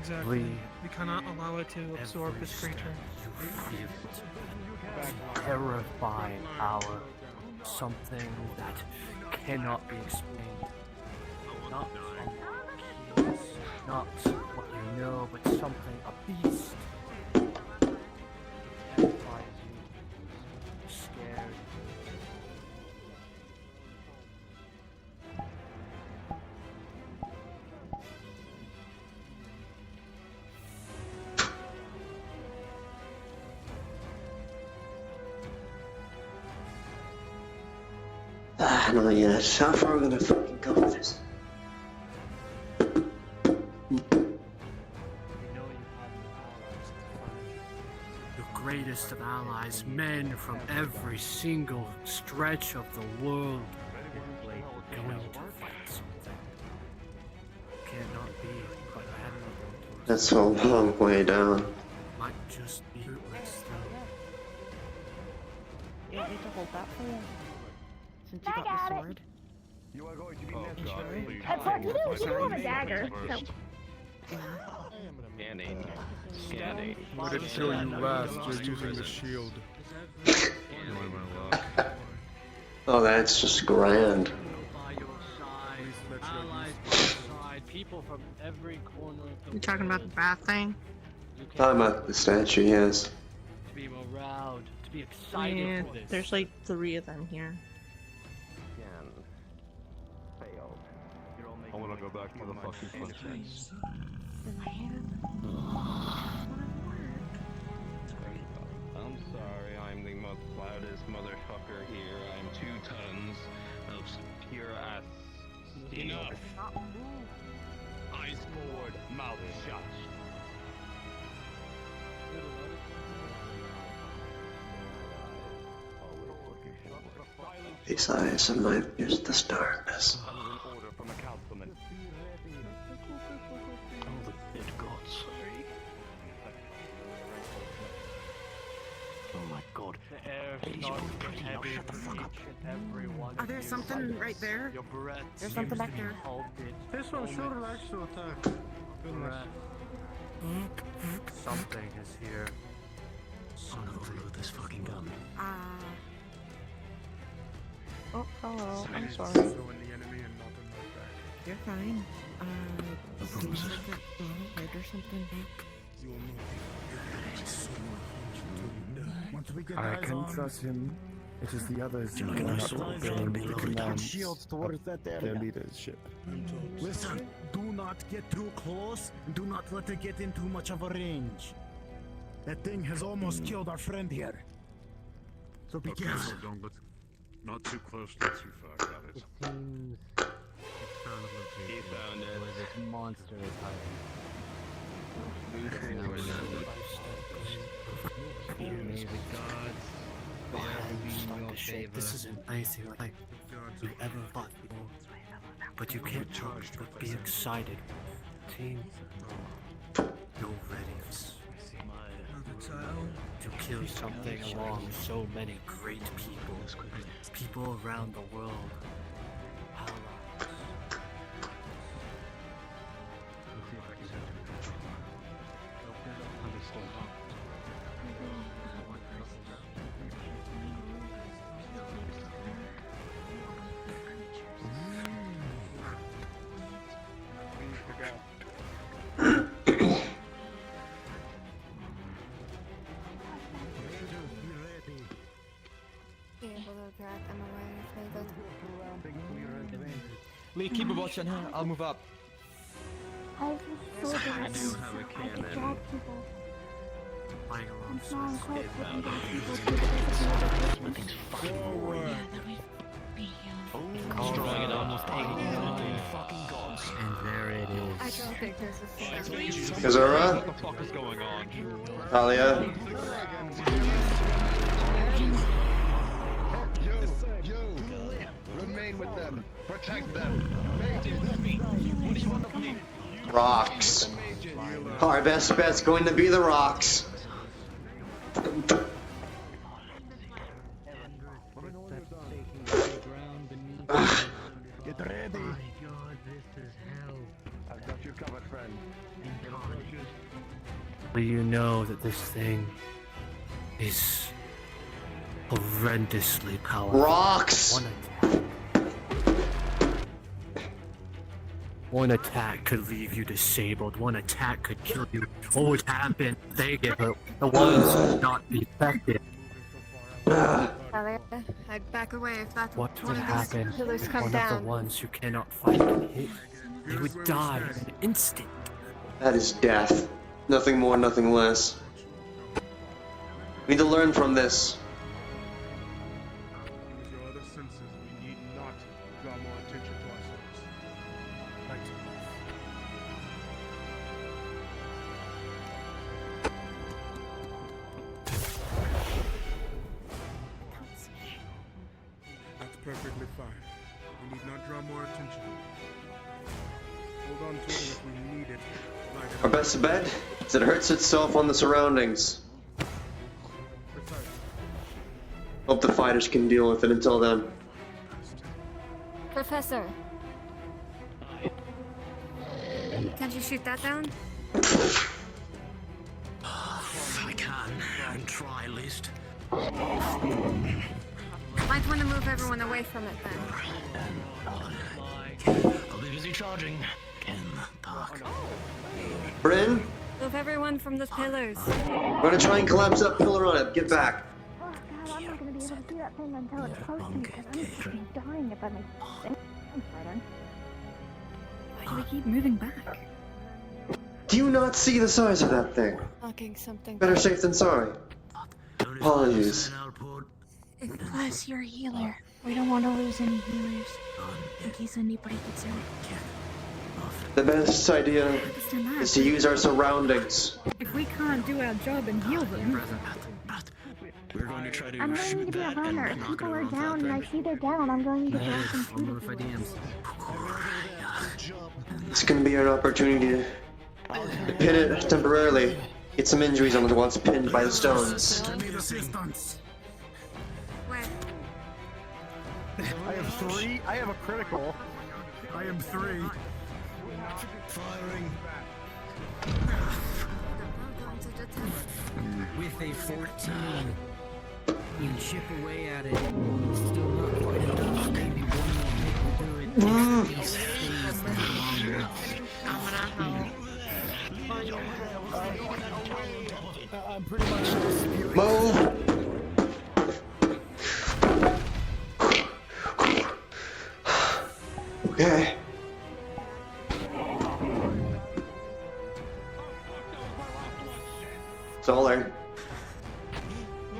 Exactly. We cannot allow it to absorb this creature. Terrifying power. Something that cannot be explained. Not from kids, not what you know, but something, a beast. Terrifies you. Scared. Not yet. How far are we gonna fucking go with this? greatest of allies, men from every single stretch of the world, going to fight something. Cannot be, but admirable. That's a long way down. Might just be rootless though. You want me to hold that for you? Since you I got got the it. sword? You are going to be necessary. You do have a dagger, so. Scanning. Scanning. What did show you last? You're using the shield. Oh, that's just grand. People from every corner of the You talking about the bath thing? Talking about the statue, yes. to be around, to be excited Yeah, for this. there's like 3 of them here. I want to go back to the fucking princess. I'm sorry, I'm the most loudest motherfucker here. I'm 2 tons of pure ass steel. Enough. Eyes forward, mouth shut. These eyes of mine pierce this darkness. Order from a councilman. Oh, the dead gods. Oh my god. The air Ladies, starts you're to pretty. Now heavy shut the fuck up. everyone. Oh, there's something right there. Your breath There's something back there. This one sure likes to attack. Something is here. Overload this fucking gun. Oh, hello. I'm sorry. So in the enemy and not in my back. You're fine. Right or something. I can trust him. It is the others who cannot obeying the commands Shields towards that of their leadership. Listen, do not get too close. Do not let it get in too much of a range. That thing has almost killed our friend here. So be careful. Don't look. Not too close, not too far. Got it. It seems He found it. where this monster is hiding. May the gods forever be in your favor. This isn't anything like you ever thought before. But you can't help but be excited. Team, you're ready to kill something along so many great people. People around the world. Be able to drag them away if needed. Lee, keep a watch on her. I'll move up. I was so I bad. do have a I could cannon. drag people. Playing I'm small and close, but Found can it. drag people to Nothing's fucking worried. Destroying it, almost taking it on. Fucking gods. And there it I is. don't think there's a single. Kazura? What the fuck is going on? Talia? Remain with them. Protect them. Rocks. Our best bet's going to be the rocks. Get ready. I've got you covered, friend. Well, you know that this thing is horrendously powerful. Rocks! One attack could leave you disabled. One attack could kill you. What would happen if they get hurt? The ones who would not be affected. I'd back away if that What one would of happen these pillars if come one down. of the ones who cannot fight get hit? They would die in an instant. That is death. Nothing more, nothing less. We need to learn from this. Use your other senses. We need not draw more attention to ourselves. Right. perfectly fine. We need not draw more attention. Hold on to it if we need it. Our best bet is it hurts itself on the surroundings. Hope the fighters can deal with it until then. Professor. Can't you shoot that down? I can, and try at least. Might want to move everyone away from it then. I'll be busy charging. Ken, Park. Bryn, Move everyone from the pillars. we're gonna try and collapse that pillar on it. Get back. Oh god, I'm not gonna be able to see that thing until it's close to me because I'm fucking dying if I make I'm fighting. Why do we keep moving back? Do you not see the size of that thing? Knocking something. Better safe than sorry. Apologies. Plus, you're a healer. We don't want to lose any healers in case anybody gets hurt. The best idea is to use our surroundings. If we can't do our job and heal them, We're going to try to I'm going to be a runner. If people are down and I see they're down, I'm going to drop them through the It's gonna be an opportunity to pin it temporarily. Get some injuries on the ones pinned by the stones. I have 3. I have a critical. I am 3. Firing. With a 14, you chip away at it. Still not quite enough. Maybe one more hit will do it. If he stays there longer. I'm pretty much spewing. Move! Okay. Solar.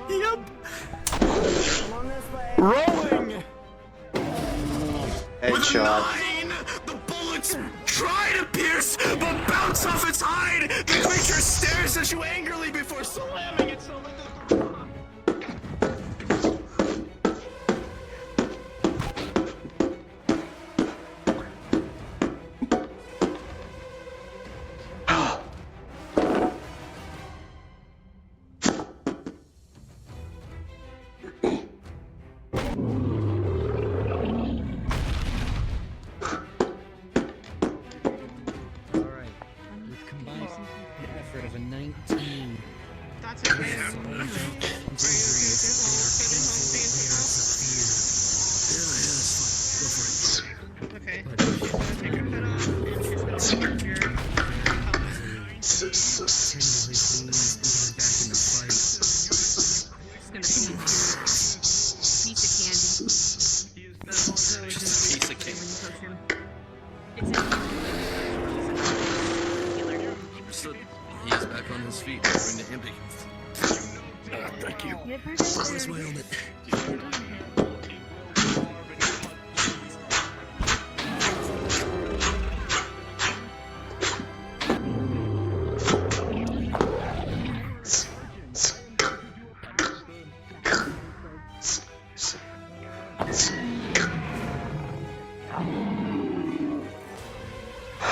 Yep. Rolling! Headshot. The bullets try to pierce, but bounce off its hide. The creature stares at you angrily before slamming itself into the ground. Effort of a 19. That's okay. Okay. Take your hood off. She's gonna be here. It's gonna be piece of candy. Just a piece of cake. So he's back on his feet. Bring the empty. Thank you. This is my helmet.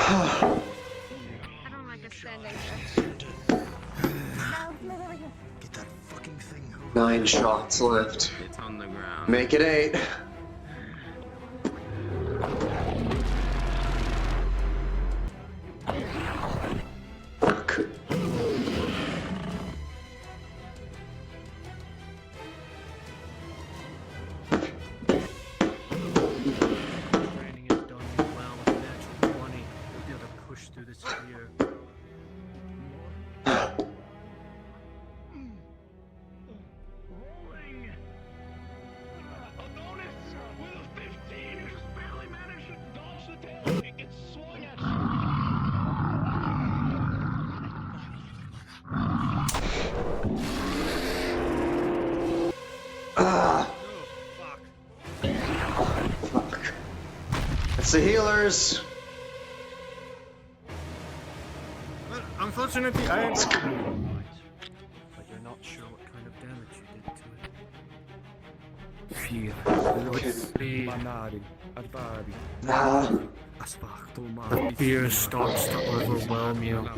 I don't like it standing there. Get that fucking thing. 9 shots left. It's on the ground. Make it 8. Fuck. Training is done well with natural 20. You'll be able to push through this sphere. Ah. Fuck. It's the healers. Unfortunately, I am. But you're not sure what kind of damage you did to it. fear. The fear starts to overwhelm you.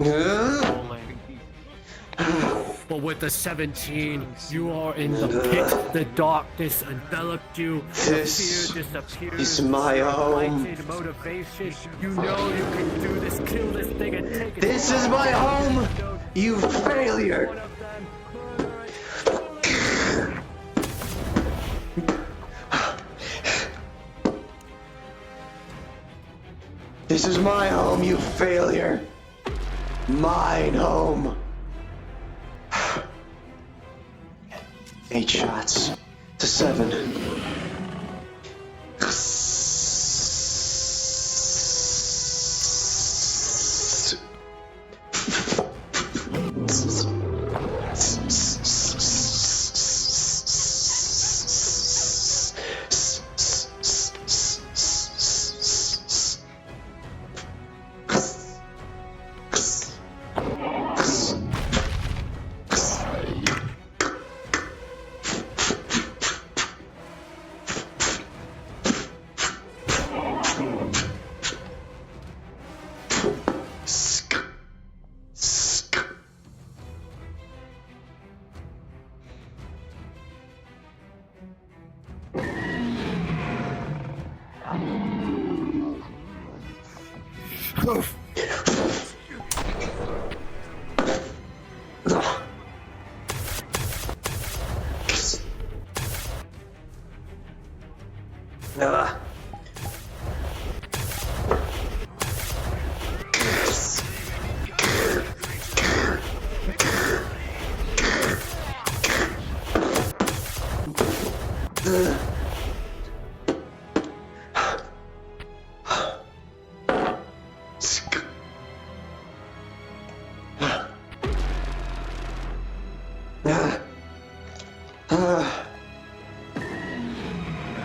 But with the 17, you are in the pit. The darkness enveloped you. The fear disappears. Is my home. Motivation. You know you can do this. Kill this thing and take it. This is my home. You failure. This is my home, you failure. Mine home. 8 shots to 7.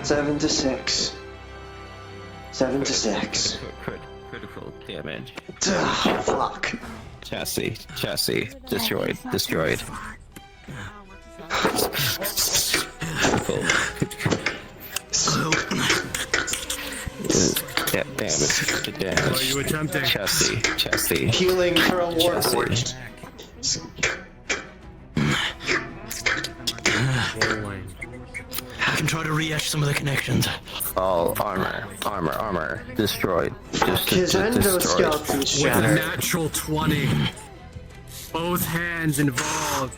Seven to 6. 7 to 6. Critical damage. Fuck. Chassis destroyed. Damage. What are you attempting? Chassis. Healing for a warforged. I can try to re-etch some of the connections. All armor destroyed. His endoskeleton With a shattered. natural 20. Both hands involved.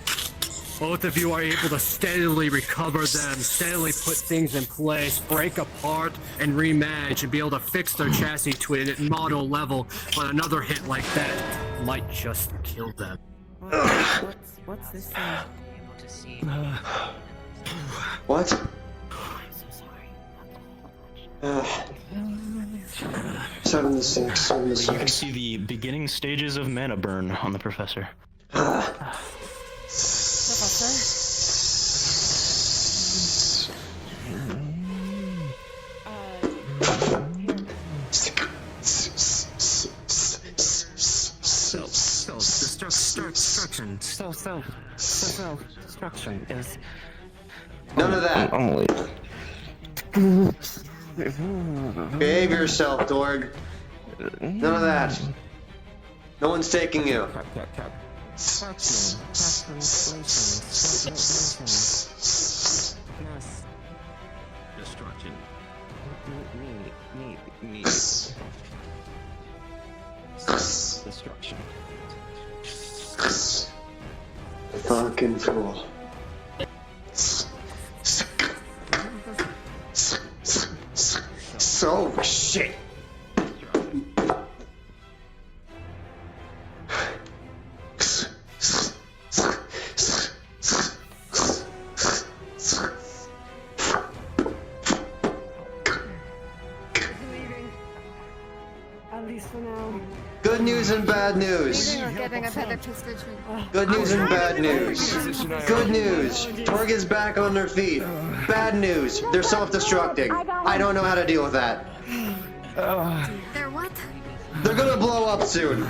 Both of you are able to steadily recover them, steadily put things in place, break apart, and rematch, and be able to fix their chassis to a model level. But another hit like that might just kill them. What's this thing? What? I'm so sorry. 7 to 6. 7 to 6. You can see the beginning stages of mana burn on the professor. Self-destruction is... None of that. Behave yourself, Dorg. None of that. No one's taking you. Destruction. Me. Destruction. Fucking fool. So shit. At least for now. Good news and bad news. We're getting a better position. Good news and bad news. Good news. Torg is back on their feet. Bad news. They're self-destructing. I don't know how to deal with that. They're what? They're gonna blow up soon.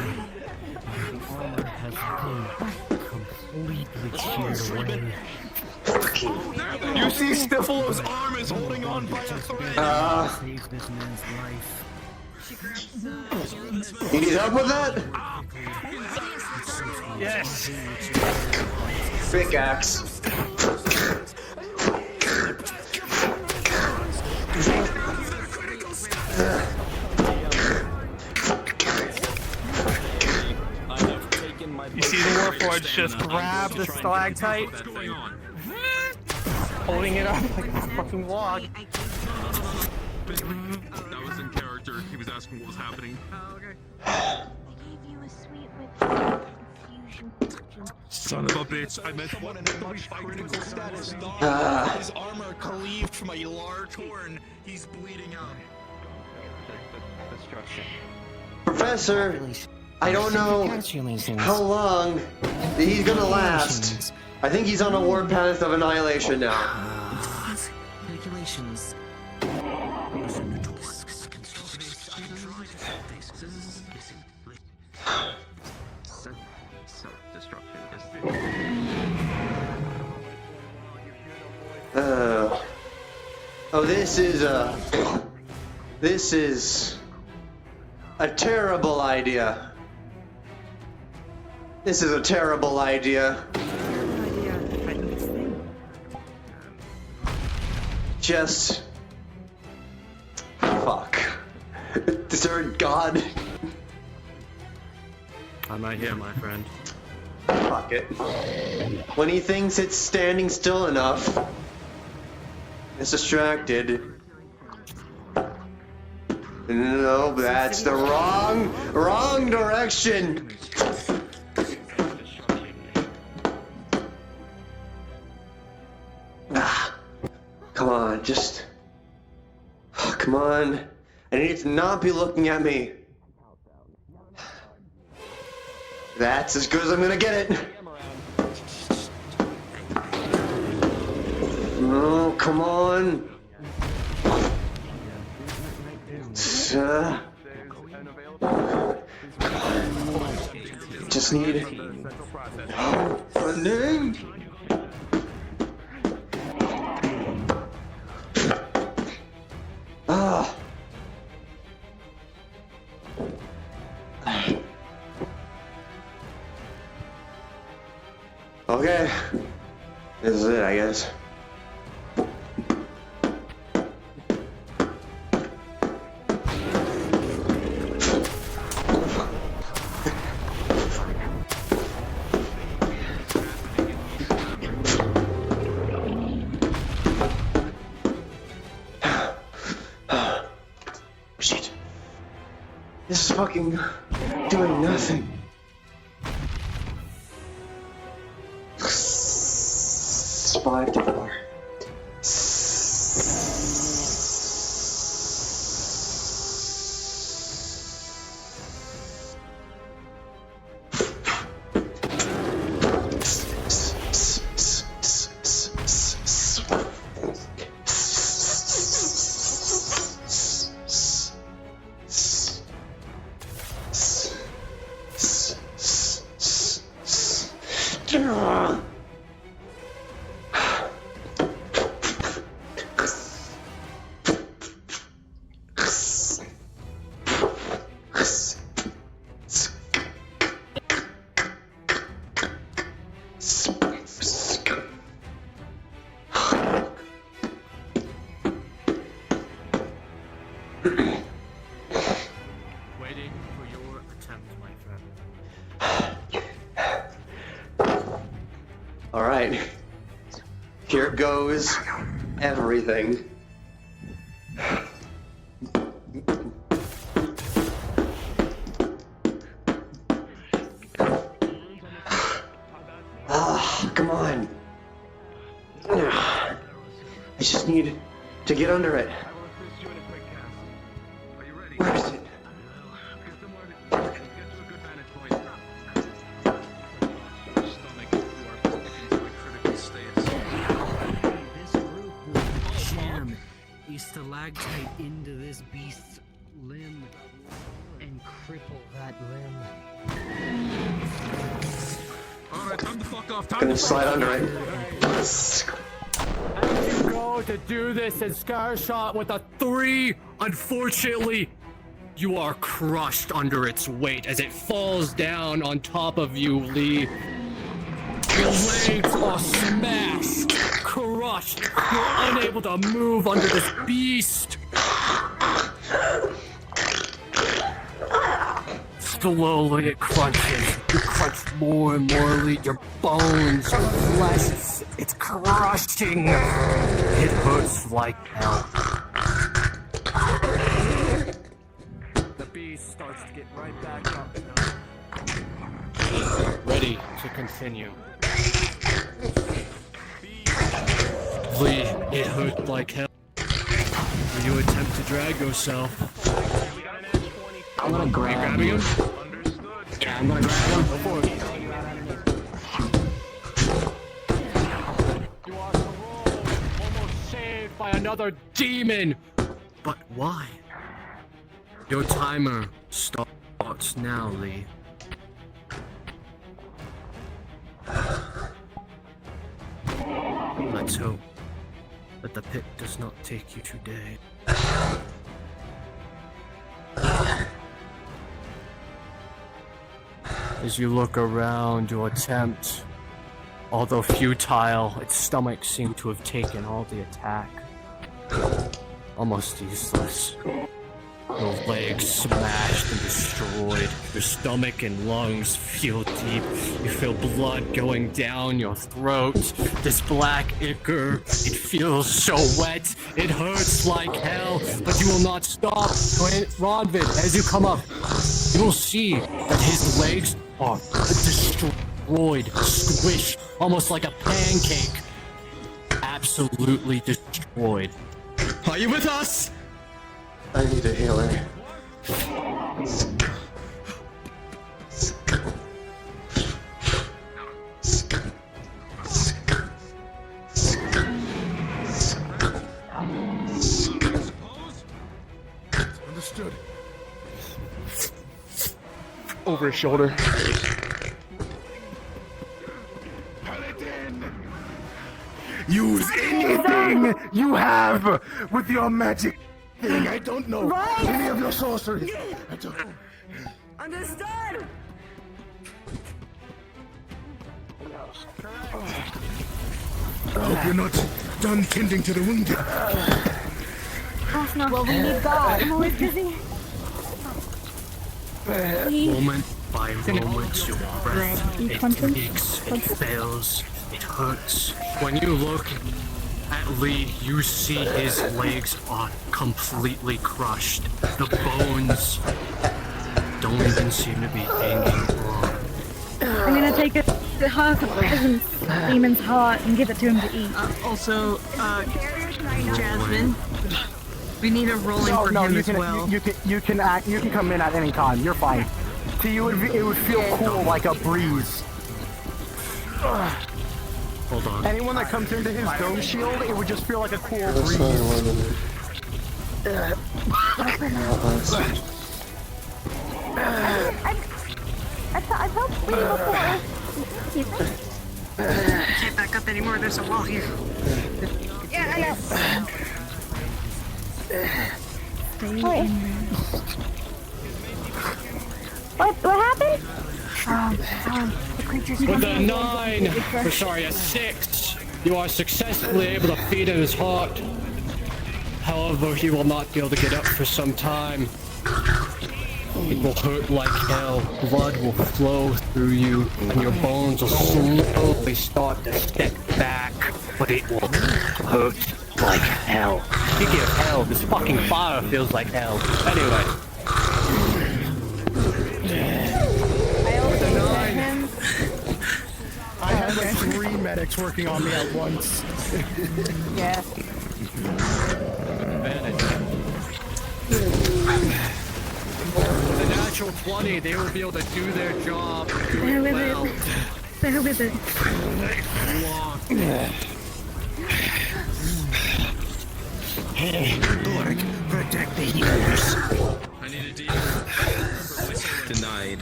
Completely cheered away. You see Stiflo's arm is holding on by a thread. Save this man's life. You need help with that? Yes. Pickaxe. You see the Warforged just grab the stalactite, holding it up like a fucking log. That was in character. He was asking what was happening. Oh, okay. I gave you a sweet with confusion potion. Son of a bitch! I meant one and a much critical status. His armor cleaved from a large horn. He's bleeding out. Destruction. Professor, I don't know how long he's gonna last. I think he's on a warpath of annihilation now. Calculations. Oh, this is a terrible idea. This is a terrible idea. Just fuck. Third God. I'm right here, my friend. Fuck it. When he thinks it's standing still enough, it's distracted. No, that's the wrong direction. Come on, just come on. I need it to not be looking at me. That's as good as I'm gonna get it. Oh, come on. Just need funding. Okay, this is it, I guess. Shit. This is fucking doing nothing. Five to 4. Waiting for your attempt, my friend. All right. Here goes everything. Come on. I just need to get under it. Where is it? Jam a stalactite into this beast's limb and cripple that limb. Alright, time to fuck off. Time Gonna to slide fuck under off. it. You go to do this and Scar shot with a 3. Unfortunately, you are crushed under its weight as it falls down on top of you, Lee. Your legs are smashed, crushed. You're unable to move under this beast. Slowly it crunches. You crunch more and more, Lee. Your bones, your flesh, it's crushing. It hurts like hell. The beast starts to get right back up now. Ready to continue. Lee, it hurt like hell. Will you attempt to drag yourself? I'm gonna grab grabbing him. Yeah, I'm gonna grab him. Go for it. You are so almost saved by another demon. But why? Your timer starts now, Lee. Let's hope that the pit does not take you today. As you look around, your attempt, although futile, its stomach seemed to have taken all the attack. Almost useless. Your legs smashed and destroyed. Your stomach and lungs feel deep. You feel blood going down your throat. This black ichor, it feels so wet. It hurts like hell, but you will not stop. Rodvid, as you come up, you will see that his legs are destroyed, squished, almost like a pancake. Absolutely destroyed. Are you with us? I need a healer. Understood. Over his shoulder. Use anything you have with your magic thing. I don't know any of your sorcery. I don't know. Understood! I hope you're not done tending to the wounded. Well, we need God. I'm always busy. Moment by moment, your breath, it leaks, it fails, it hurts. When you look at Lee, you see his legs are completely crushed. The bones don't even seem to be hanging on. I'm gonna take the half of the demon's heart and give it to him to eat. Also, Jasmine, we need a rolling for him as well. You can come in at any time. You're fine. To you, it would feel cool like a breeze. Hold on. Anyone that comes into his dome shield, it would just feel like a cool breeze. I've helped Lee before. Can't back up anymore, there's a wall here. Yeah, I know. Stay in there. What happened? The creature's With a 9, or sorry, a 6, you are successfully able to feed in his heart. However, he will not be able to get up for some time. It will hurt like hell. Blood will flow through you, and your bones will slowly start to step back. But it will hurt like hell. Speaking of hell, this fucking fire feels like hell. Anyway. I had like 3 medics working on me at once. Yeah. With a natural 20, they will be able to do their job. Do it well. Bear with it. Hey, Borg, protect the healers. I need a deal. Denied.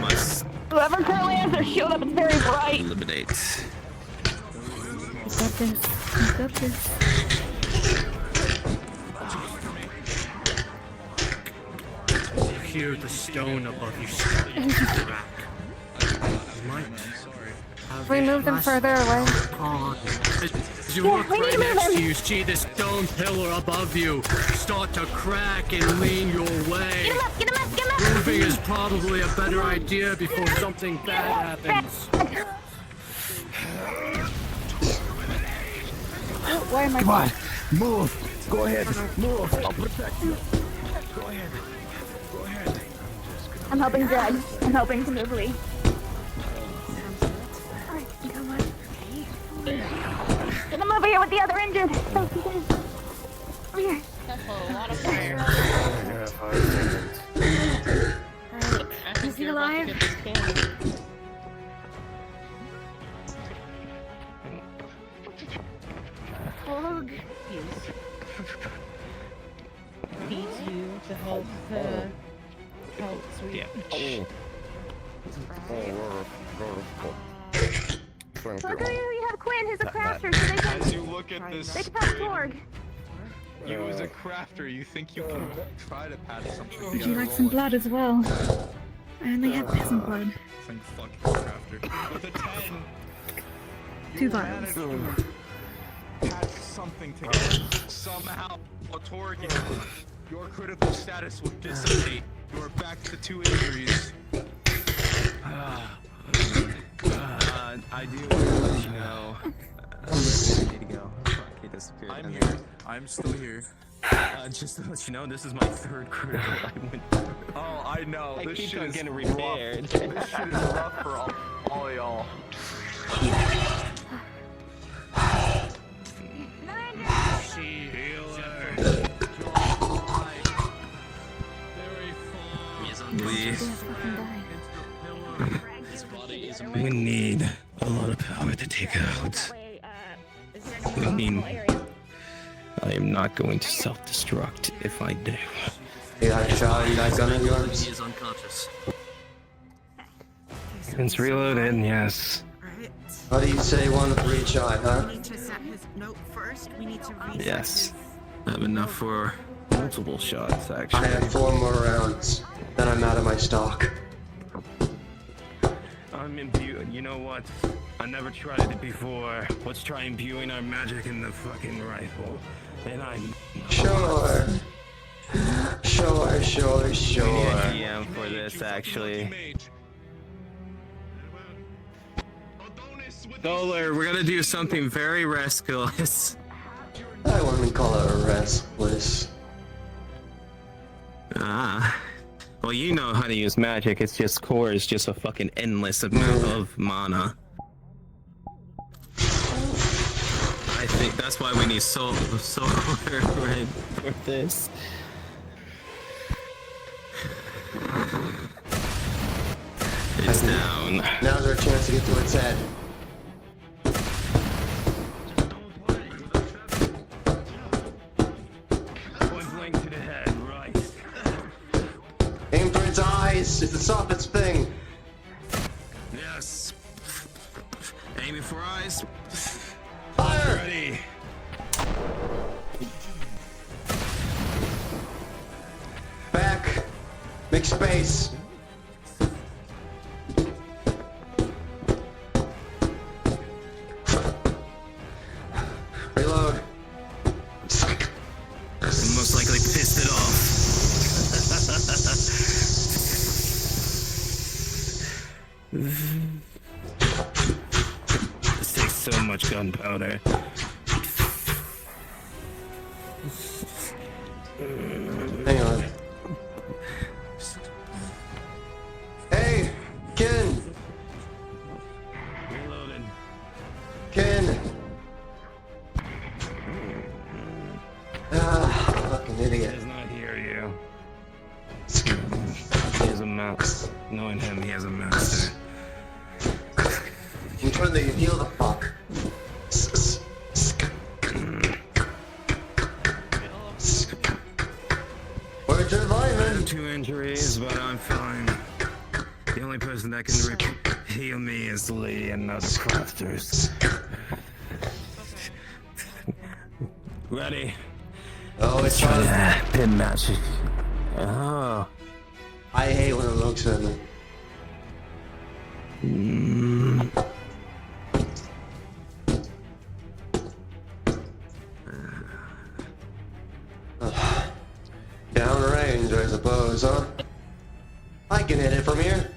Must Whoever currently has their shield up, it's very bright. eliminate. Got this. You got this. You hear the stone above you start to crack. You might have We a moved them flash further away. on. As you Yeah, look we need right to move next him. to you, see the stone pillar above you start to crack and lean your way. Get him up! Get him up! Get him up! Moving is probably a better idea before something bad happens. Why am I? Come on, move. Go ahead, move. I'll protect you. Go ahead. Go ahead. I'm helping drag. I'm helping to move Lee. Alright, come on. Get him over here with the other injured. Over here. That's a lot of fire. Alright, is he alive? Hold. Needs you to help help sweet. Luckily we have Quinn who's a crafter, so they can. As you look at this They can pass screen, Torg. you as a crafter, you think you can try to patch something together. Would you like some blood as well? I only have peasant blood. Think fucking crafter. With a 10. 2 vials. Patch something together. Somehow, Torg, your critical status will dissipate. You are back to 2 injuries. I do want to let you know. I need to go. Fuck, he disappeared. I'm here. I'm still here. Just to let you know, this is my 3rd critical I went through. Oh, I know. I This keep shit on is getting rough. repaired. This shit is rough for all y'all. We need a lot of power to take out. I mean, I am not going to self-destruct if I do. You got a shot in that gun of yours? He is unconscious. It's reloaded, yes. How do you say one with VRChat, huh? We need to set his note first. We need to reset Yes. I have enough for multiple shots, actually. I have 4 more rounds. Then I'm out of my stock. I'm imbued. You know what? I never tried it before. Let's try imbuing our magic in the fucking rifle. And I'm. Sure. Sure. We need a GM for this, actually. Solar, we're gonna do something very restless. I wouldn't call it a restless. Well, you know how to use magic. It's just core is just a fucking endless amount of mana. I think that's why we need solar right for this. It's down. Now's our chance to get to its head. Point blank to the head, right. Aim for its eyes. It's the softest thing. Yes. Aiming for eyes. Fire! Ready. Back. Make space. Reload. Most likely pissed it off. This takes so much gunpowder. Hang on. Hey, Ken. Reloaded. Ken. Fucking idiot. Does not hear you. He has a mouse. Knowing him, he has a master. I'm trying to heal the fuck. Where's your I lineman? have 2 injuries, but I'm fine. The only person that can heal me is Lee and other crafters. Ready? Oh, it's try on. to pin match. Oh. I hate when it looks at me. Downrange, I suppose, huh? I can hit it from here.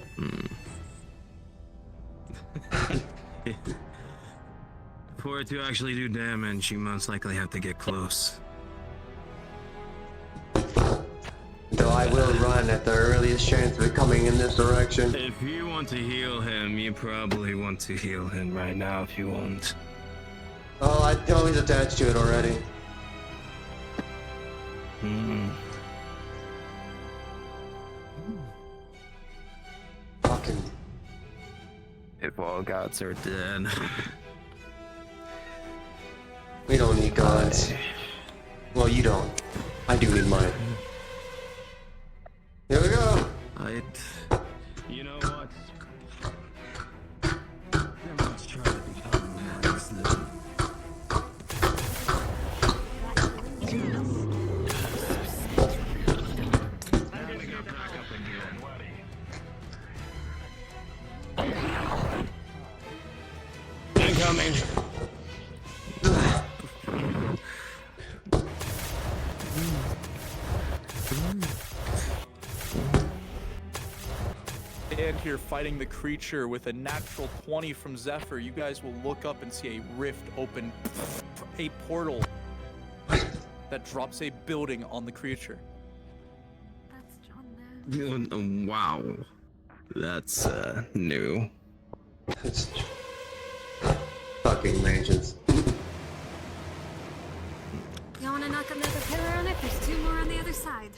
For it to actually do damage, you most likely have to get close. Though I will run at the earliest chance of it coming in this direction. If you want to heal him, you probably want to heal him right now if you want. Oh, I know he's attached to it already. Fucking. If all gods are dead. We don't need gods. Well, you don't. I do need mine. Here we go. You know what? Let's try to become nice then. Incoming. And here fighting the creature with a natural 20 from Zephyr, you guys will look up and see a rift open, a portal that drops a building on the creature. Wow. That's new. It's fucking mages. You wanna knock another pillar on it? There's 2 more on the other side.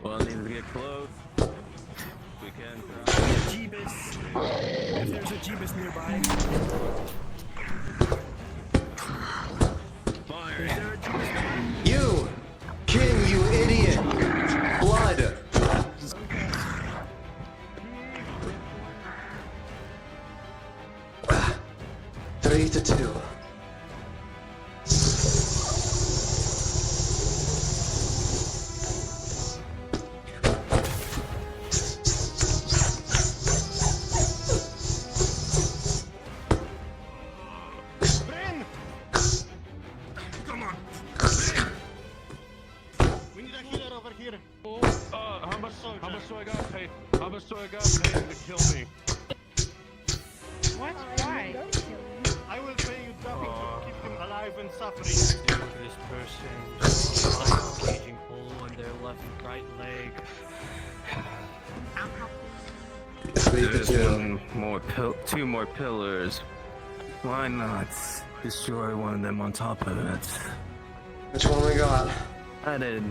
Well, I need to get close. We can try. Jeebus. If there's a Jeebus nearby. Fire. Is there a Jeebus nearby? You! King, you idiot! Blood! 3-2. Come on. We need a healer over here. How much do I got paid? How much do I got paid to kill me? What? Why? I will pay you nothing to keep him alive and suffering. Look at this person. Engaging hole in their left and right leg. There's two more pillars. Why not destroy one of them on top of it? Which one we got? I did.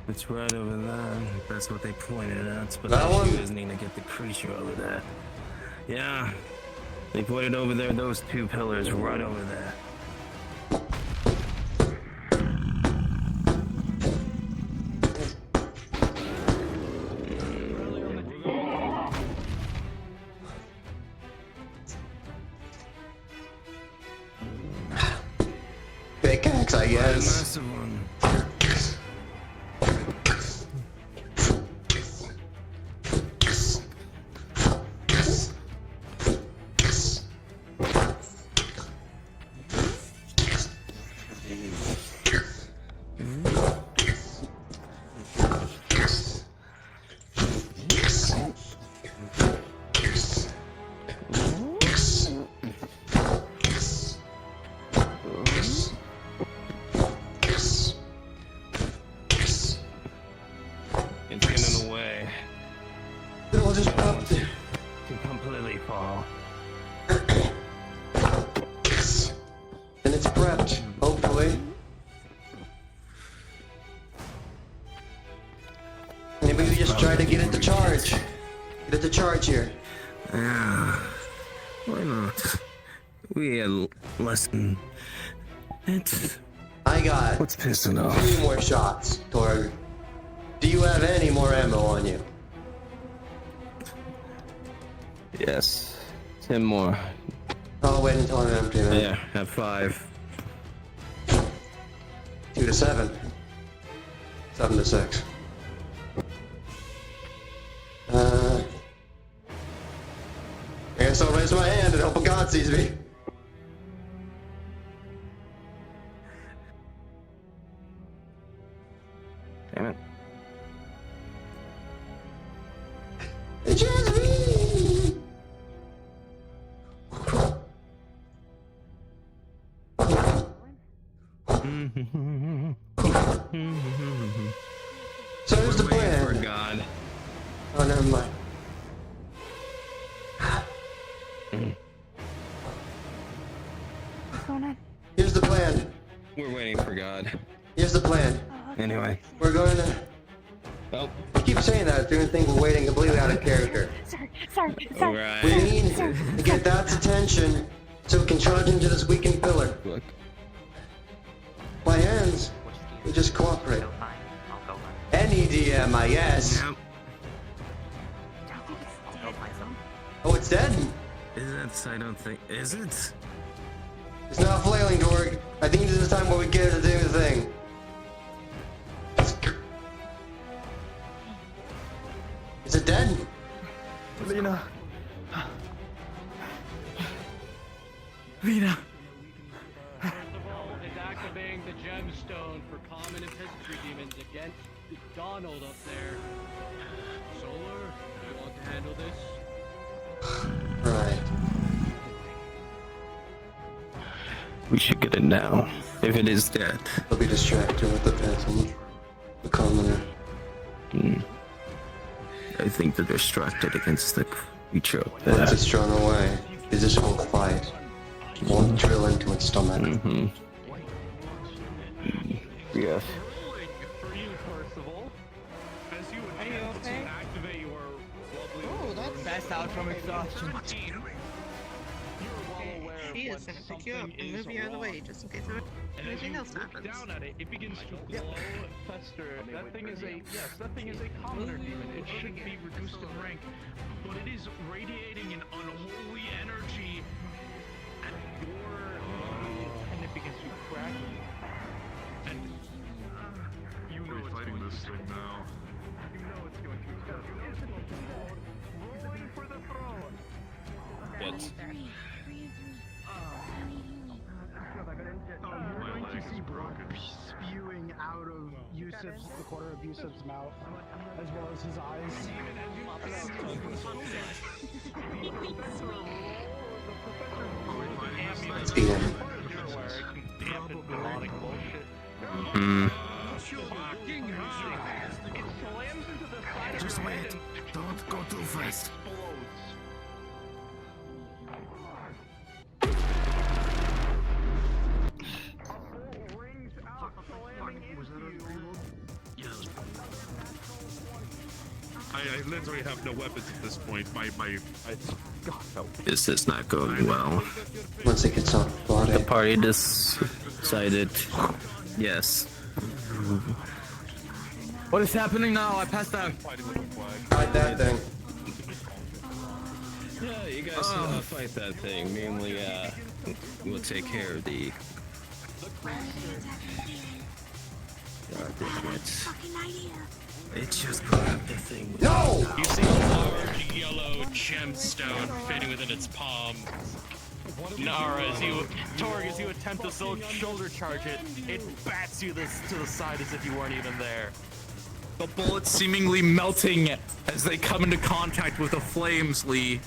It's right over there. That's what they pointed at. But That the one? issue is need to get the creature over there. Yeah. They pointed over there. Those 2 pillars right over there. Pickaxe, I guess. Massive one. It's getting away. It'll just pop it. To completely fall. And it's prepped, hopefully. Maybe we just try to get it to charge. Get it to charge here. Yeah. Why not? We had less than... It's... I got What's pissing off? 3 more shots, Torg. Do you have any more ammo on you? Yes. 10 more. I'll wait until I'm empty then. Yeah, at 5. 2 to 7. 7 to 6. I guess I'll raise my hand and hope God sees me. Damn it. It's just me. So here's the plan. For God. Oh, never mind. What's going on? Here's the plan. We're waiting for God. Here's the plan. Anyway. We're going to... Oh. I keep saying that, doing things we're waiting completely out of character. Sorry. Right. We need to get That's attention so we can charge into this weakened pillar. Look. My hands, we just cooperate. Any DM, I guess. Yep. Oh, it's dead? Is it? I don't think. Is it? It's not flailing, Dorg. I think this is the time where we get her to do the thing. Is it dead? Lena. Lena. First of all, it's activating the gemstone for common and peasantry demons against Donald up there. Solar, do you want to handle this? Right. We should get it now. If it is dead. I'll be distracted with the peasant. The commoner. I think they're distracted against the creature. Once it's drawn away, is this whole fight won't drill into its stomach. Yes. Oh, that's Passed out from exhaustion. She is gonna pick you up and move you out of the way just in case anything else happens. Down at it, it begins to glow, fester. That thing is a commoner demon. It shouldn't be reduced in rank, but it is radiating an unholy energy at your and it begins to crack. And you know it's fighting this thing now. You know it's going to rolling for the throne. Yes. You're going to see blood spewing out of Yusuf's, the corner of Yusuf's mouth, as well as his eyes. Just wait. Don't go too fast. I literally have no weapons at this point. This is not going well. Once it gets on body. The party decided yes. What is happening now? I passed out. Fight that thing. Yeah, you guys fight that thing. Mainly, we'll take care of the. God damn it. It just grabbed the thing. No! You see a large yellow gemstone fitting within its palm. Nara, Torg, as you attempt to shoulder charge it, it bats you to the side as if you weren't even there. The bullets seemingly melting as they come into contact with the flames, Lee.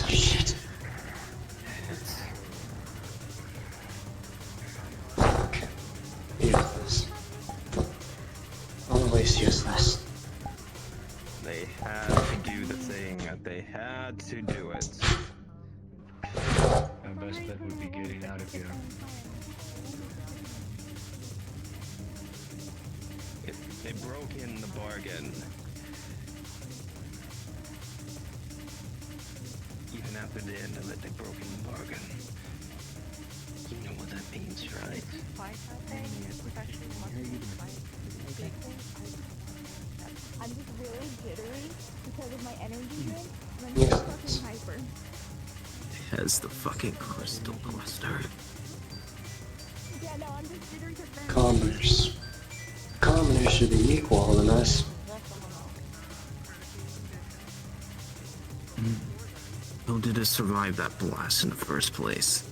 Shit. Fuck. Useless. Always useless. They had to do the thing. They had to do it. My best bet would be getting out of here. They broke in the bargain. Even after the end of it, they broke in the bargain. You know what that means, right? I'm just really jittery because of my energy drink. Yes. Has the fucking crystal cluster. Commoners. Commoners should be equal than us. How did it survive that blast in the first place?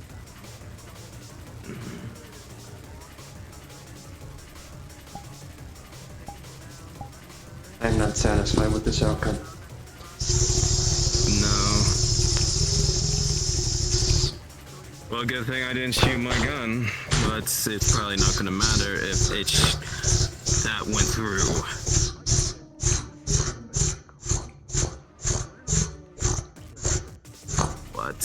I'm not satisfied with this outcome. No. Well, good thing I didn't shoot my gun. But it's probably not gonna matter if that went through. What?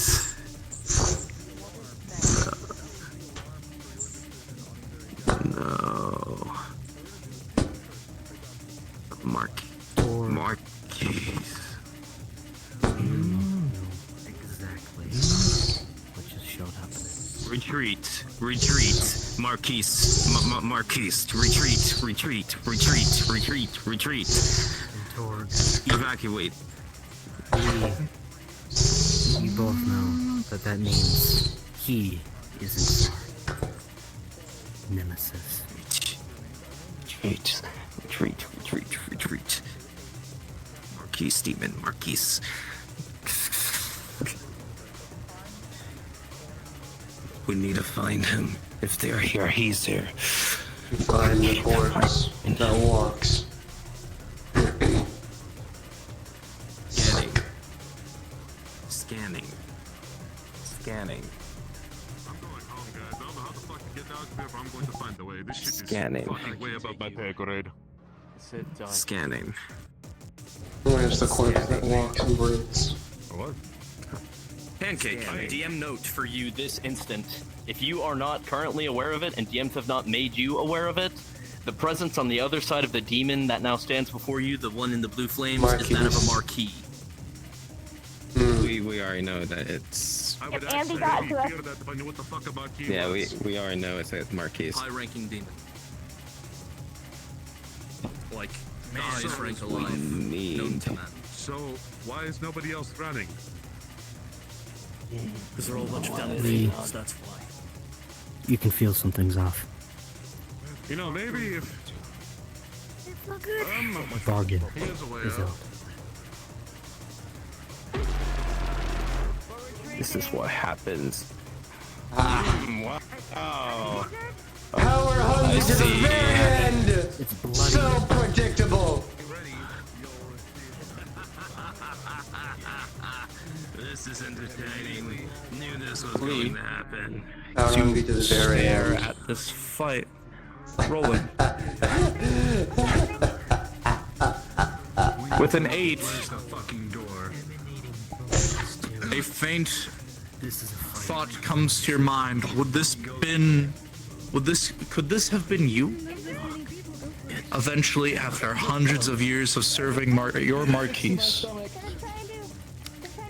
No. Marquise. Exactly. What just showed up? Retreat. Marquise. Marquise. Retreat. Evacuate. We both know that means he isn't our nemesis. Retreat. Marquise, demon, Marquise. We need to find him. If they're here, he's there. Find the corpse that walks. Scanning. I'm going home, guys. I don't know how the fuck to get out of here, but I'm going to find a way. This shit is Scanning. fucking way above my pay grade. Scanning. Where's the corpse that walks and breathes? What? Pancake, DM note for you this instant. If you are not currently aware of it and DMs have not made you aware of it, the presence on the other side of the demon that now stands before you, the one in the blue flames, is that of a marquee. We already know that it's. I would If Andy actually got really to us. fear that if I knew what the fuck about key Yeah, was. we already know it's Marquise. High-ranking demon. Like, Man, highest so rank we alive. Known to man. So, why is nobody else running? Because they're all a bunch of dumb We- things, that's why. You can feel something's off. You know, maybe if... Bargain Here's a way is out. out. This is what happens. Wow. Power hungry to the very end! It's bloody. So predictable! This is entertaining. Knew this was going to happen. Power hungry to the very end. At this fight. Rolling. With an 8. Where's the fucking door? A faint thought comes to your mind. Could this have been you? Eventually, after hundreds of years of serving your Marquise,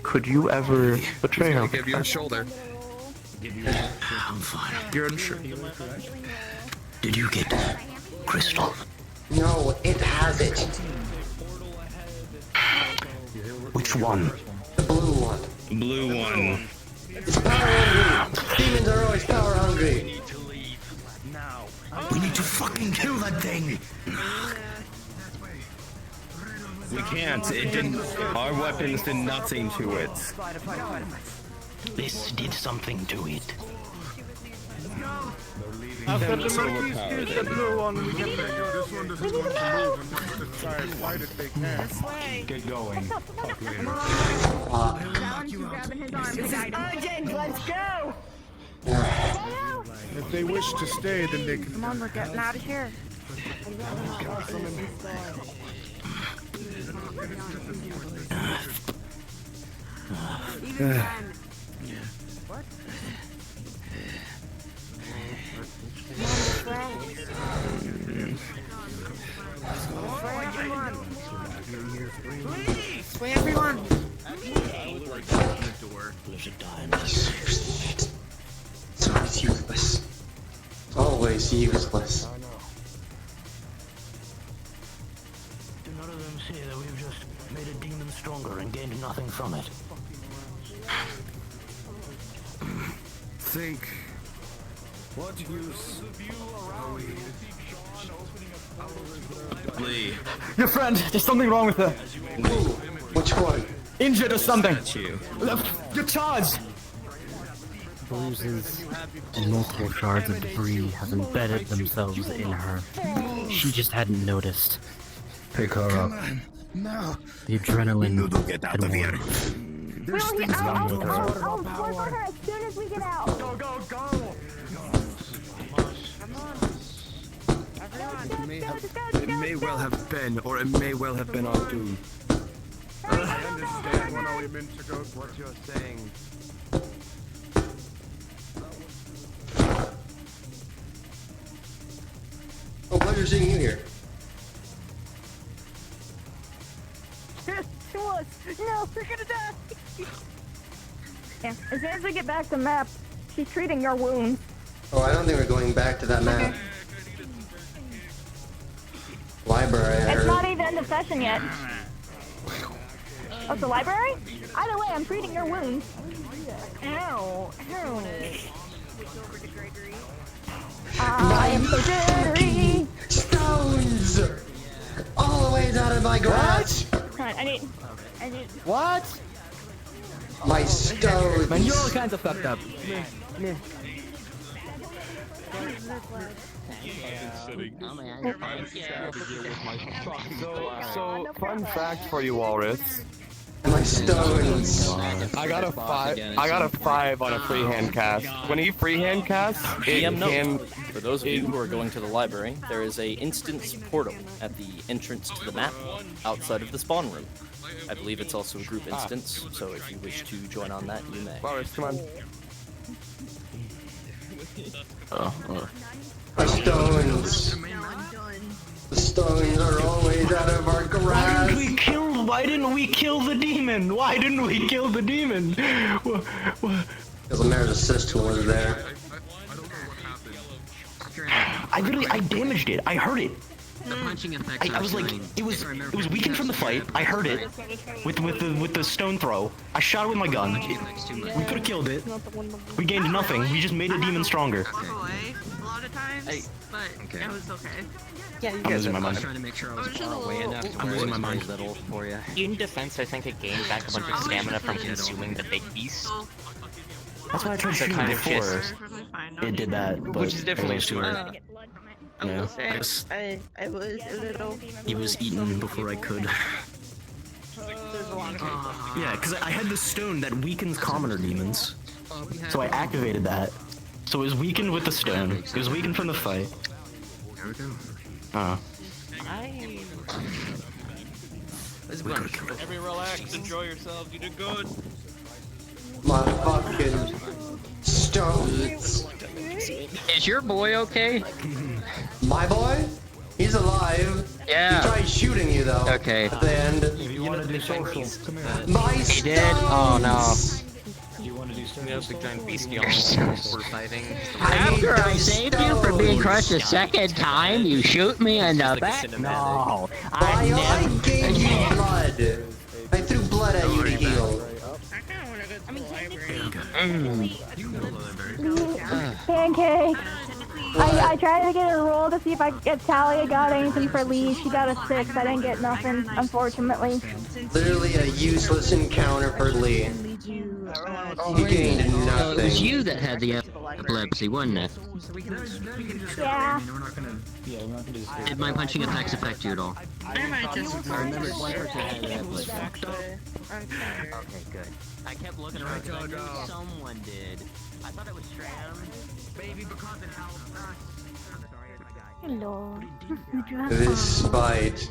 could you ever betray him? Give you a shoulder. I'm fine. You're unsure. Did you get crystal? No, it has it. Which one? The blue one. Blue one. It's power hungry. Demons are always power hungry. We need to fucking kill that thing. We can't. It didn't. Our weapons did nothing to it. This did something to it. After the Marquise kills the blue one, we can This one doesn't want to move and wants to try and fight it they can. Get going. Urgent, let's go! If they wish to stay, then they can. Come on, we're getting out of here. Sway everyone! It's always useless. It's always useless. none of them see that we've just made a demon stronger and gained nothing from it. Think. What use are we? Lee. Your friend, there's something wrong with her. Which one? Injured or something. You. You're charged. Bruises and multiple shards of debris have embedded themselves in her. She just hadn't noticed. Pick her up. No. The adrenaline Get out had of here. worn. There's things wrong with her. I'll work on her as soon as we get out. Go, go, go! It may well have been, or it may well have been our doom. I understand when are we meant to go what you're saying. Oh, pleasure seeing you here. To us! No, we're gonna die! Yeah, as soon as we get back to the map, she's treating your wounds. Oh, I don't think we're going back to that map. Library, I It's heard. not even in the session yet. Oh, the library? Either way, I'm treating your wounds. Ow. Ow. I am so jittery. Stones! All the way out of my garage! Alright, I need... What? My stones! Man, you're all kinds of fucked up. So, fun fact for you, Walrus. My stones! I got a 5 on a freehand cast. When he freehand casts, it PM note. can... For those of you who are going to the library, there is a instance portal at the entrance to the map outside of the spawn room. I believe it's also a group instance, so if you wish to join on that, you may. Walrus, come on. My stones! The stones are always out of our garage! Why didn't we kill the demon? Why didn't we kill the demon? Because the mayor's assistant was there. I damaged it. I heard it. The punching effects I was like, it was weakened from the fight. I heard it with the stone throw. I shot it with my gun. We could have killed it. We gained nothing. We just made a demon stronger. A lot of times, but it was okay. Yeah, you guys. I'm losing my mind. trying to make sure I was far away enough to I'm losing my mind. little for you. In defense, I think it gained back a bunch of stamina from consuming the big beast. That's why I tried shooting before. It did that, but Which is definitely too early. Yeah, I was a little... he was eaten before I could. Yeah, because I had the stone that weakens commoner demons. So I activated that. So it was weakened with the stone. It was weakened from the fight. There we go. Every relax, enjoy yourselves. You did good. My fucking stones! Is your boy okay? My boy? He's alive. Yeah. He tried shooting you though. Okay. At the end. You want to do social? My He did? Oh no. You want to do something? That was a giant beastie We're fighting. After I saved you from being crushed a second time, you shoot me in the back? No. I gave you blood. I threw blood at you to heal. Pancake! I tried to get a roll to see if Talia got anything for Lee. She got a 6. I didn't get nothing, unfortunately. Literally a useless encounter for Lee. You gained nothing. It was you that had the epilepsy, wasn't it? Yeah. Did my punching effects affect you at all? I might just... I remember one person had the epilepsy. Okay, good. I kept looking around because I knew someone did. I thought it was Stram. Baby, because it helped us. Hello. This fight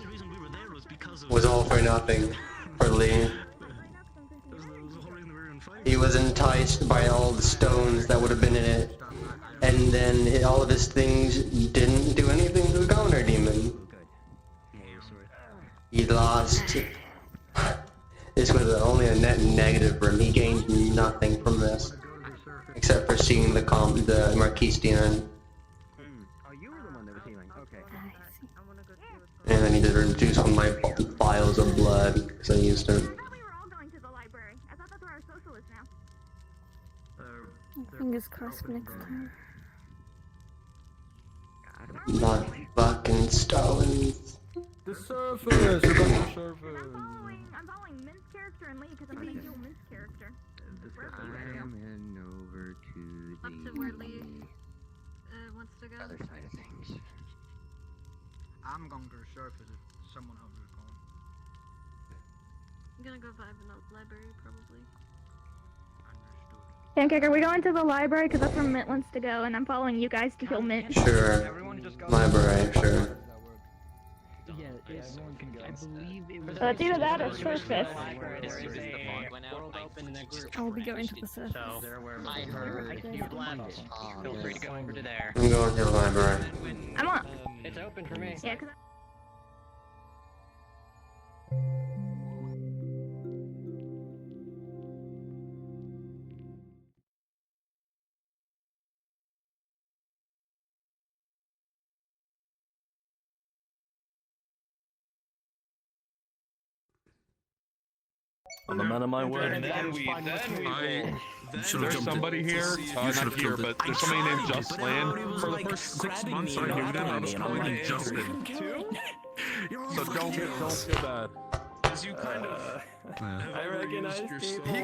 was all for nothing for Lee. He was enticed by all the stones that would have been in it, and then all of his things didn't do anything to the Governor Demon. He lost. This was only a net negative for him. He gained nothing from this, except for seeing the Marquise Demon. And then he did reduce on my bottles of blood because I used it. We were all going to the library. I thought that's where our social is now. Fingers crossed next time. Not fucking Stalins. The servers! We're going to the servers! I'm following Mint's character and Lee because I'm gonna heal Mint's character. I'm in over to the... Up to where Lee wants to go. other side of things. I'm gonna go surface if someone else is going. I'm gonna go vibe in the library, probably. Pancake, are we going to the library? Because that's where Mint wants to go, and I'm following you guys to heal Mint. Sure. Library, sure. Yeah, everyone can go. I believe it was. So it's either that or surface. I'll be going to the surface. I heard you left. Feel free to go over to there. I'm going to the library. I'm on. It's open for me. Yeah, 'cause I'm a man of my word. And then we There's somebody here, not here, but there's somebody named Just Land. For the first 6 months I knew them, I was calling him Justin. So don't feel bad. Because you kind of... I recognize yourself. he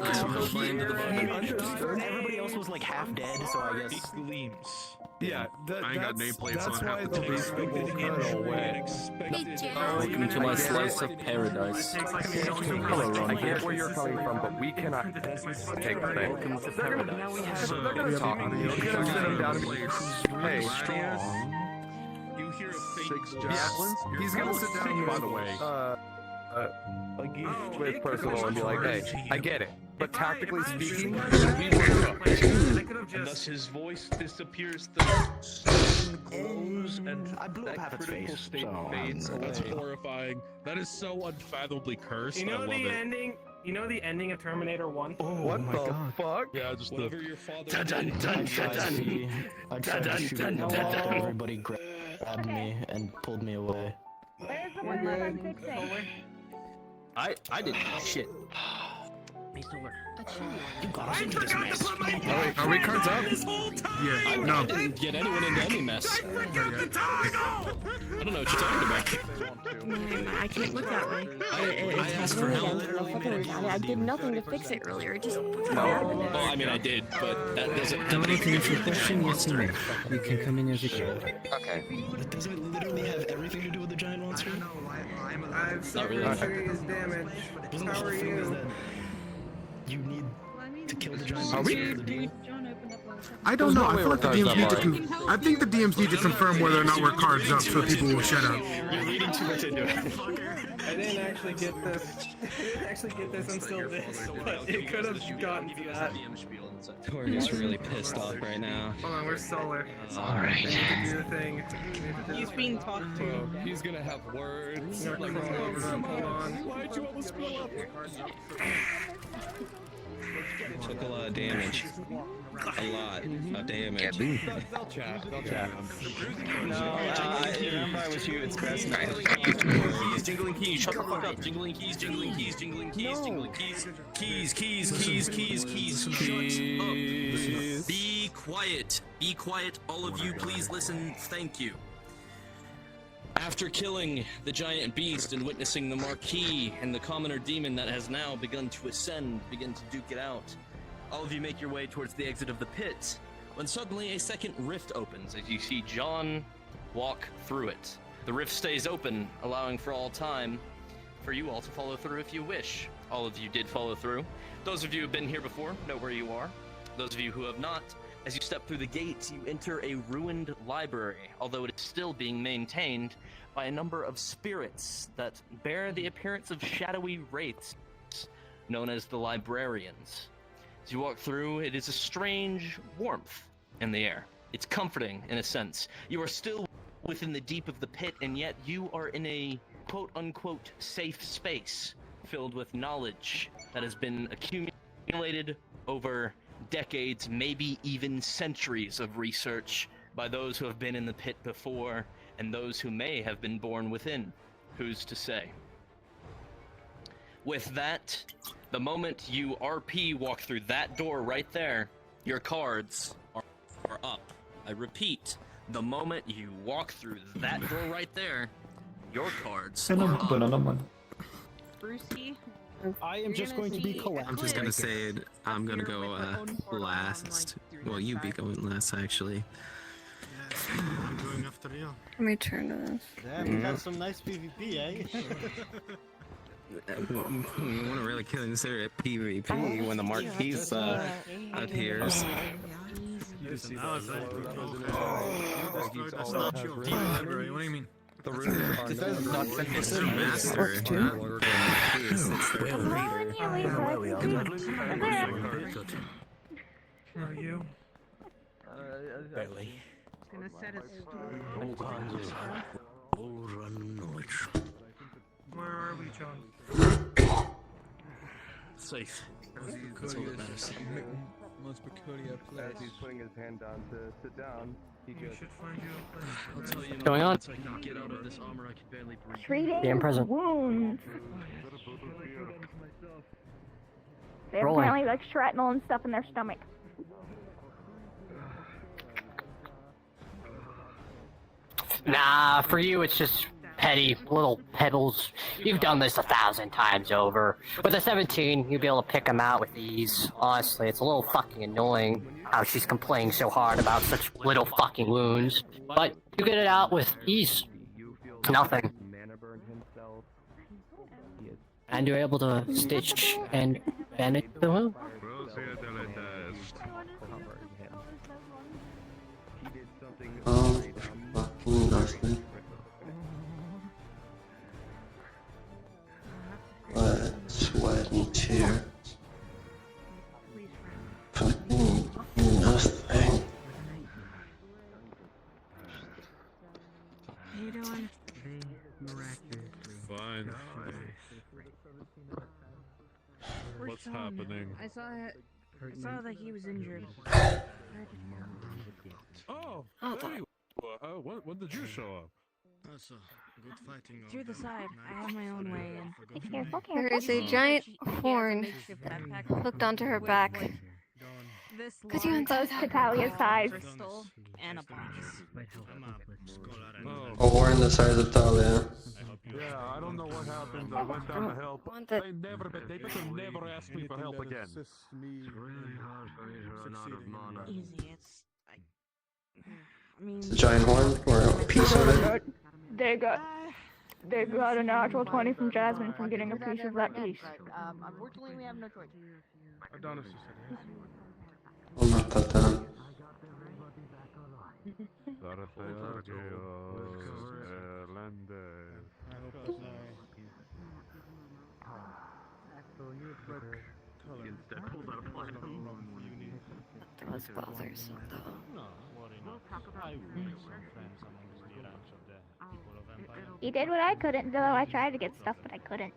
understood. Everybody else was like half dead, so I guess. Gleams. Yeah, I ain't got nameplates on half the place. Welcome to my slice of paradise. I get where you're coming from, but we cannot take the thing. Welcome to paradise. They're gonna talk. You're gonna sit him down and be, hey, You hear a fake javelins? He's gonna sit down, by the way. With Percival and be like, hey, I get it, but tactically speaking, we were cooked. And thus his voice disappears, the screen glows, and I blew up half its critical face, state so fades away. That's horrifying. That is so unfathomably cursed. You know I love the it. ending? You know the ending of Terminator 1? What the fuck? Yeah, just Whatever the... your father... I tried to shoot him, everybody grabbed me and pulled me away. where's the one that I'm fixing? I did shit. You got us into this mess. Are we cards up? Yeah, No. I didn't get anyone into any mess. I don't know what you're talking about. I can't look that way. I asked for help. I did nothing to fix it earlier. It just Well, I mean, I did, but that doesn't. Dominic, can answer your question? Yes or no? You can come in as a kid. Okay. But does it literally have everything to do with the giant monster? I've suffered serious damage. How are you? You need to kill the giant Are monster. we? I don't know. I feel like the DMs need to. I think the DMs need to confirm whether or not we're cards up so people will shut up. You're reading too much into it. I didn't actually get this. until this, but it could have gotten to that. Tori's really pissed off right now. Hold on, where's Solar? Alright. We need to do the thing. He's being talked to. He's gonna have words. Hold on. Why'd you almost blow up? Took a lot of damage. A lot of damage. They'll chat. No, remember I was here. It's best night. Jingling keys, shut the fuck up. Jingling keys, jingling keys, jingling keys, jingling keys. Keys. Be quiet. Be quiet. All of you, please listen. Thank you. After killing the giant beast and witnessing the Marquis and the commoner demon that has now begun to ascend, begin to duke it out, all of you make your way towards the exit of the pit, when suddenly a second rift opens as you see John walk through it. The rift stays open, allowing for all time for you all to follow through if you wish. All of you did follow through. Those of you who have been here before know where you are. Those of you who have not, as you step through the gates, you enter a ruined library, although it is still being maintained by a number of spirits that bear the appearance of shadowy wraiths, known as the librarians. As you walk through, it is a strange warmth in the air. It's comforting, in a sense. You are still within the deep of the pit, and yet you are in a quote-unquote safe space filled with knowledge that has been accumulated over decades, maybe even centuries of research by those who have been in the pit before and those who may have been born within. Who's to say? With that, the moment you RP walk through that door right there, your cards are up. I repeat, the moment you walk through that door right there, your cards are up. Brewski. I am just going to be collected. I'm just gonna say it. I'm gonna go last. Well, you be going last, actually. I'm going after you. Let me turn this. Yeah, we got some nice PvP, eh? You want to really consider it PvP when the Marquis appears. That's not your library. What do you mean? The runes are not it's their master, not the Marquis. It's their leader. Where are you? Barely. Gonna set it. Where are we, John? Safe. That's all that matters. Most peculiar place. As he's putting his hand down to sit down, he goes, should find you a place. I'll tell you Going on? once I can get out of this armor, I can barely breathe. Treating Damn present. wounds. They have Rolling. apparently like shrapnel and stuff in their stomach. Nah, for you it's just petty little pebbles. You've done this 1,000 times over. With a 17, you'll be able to pick them out with ease. Honestly, it's a little fucking annoying how she's complaining so hard about such little fucking wounds. But you get it out with ease. Nothing. And you're able to stitch and bandage the wound. Fucking nothing. Blood, sweat, and tears. Fucking nothing. How you doing? Fine. What's happening? I saw that he was injured. Oh, Oh, there you are. When did you show up? Also, good fighting. Through the side. I have my own way in. Careful, There careful. is a giant horn hooked onto her back. This Could you Close to Talia's size. crystal and a box. A horn the size of Talia. Yeah, I don't know what happened. I went down to help. They should never ask me for help again. It's really hard for me to run out of mana. Easy. I mean, It's a giant horn or a piece of it. They got a natural 20 from Jasmine from getting a piece of that piece. Unfortunately, we have no choice. Adonis just said I'll mark that down. Those bothers though. He did what I couldn't, though. I tried to get stuff, but I couldn't.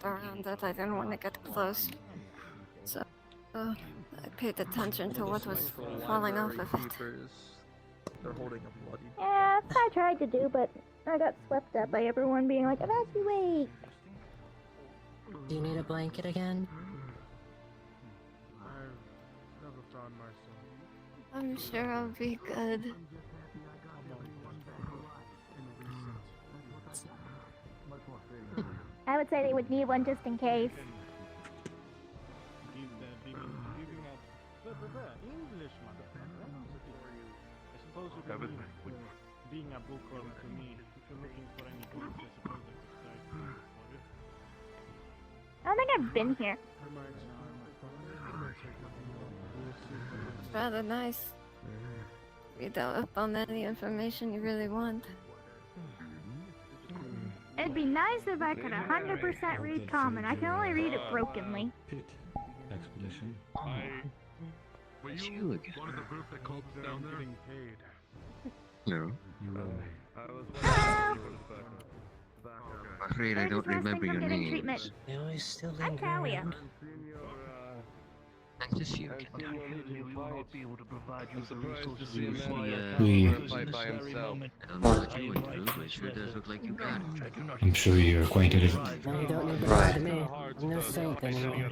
Around it, I didn't want to get close. So, I paid attention to what was falling off of it. they're holding a bloody. Yeah, that's what I tried to do, but I got swept up by everyone being like, evacuate! Do you need a blanket again? I've never found myself. I'm sure I'll be good. I would say they would need one just in case. Being a bookworm to me, if you're looking for any books, I suppose I could start for you. I don't think I've been here. It's rather nice. Read up on any information you really want. It'd be nice if I could 100% read common. I can only read it brokenly. Expedition. Were you one of the group that called down there? Getting paid. No. Hello! I'm afraid I don't remember your names. I'm Talia. Nice to see you I've again. seen your legion fight. I'm surprised to see a You man see, fight by himself. I don't know what you went through, but it sure does look like you got it. I'm sure you're acquainted as... No, you don't need to Right. lie to me. I'm no saint anymore.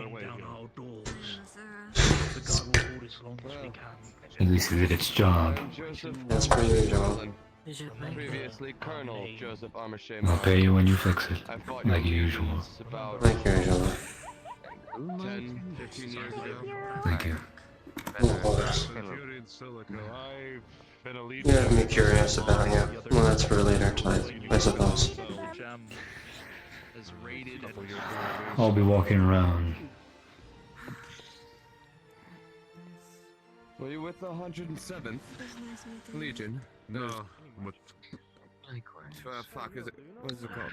At least it did its job. I'm Joseph That's pretty job. Armstrong, previously Colonel Joseph Armstrong. I'll pay you when you fix it, I fought like your usual. legions about Like usual. 10, 15 years ago. Thank you. You have me curious about you. Well, that's for a later time, I suppose. I'll be walking around. Were you with the 107th Legion? No, but Fuck, is it? What is it called?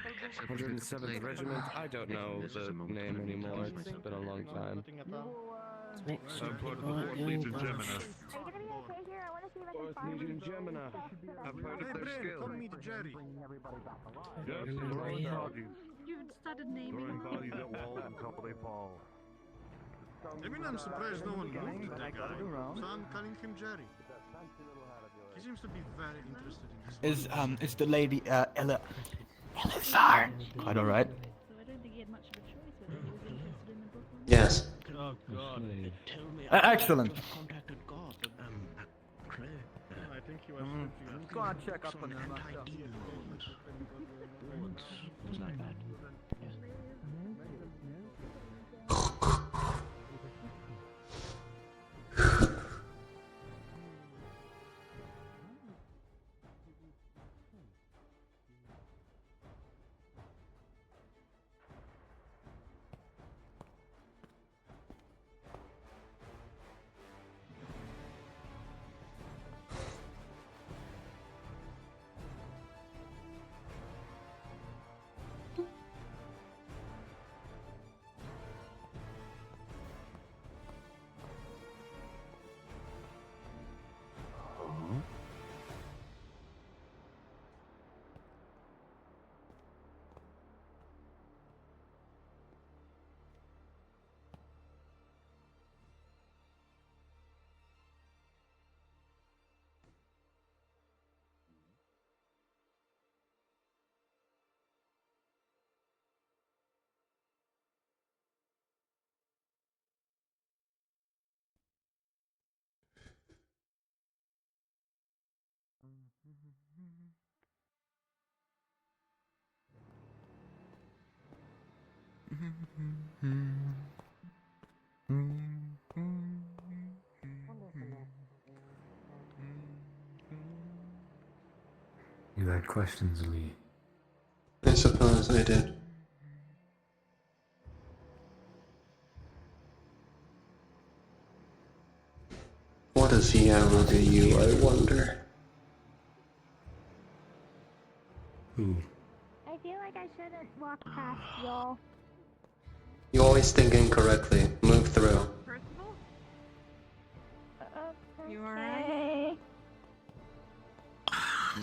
107th Regiment? I don't know the name anymore. It's been a long time. I'm part of the 4th Legion Gemina. Fourth Legion Gemina. I've heard of their skill. Yes, throwing bodies. You started naming. Throwing bodies at walls until they fall. I mean, I'm surprised no one moved that guy. So I'm calling him Jerry. He seems to be very interested in this. Is the lady Elizar quite alright? So I don't think he had much of a choice whether he was interested in the book or not. Yes. Oh God! Tell me. Excellent. Contacted God. I think he was. Go and check up on him. It's not bad. You had questions, Lee. I suppose I did. What does he have over you, I wonder? Who? I feel like I shouldn't walk past y'all. You always think incorrectly. Move through. Percival? You alright?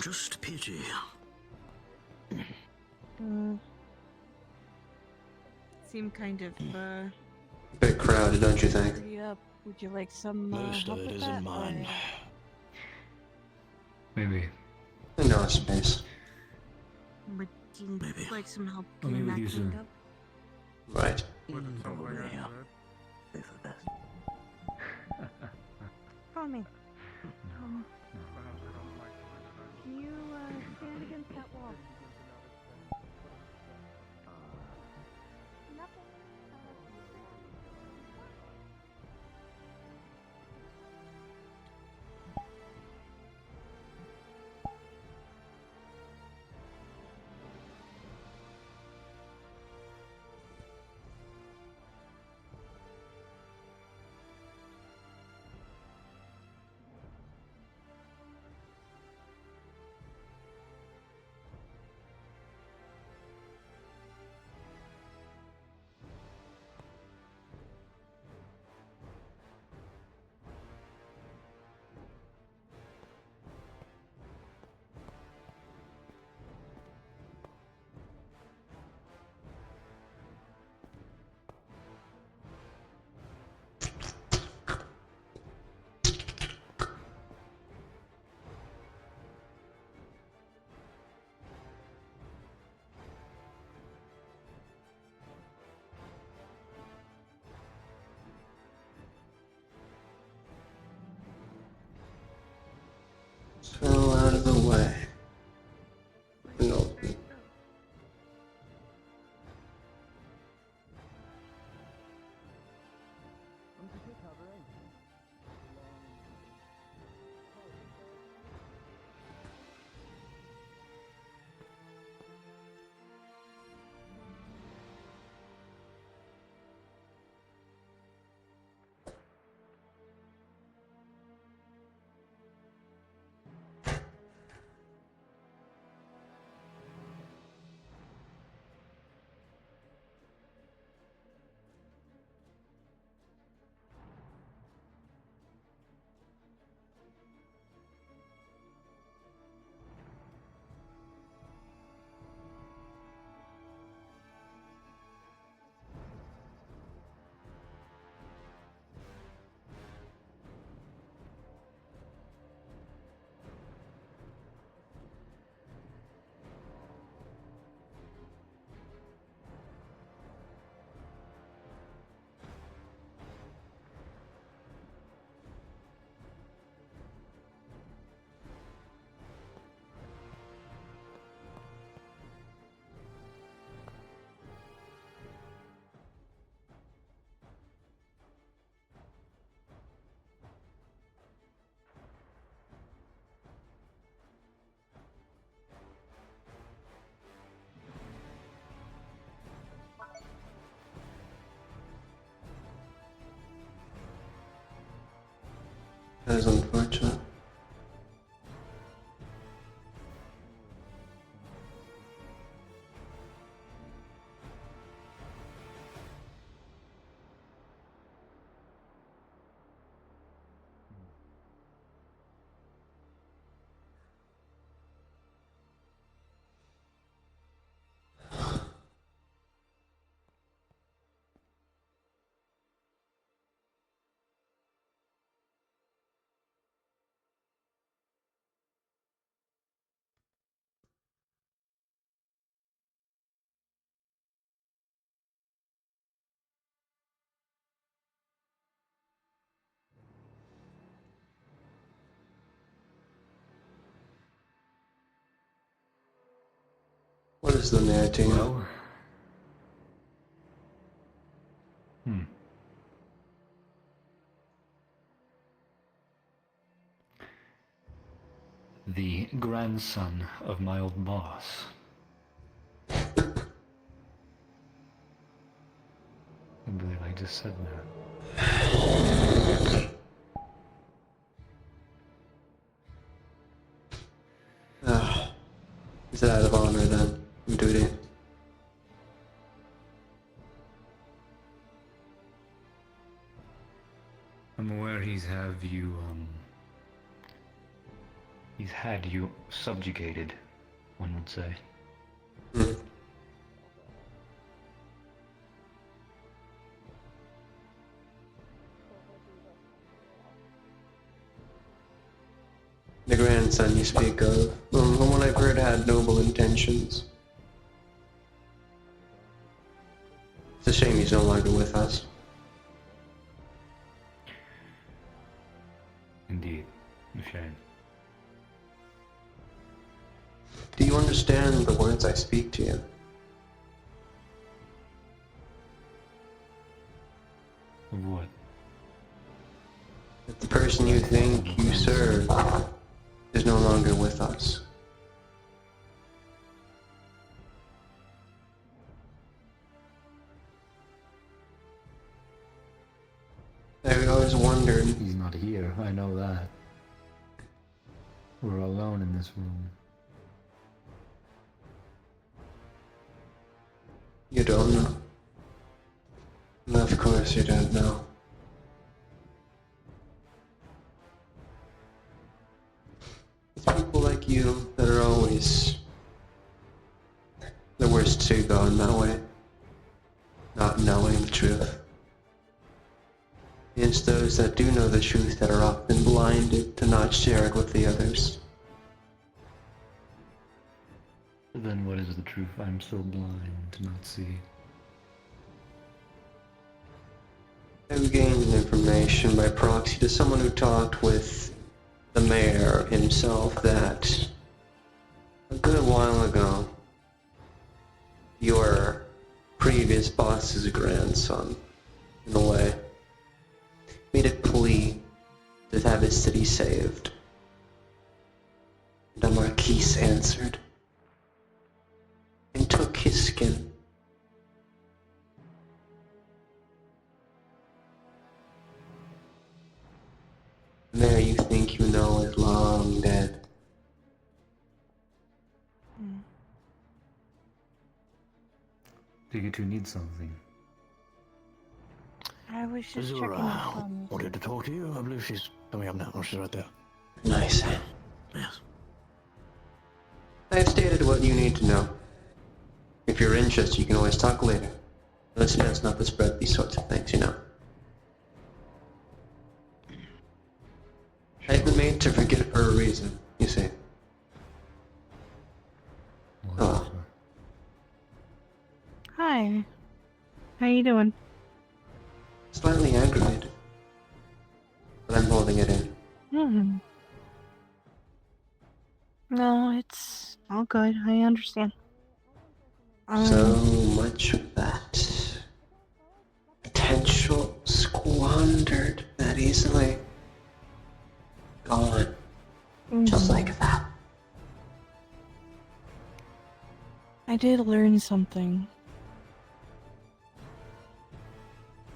Just pity. Seem kind of Bit crowded, don't you think? pretty up. Would you like some Most help of it with isn't that, mine. or- Maybe. I know a space. Would you like some help I'll meet getting with that you cleaned soon. up? Right. Follow me. Can you stand against that wall? is unfortunate. What is the narrating? Well, the grandson of my old boss. I believe I just said that. Is it out of honor then? Duty. I'm aware he's had you subjugated, one would say. The grandson you speak of, the one I've heard had noble intentions. It's a shame he's no longer with us. Indeed, a shame. Do you understand the words I speak to you? Of what? That the person you think you serve is no longer with us. I always wondered. He's not here, I know that. We're alone in this room. You don't know. No, of course you don't know. It's people like you that are always the worst to go in that way. Not knowing the truth. It's those that do know the truth that are often blinded to not share it with the others. Then what is the truth I'm so blind to not see? I've gained information by proxy to someone who talked with the mayor himself that a good while ago, your previous boss's grandson, in a way, made a plea to have his city saved. And the Marquise answered and took his skin. The mayor you think you know is long dead. Do you two need something? I was just Azura checking on wanted to talk to you. I believe she's coming up now. Oh, she's right there. Nice. Yes. I've stated what you need to know. If you're interested, you can always talk later. But it's best not to spread these sorts of things, you know. I've been made to forget for a reason, you see. Oh. Hi. How you doing? Slightly aggravated. But I'm holding it in. No, it's all good. I understand. So much of that potential squandered that easily. Gone. Just like that. I did learn something.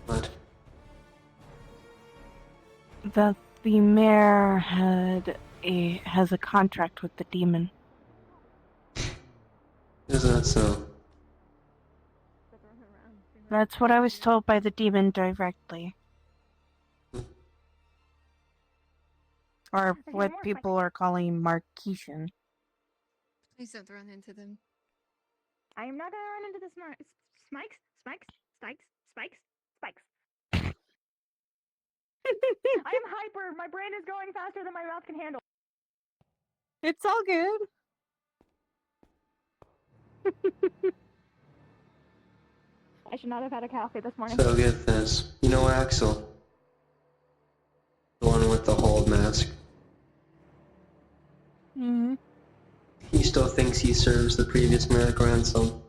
What? That the mayor has a contract with the demon. Is that so? That's what I was told by the demon directly. Or what people are calling Marquesian. Please don't run into them. I am not gonna run into the spikes. I am hyper. My brain is going faster than my mouth can handle. It's all good. I should not have had a coffee this morning. So get this. You know Axel? The one with the hold mask. Mm-hmm. He still thinks he serves the previous mayor ransom.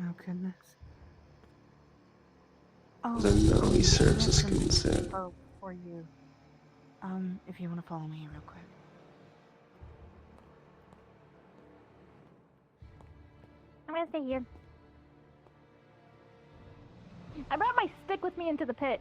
Oh, goodness. Oh, Then no, he serves I a have some skin set. info for you. If you want to follow me real quick. I'm gonna stay here. I brought my stick with me into the pit.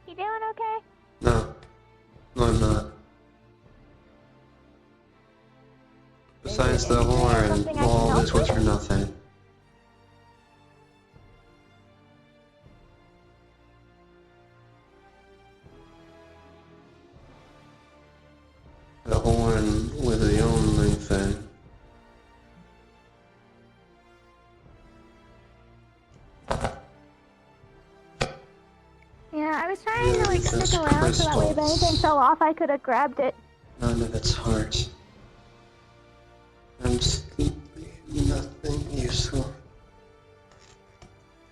You doing okay? No. No, I'm not. Besides the horn, all this was for nothing. The horn was the only thing. Yeah, I was trying to like stick around so that way if anything fell off I could have grabbed it. None of its heart. I'm sleepy, nothing useful.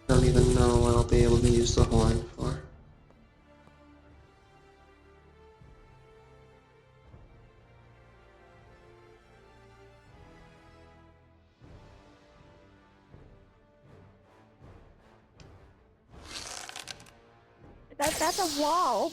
Don't even know what I'll be able to use the horn for. That's a wall.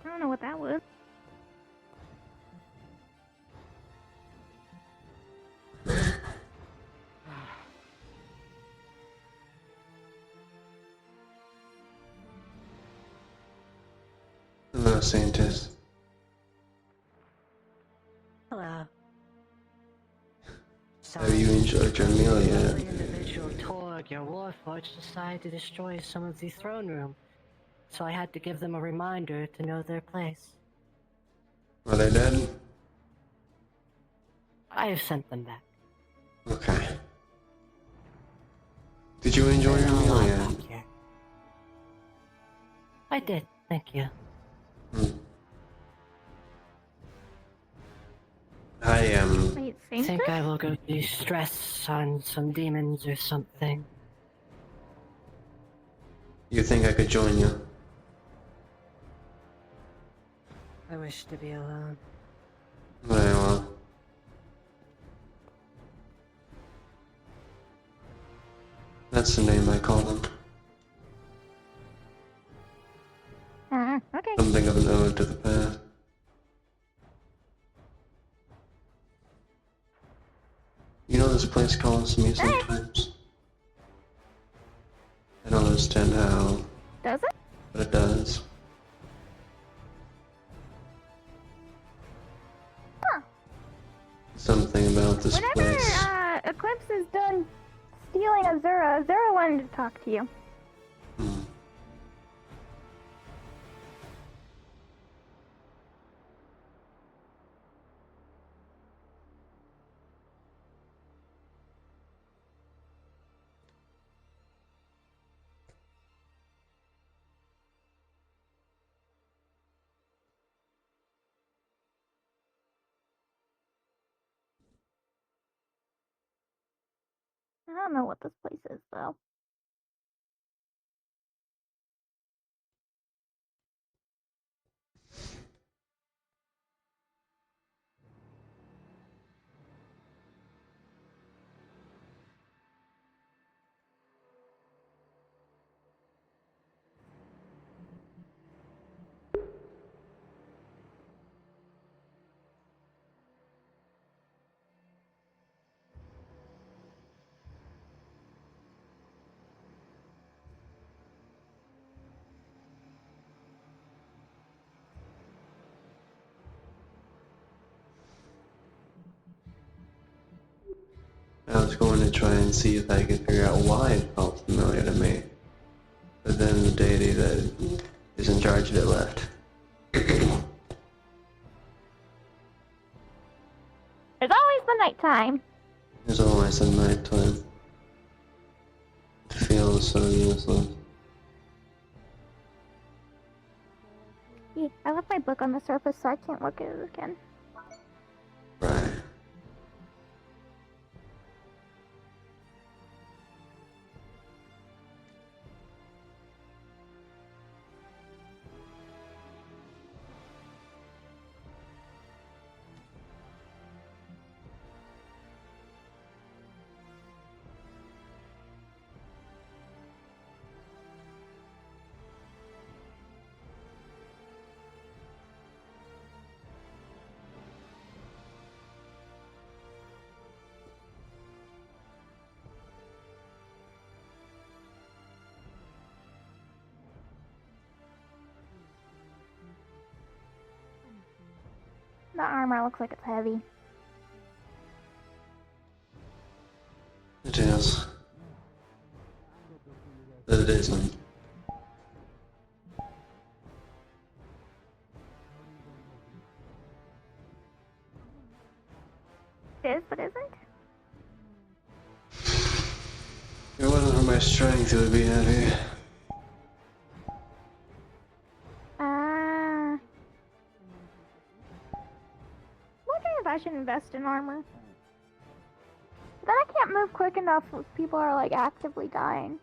I don't know what that was. Hello, scientist. Hello. Have you enjoyed your meal yet? Every individual Torg, your Warforged decided to destroy some of the throne room, so I had to give them a reminder to know their place. Are they dead? I have sent them back. Okay. Did you enjoy your meal yet? I did, thank you. I Wait, think I will go de-stress on some demons or something. You think I could join you? I wish to be alone. Very well. That's the name I call them. Okay. Something of an ode to the past. You know this place calls me sometimes. I don't understand how, Does it? but it does. Huh. Something about this Whenever place. Eclipse is done stealing Azura, Azura wanted to talk to you. don't know what this place is, though. I was going to try and see if I could figure out why it felt familiar to me. But then the deity that is in charge of it left. There's always the nighttime. There's always a nighttime. It feels so useless. Yeah, I left my book on the surface, so I can't look at it again. Right. The armor looks like it's heavy. It is. But it isn't. It is, but isn't? If it wasn't for my strength, it would be heavy. Wondering if I should invest in armor. Then I can't move quick enough if people are like actively dying.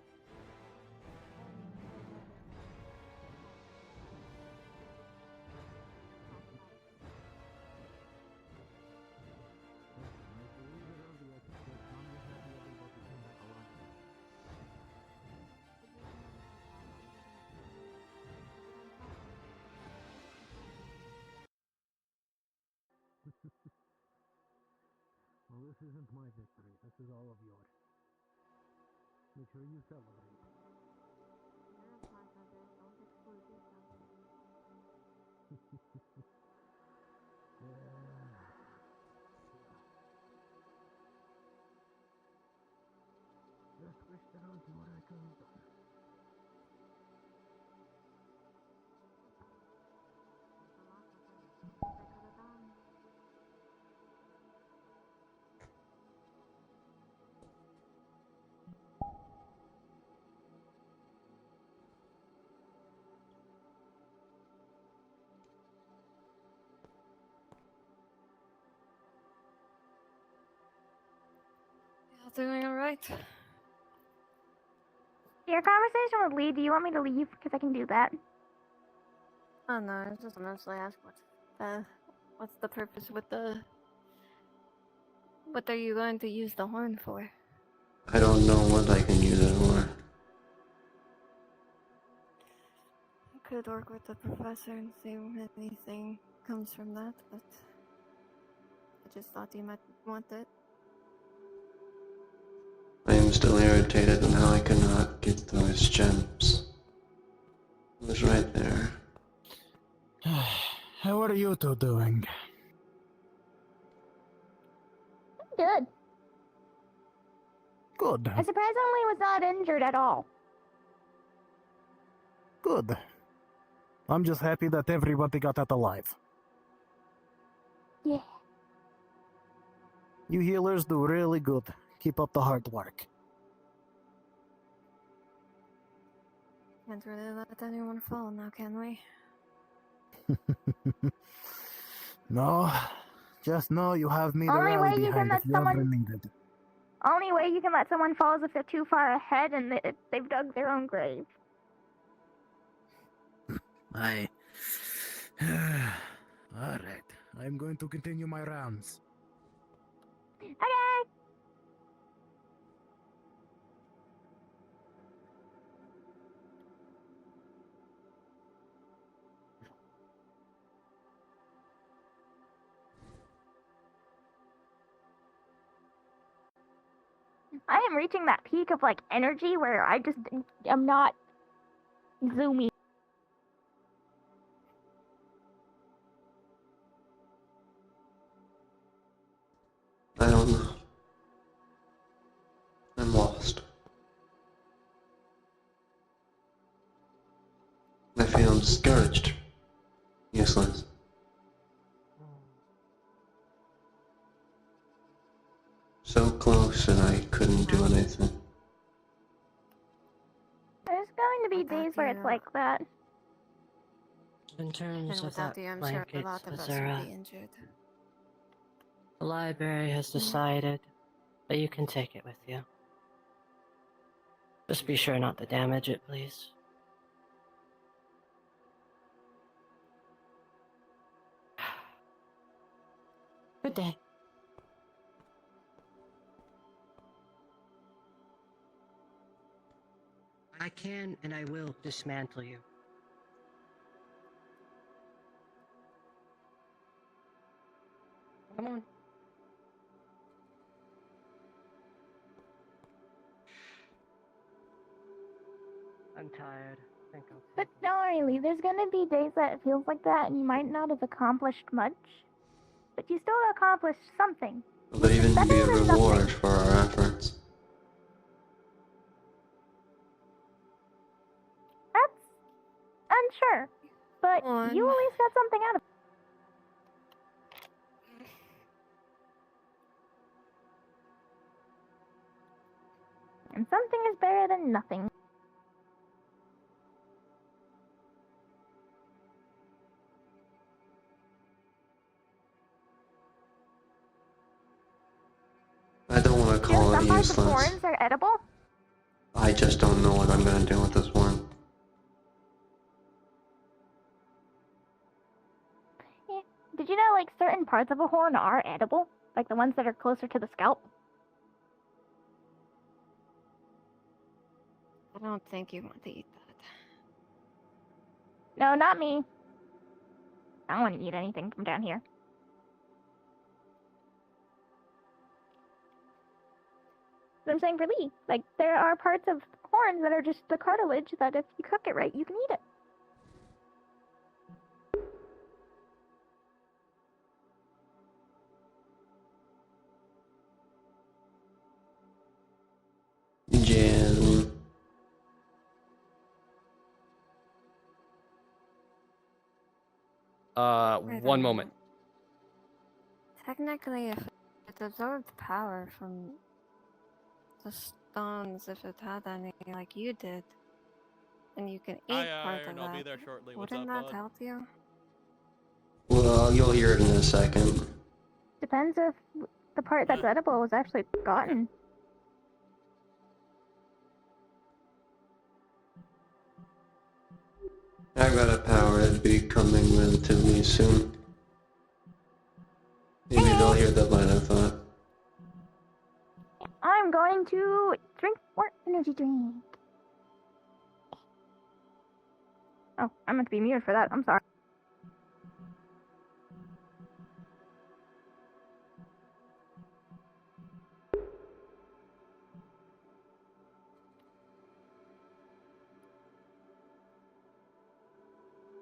Well, this isn't my victory. This is all of yours. Make sure you celebrate. Just wish that I do what I could have done. Y'all doing alright? Your conversation with Lee, do you want me to leave? Because I can do that. Oh no, I was just honestly ask what's the purpose with the... What are you going to use the horn for? I don't know what I can use it for. I could work with the professor and see if anything comes from that, but I just thought you might want it. I am still irritated on how I cannot get those gems. It was right there. How are you two doing? Good. Good. I surprisingly was not injured at all. Good. I'm just happy that everybody got out alive. Yeah. You healers do really good. Keep up the hard work. Can't really let anyone fall now, can we? No, just know you have me Only to way rally you can behind let if you ever someone... need it. Only way you can let someone fall is if they're too far ahead and they've dug their own grave. Alright, I'm going to continue my rounds. Okay. I am reaching that peak of like energy where I just am not zoomy. I don't know. I'm lost. I feel discouraged. Useless. So close and I couldn't do anything. There's going to be days where it's like that. In terms And of that without you, I'm sure a blanket, lot of us would Azura, be injured. the library has decided that you can take it with you. Just be sure not to damage it, please. Good day. I can and I will dismantle you. Come on. I'm tired. I think I'll But don't worry, Lee, there's gonna be days that it feels like that and you might not have accomplished much. But you still accomplished something. Will there even be a reward for our efforts? That's unsure. But you at least got something out of it. And something is better than nothing. I don't want to call it Some parts of useless. horns are edible. I just don't know what I'm gonna do with this one. Yeah. Did you know, like, certain parts of a horn are edible? Like the ones that are closer to the scalp? I don't think you want to eat that. No, not me. I don't want to eat anything from down here. But I'm saying for Lee, like, there are parts of horns that are just the cartilage that if you cook it right, you can eat it. Jen. One moment. Technically, if it absorbed power from the stones, if it had any, like you did, and you can eat Hi, part Iron. of I'll that, be there shortly. What's wouldn't up, that bud? help you? Well, you'll hear it in a second. Depends if the part that's edible was actually gotten. I got a power that'd be coming relatively soon. Maybe they'll hear that line of thought. I'm going to drink more energy drink. Oh, I meant to be muted for that. I'm sorry.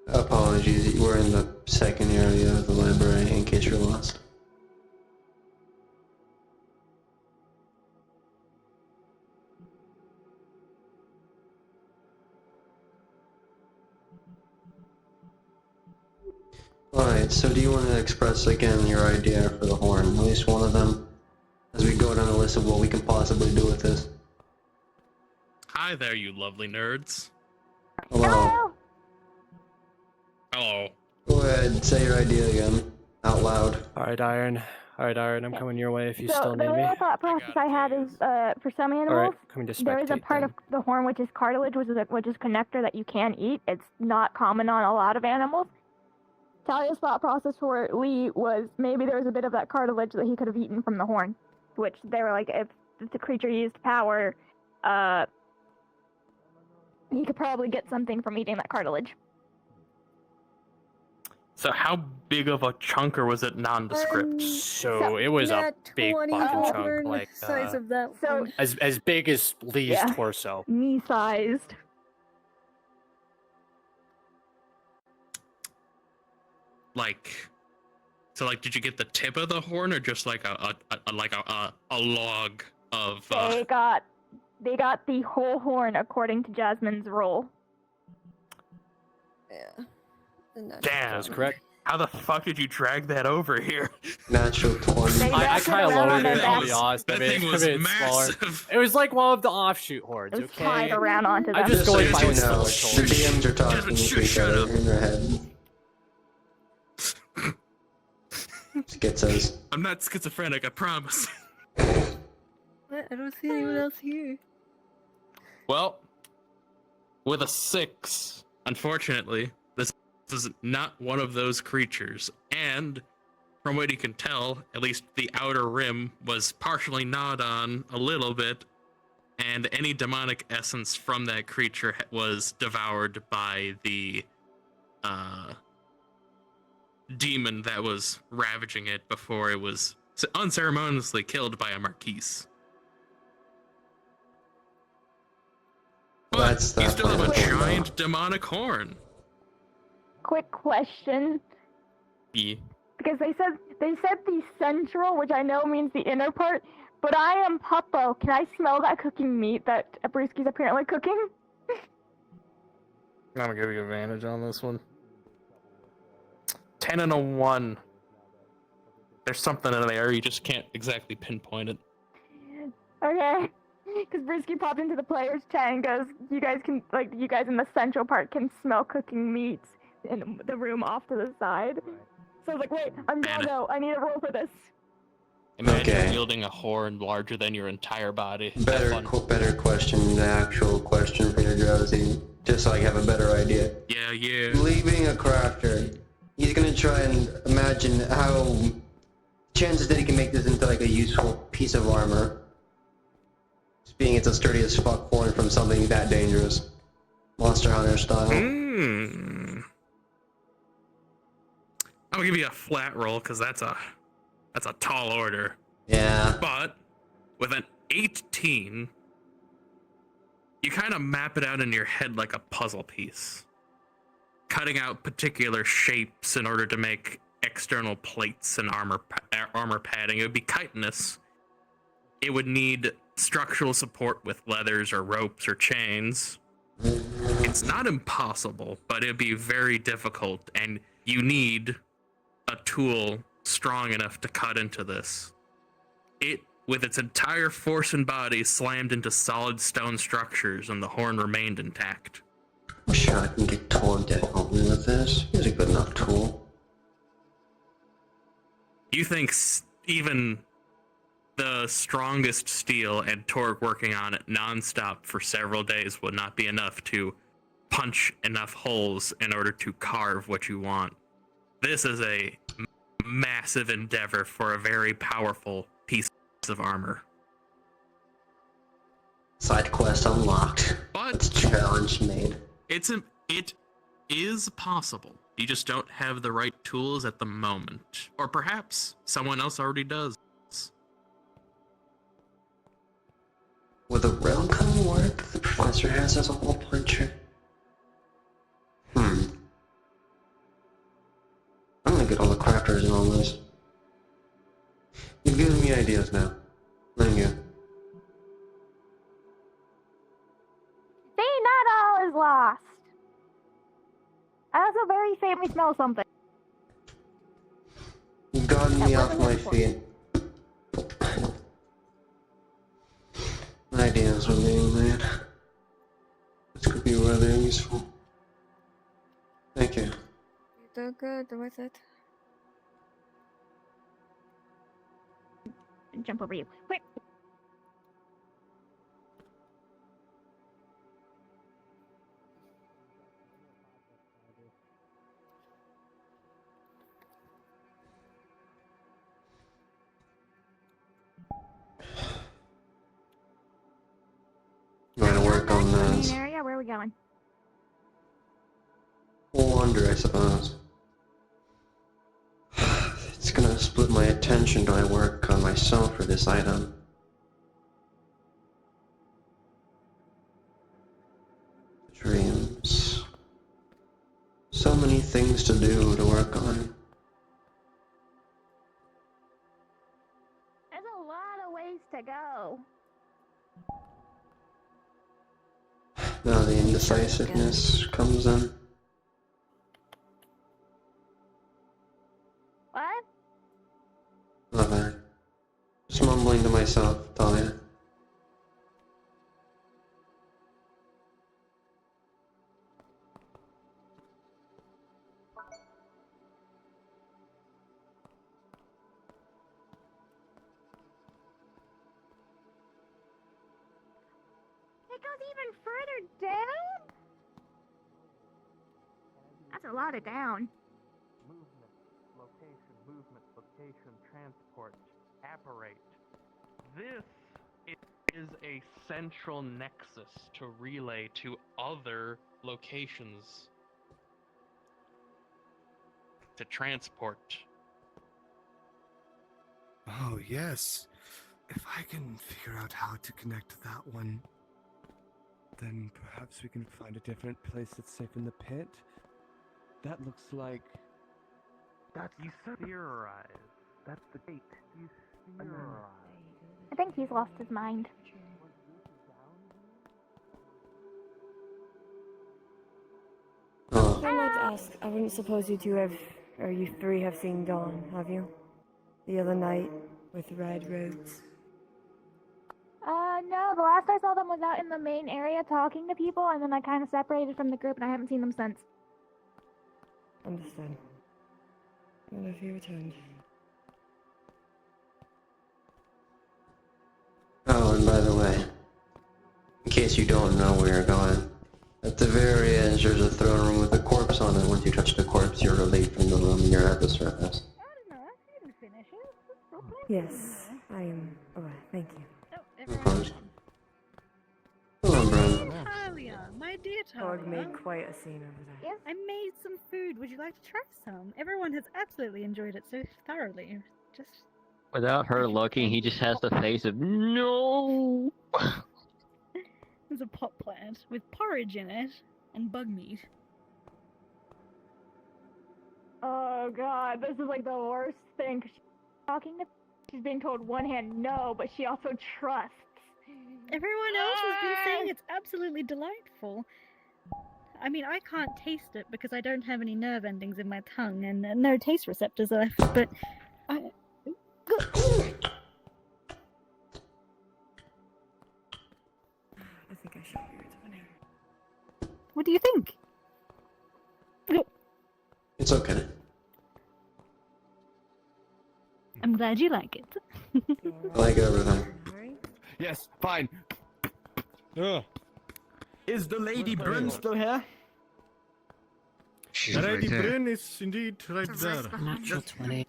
Apologies, we're in the second area of the library in case you're lost. Alright, so do you want to express again your idea for the horn? At least one of them? As we go down the list of what we can possibly do with this. Hi there, you lovely nerds. Hello. Hello. Go ahead, say your idea again. Out loud. Alright, Iron. Alright, Iron, I'm coming your way if you So still the need me. little thought process I had is, for some animals, coming to there is a spectate part then. of the horn which is cartilage, which is connector that you can eat. It's not common on a lot of animals. Talia's thought process for Lee was maybe there was a bit of that cartilage that he could have eaten from the horn, which they were like, if the creature used power, he could probably get something from eating that cartilage. So how big of a chunk, or was it nondescript? So it was a big fucking chunk, like size of that so one. as big as Lee's Yeah. torso. Knee-sized. Like, so like, did you get the tip of the horn, or just like a log of? They got the whole horn according to Jasmine's roll. Yeah. Damn, that's correct. How the fuck did you drag that over here? Natural 20. I kind of lowered it, I'll be honest. That I mean, thing it's was a bit smaller. massive. It was like one of the offshoot horns, It was okay? tied around onto them. I'm just going by what's know, still the DMs are talking to each other in their head. Schizos. I'm not schizophrenic, I promise. What? I don't see anyone else here. Well, with a 6, unfortunately, this is not one of those creatures. And from what you can tell, at least the outer rim was partially gnawed on a little bit, and any demonic essence from that creature was devoured by the demon that was ravaging it before it was unceremoniously killed by a marquise. But you still have a giant demonic horn. Quick question, Yeah. because they said the central, which I know means the inner part, but I am Puppo. Can I smell that cooking meat that Brewski's apparently cooking? I'm gonna give you advantage on this one. 10 and a 1. There's something in there, you just can't exactly pinpoint it. Okay. Because Brewski popped into the players' chat and goes, you guys in the central part can smell cooking meats in the room off to the side. So I was like, wait, I'm gonna go. I need a roll for this. Imagine wielding a horn larger than your entire body. Better question, the actual question for your drowsy, just so I have a better idea. Yeah. Lee being a crafter, he's gonna try and imagine how chances that he can make this into like a useful piece of armor. Just being it's a sturdy as fuck horn from something that dangerous. Monster Hunter style. I'm gonna give you a flat roll because that's a tall order. Yeah. But with an 18, you kind of map it out in your head like a puzzle piece, cutting out particular shapes in order to make external plates and armor padding. It would be chitinous. It would need structural support with leathers or ropes or chains. It's not impossible, but it'd be very difficult, and you need a tool strong enough to cut into this. It, with its entire force and body, slammed into solid stone structures, and the horn remained intact. I'm sure I can get Torg to help me with this. He's a good enough tool. You think even the strongest steel and Torg working on it nonstop for several days would not be enough to punch enough holes in order to carve what you want. This is a massive endeavor for a very powerful piece of armor. Side quest unlocked. But it's challenge made. It is possible. You just don't have the right tools at the moment. Or perhaps someone else already does. Would the railgun work the professor has as a hole puncher? I'm gonna get all the crafters in on this. You've given me ideas now. Thank you. See, not all is lost. I also very faintly smell something. You've gotten me off my feet. Ideas were being made. This could be rather useful. Thank you. You're doing good with it. jump over you. Quick. Going to work on Main this. area. Where are we going? Wander, I suppose. It's gonna split my attention. Do I work on myself or this item? Dreams. So many things to do to work on. There's a lot of ways to go. Now the indecisiveness comes in. What? Nothing. Just mumbling to myself, Talia. It goes even further down? That's a lot of down. Movement, location, transport, apparate. This is a central nexus to relay to other locations to transport. Oh, yes. If I can figure out how to connect that one, then perhaps we can find a different place that's safe in the pit. That looks like... That's theorize. That's the date. You theorize. I think he's lost his mind. I might ask, I wouldn't suppose you two have, or you three have seen Dawn, have you? The other night, with red roads. No, the last I saw them was out in the main area talking to people, and then I kind of separated from the group, and I haven't seen them since. Understood. When have you returned? Oh, and by the way, in case you don't know where you're going, at the very edge there's a throne room with a corpse on it. Once you touch the corpse, you're relieved from the room and you're at the surface. Yes, I am aware. Thank you. Of course. Hello, Brian. Talia, my dear Org Talia. made quite a scene over there. I made some food. Would you like to try some? Everyone has absolutely enjoyed it so thoroughly. Just Without her looking, he just has the face of no. there's a pot plant with porridge in it and bug meat. Oh god, this is like the worst thing. 'Cause she's talking to, she's being told one hand no, but she also trusts. Everyone else has been saying it's absolutely delightful. I mean, I can't taste it because I don't have any nerve endings in my tongue and no taste receptors left, but I... I think I should be returning. What do you think? It's okay. I'm glad you like it. I like everything. Yes, fine. Is the Lady Bryn still here? The Lady Bryn is indeed right there. Natural 20.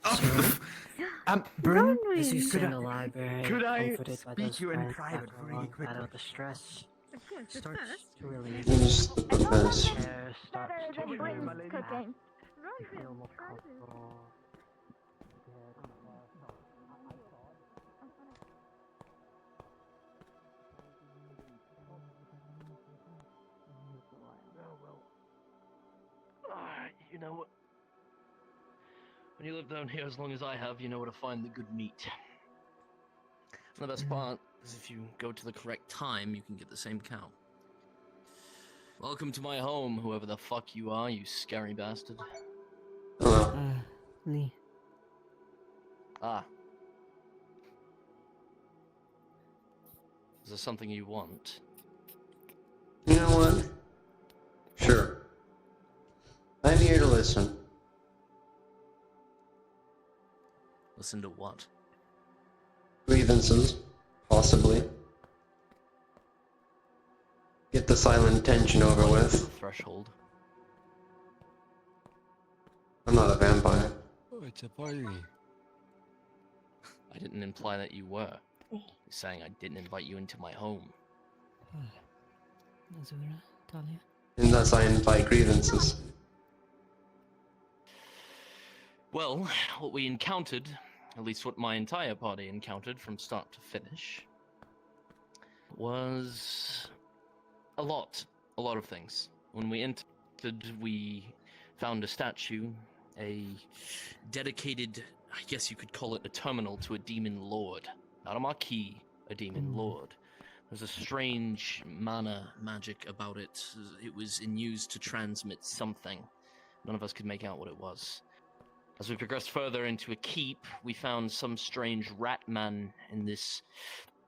Bryn, As you sit could in the library, could I comforted by speak those you in friends private after a really long quickly? battle, the stress Of course, just starts first. to relieve. Just the best. Hair starts Better to than trim. Bryn's cooking. You feel more comfortable. You know what? When you live down here as long as I have, you know where to find the good meat. And the best part is if you go to the correct time, you can get the same cow. Welcome to my home, whoever the fuck you are, you scary bastard. Lee. Ah. Is there something you want? You know what? Sure. I'm here to listen. Listen to what? We grievances, possibly. Get the silent tension over with. Threshold. I'm not a vampire. Oh, it's a party. I didn't imply that you were. You're saying I didn't invite you into my home. Azura, Talia. And thus I invite grievances. Well, what we encountered, at least what my entire party encountered from start to finish, was a lot of things. When we entered, we found a statue, a dedicated, I guess you could call it a terminal to a demon lord. Not a marquis, a demon lord. There's a strange mana magic about it. It was in use to transmit something. None of us could make out what it was. As we progressed further into a keep, we found some strange rat man in this,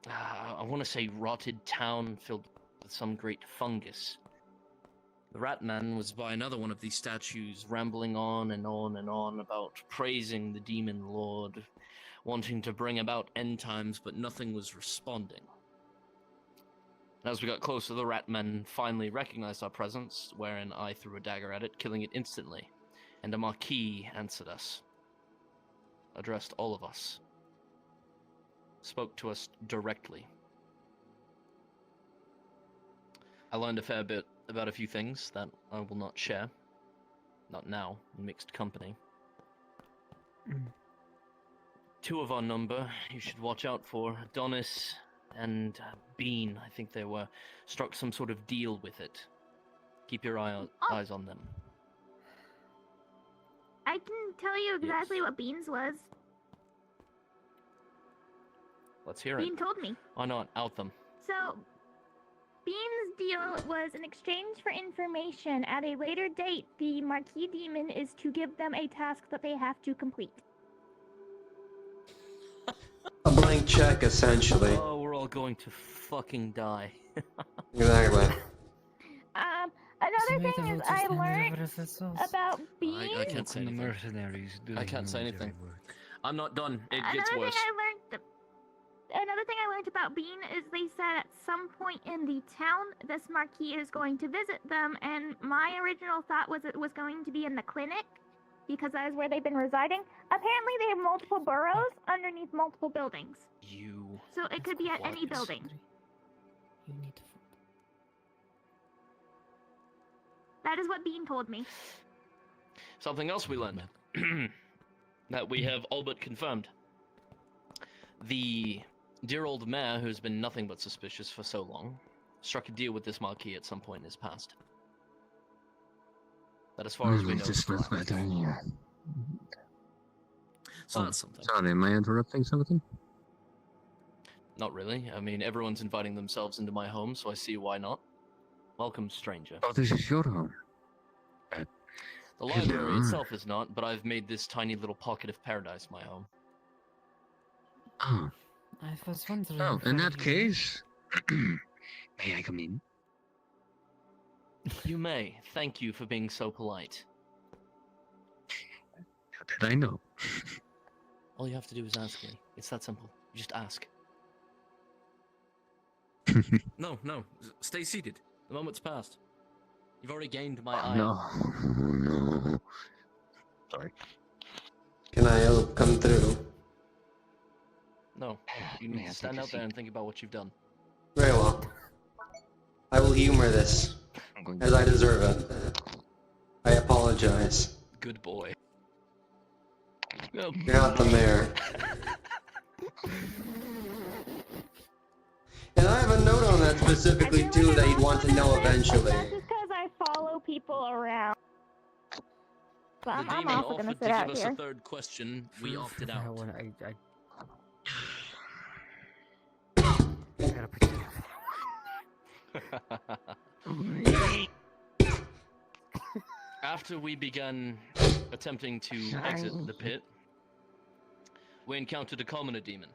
I want to say rotted town filled with some great fungus. The rat man was by another one of these statues, rambling on and on and on about praising the demon lord, wanting to bring about end times, but nothing was responding. As we got closer, the rat man finally recognized our presence, wherein I threw a dagger at it, killing it instantly, and a marquis answered us, addressed all of us, spoke to us directly. I learned a fair bit about a few things that I will not share, not now, in mixed company. Two of our number you should watch out for, Adonis and Bean. I think they were struck some sort of deal with it. Keep your eyes on them. I can tell you exactly what Beans was. Let's hear it. Bean told me. Why not? Out them. So, Bean's deal was in exchange for information. At a later date, the Marquis Demon is to give them a task that they have to complete. A blank check, essentially. Oh, we're all going to fucking die. Exactly. Another thing is I learned about Bean. I can't say anything. I can't say anything. I'm not done. It gets worse. Another thing I learned about Bean is they said at some point in the town, this Marquis is going to visit them, and my original thought was it was going to be in the clinic, because that is where they've been residing. Apparently they have multiple burrows underneath multiple buildings. So it could be at any building. You need to. That is what Bean told me. Something else we learned that we have all but confirmed. The dear old mayor, who's been nothing but suspicious for so long, struck a deal with this Marquis at some point in his past. That as far as we know. So that's something. Sorry, am I interrupting something? Not really. I mean, everyone's inviting themselves into my home, so I see why not. Welcome, stranger. Oh, this is your home. The library itself is not, but I've made this tiny little pocket of paradise my home. Oh. I was wondering. Oh, in that case, may I come in? You may. Thank you for being so polite. How did I know? All you have to do is ask me. It's that simple. You just ask. No, stay seated. The moment's passed. You've already gained my eye. No. Sorry. Can I come through? No. You need to stand out there and think about what you've done. Very well. I will humor this, as I deserve it. I apologize. Good boy. You're not the mayor. And I have a note on that specifically too that you'd want to know eventually. That's just because I follow people around. But The I'm demon also gonna offered sit to out give us here. a third question. We opted out. After we began attempting to exit the pit, we encountered a commoner demon.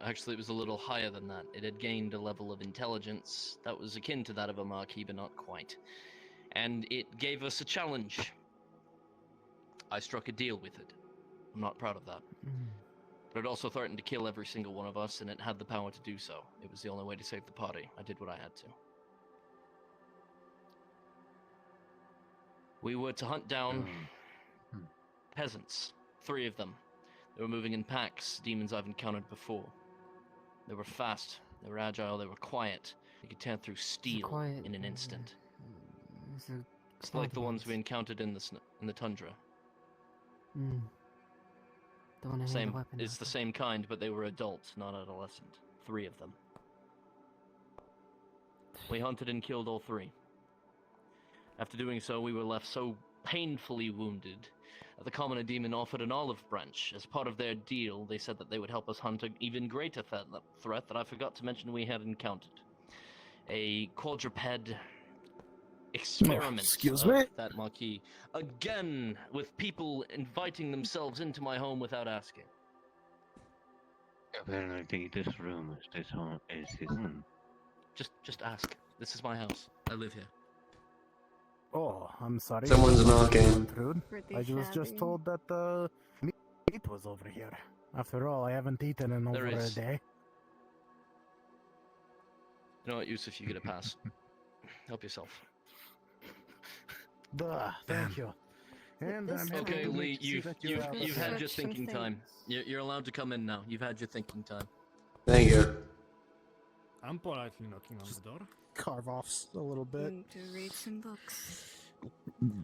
Actually, it was a little higher than that. It had gained a level of intelligence that was akin to that of a Marquis, but not quite. And it gave us a challenge. I struck a deal with it. I'm not proud of that. But it also threatened to kill every single one of us, and it had the power to do so. It was the only way to save the party. I did what I had to. We were to hunt down peasants, 3 of them. They were moving in packs, demons I've encountered before. They were fast, they were agile, they were quiet. They could tear through steel in an instant. It's like the ones we encountered in the tundra. The one I Same. the weapon It's the same kind, but they were adult, not adolescent. 3 of them. We hunted and killed all 3. After doing so, we were left so painfully wounded that the commoner demon offered an olive branch. As part of their deal, they said that they would help us hunt an even greater threat that I forgot to mention we had encountered. A quadruped experiment excuse of me? that Marquis. Again, with people inviting themselves into my home without asking. Apparently, this room is his home. Just ask. This is my house. I live here. Oh, I'm sorry. Someone's knocking. I was just told that the meat was over here. After all, I haven't eaten in over a day. You know what, Yusuf, you get a pass. Help yourself. Thank you. And I'm happy Okay, to Lee, see that you've had your thinking time. You're allowed to come in now. You've had your thinking time. Thank you. I'm politely knocking on the door. Carve offs a little bit. To read some books.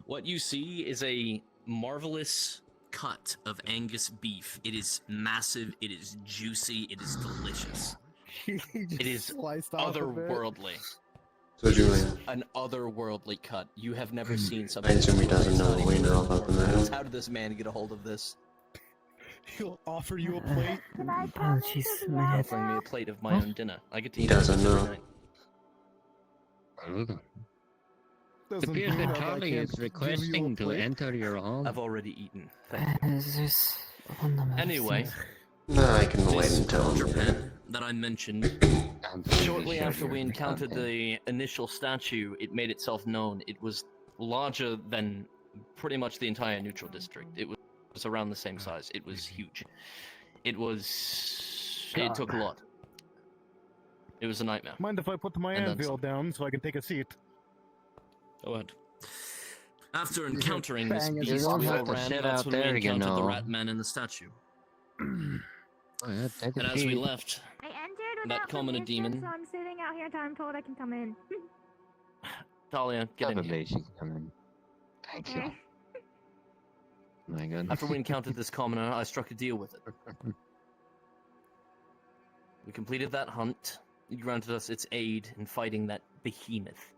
What you see is a marvelous cut of Angus beef. It is massive, it is juicy, it is delicious. It is otherworldly. So Julian. An otherworldly cut. You have never seen something. I assume he doesn't know what we know about the man. How did this man get a hold of this? He'll offer you a plate. Apologies, my head. Offering me a plate of my own dinner. I get to He eat it doesn't every know. night. It appears that Charlie is requesting to enter your home. I've already eaten. Thank you. There's one of my Anyway, No, I can wait until Japan that I mentioned. Shortly after we encountered the initial statue, it made itself known. It was larger than pretty much the entire neutral district. It was around the same size. It was huge. It took a lot. It was a nightmare. Mind if I put my And then anvil down so I can take a seat? Go ahead. After encountering this Bang, beast, you don't we all have to ran. sit That's out when we there, you encountered the know. rat man and the statue. Oh, yeah, take a And as we seat. left, I entered that without commoner permission, demon, so I'm sitting out here until I'm told I can come in. Talia, get in here. Probably she can come in. Thank you. My God. After we encountered this commoner, I struck a deal with it. We completed that hunt. It granted us its aid in fighting that behemoth.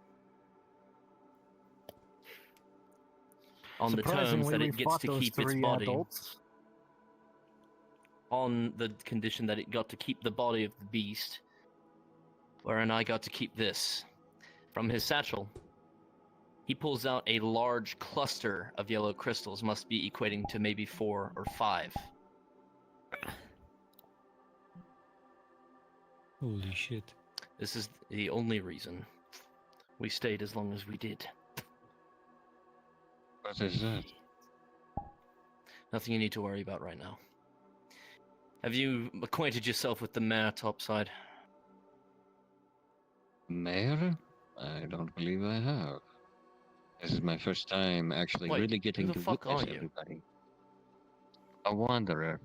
On the terms Surprisingly, that we it gets fought to those keep its 3 body. adults. On the condition that it got to keep the body of the beast, wherein I got to keep this. From his satchel, he pulls out a large cluster of yellow crystals, must be equating to maybe 4 or 5. Holy shit. This is the only reason we stayed as long as we did. What is that? Nothing you need to worry about right now. Have you acquainted yourself with the mayor topside? Mayor? I don't believe I have. This is my first time actually Wait, really getting who the to fuck witness are you? everybody. A wanderer.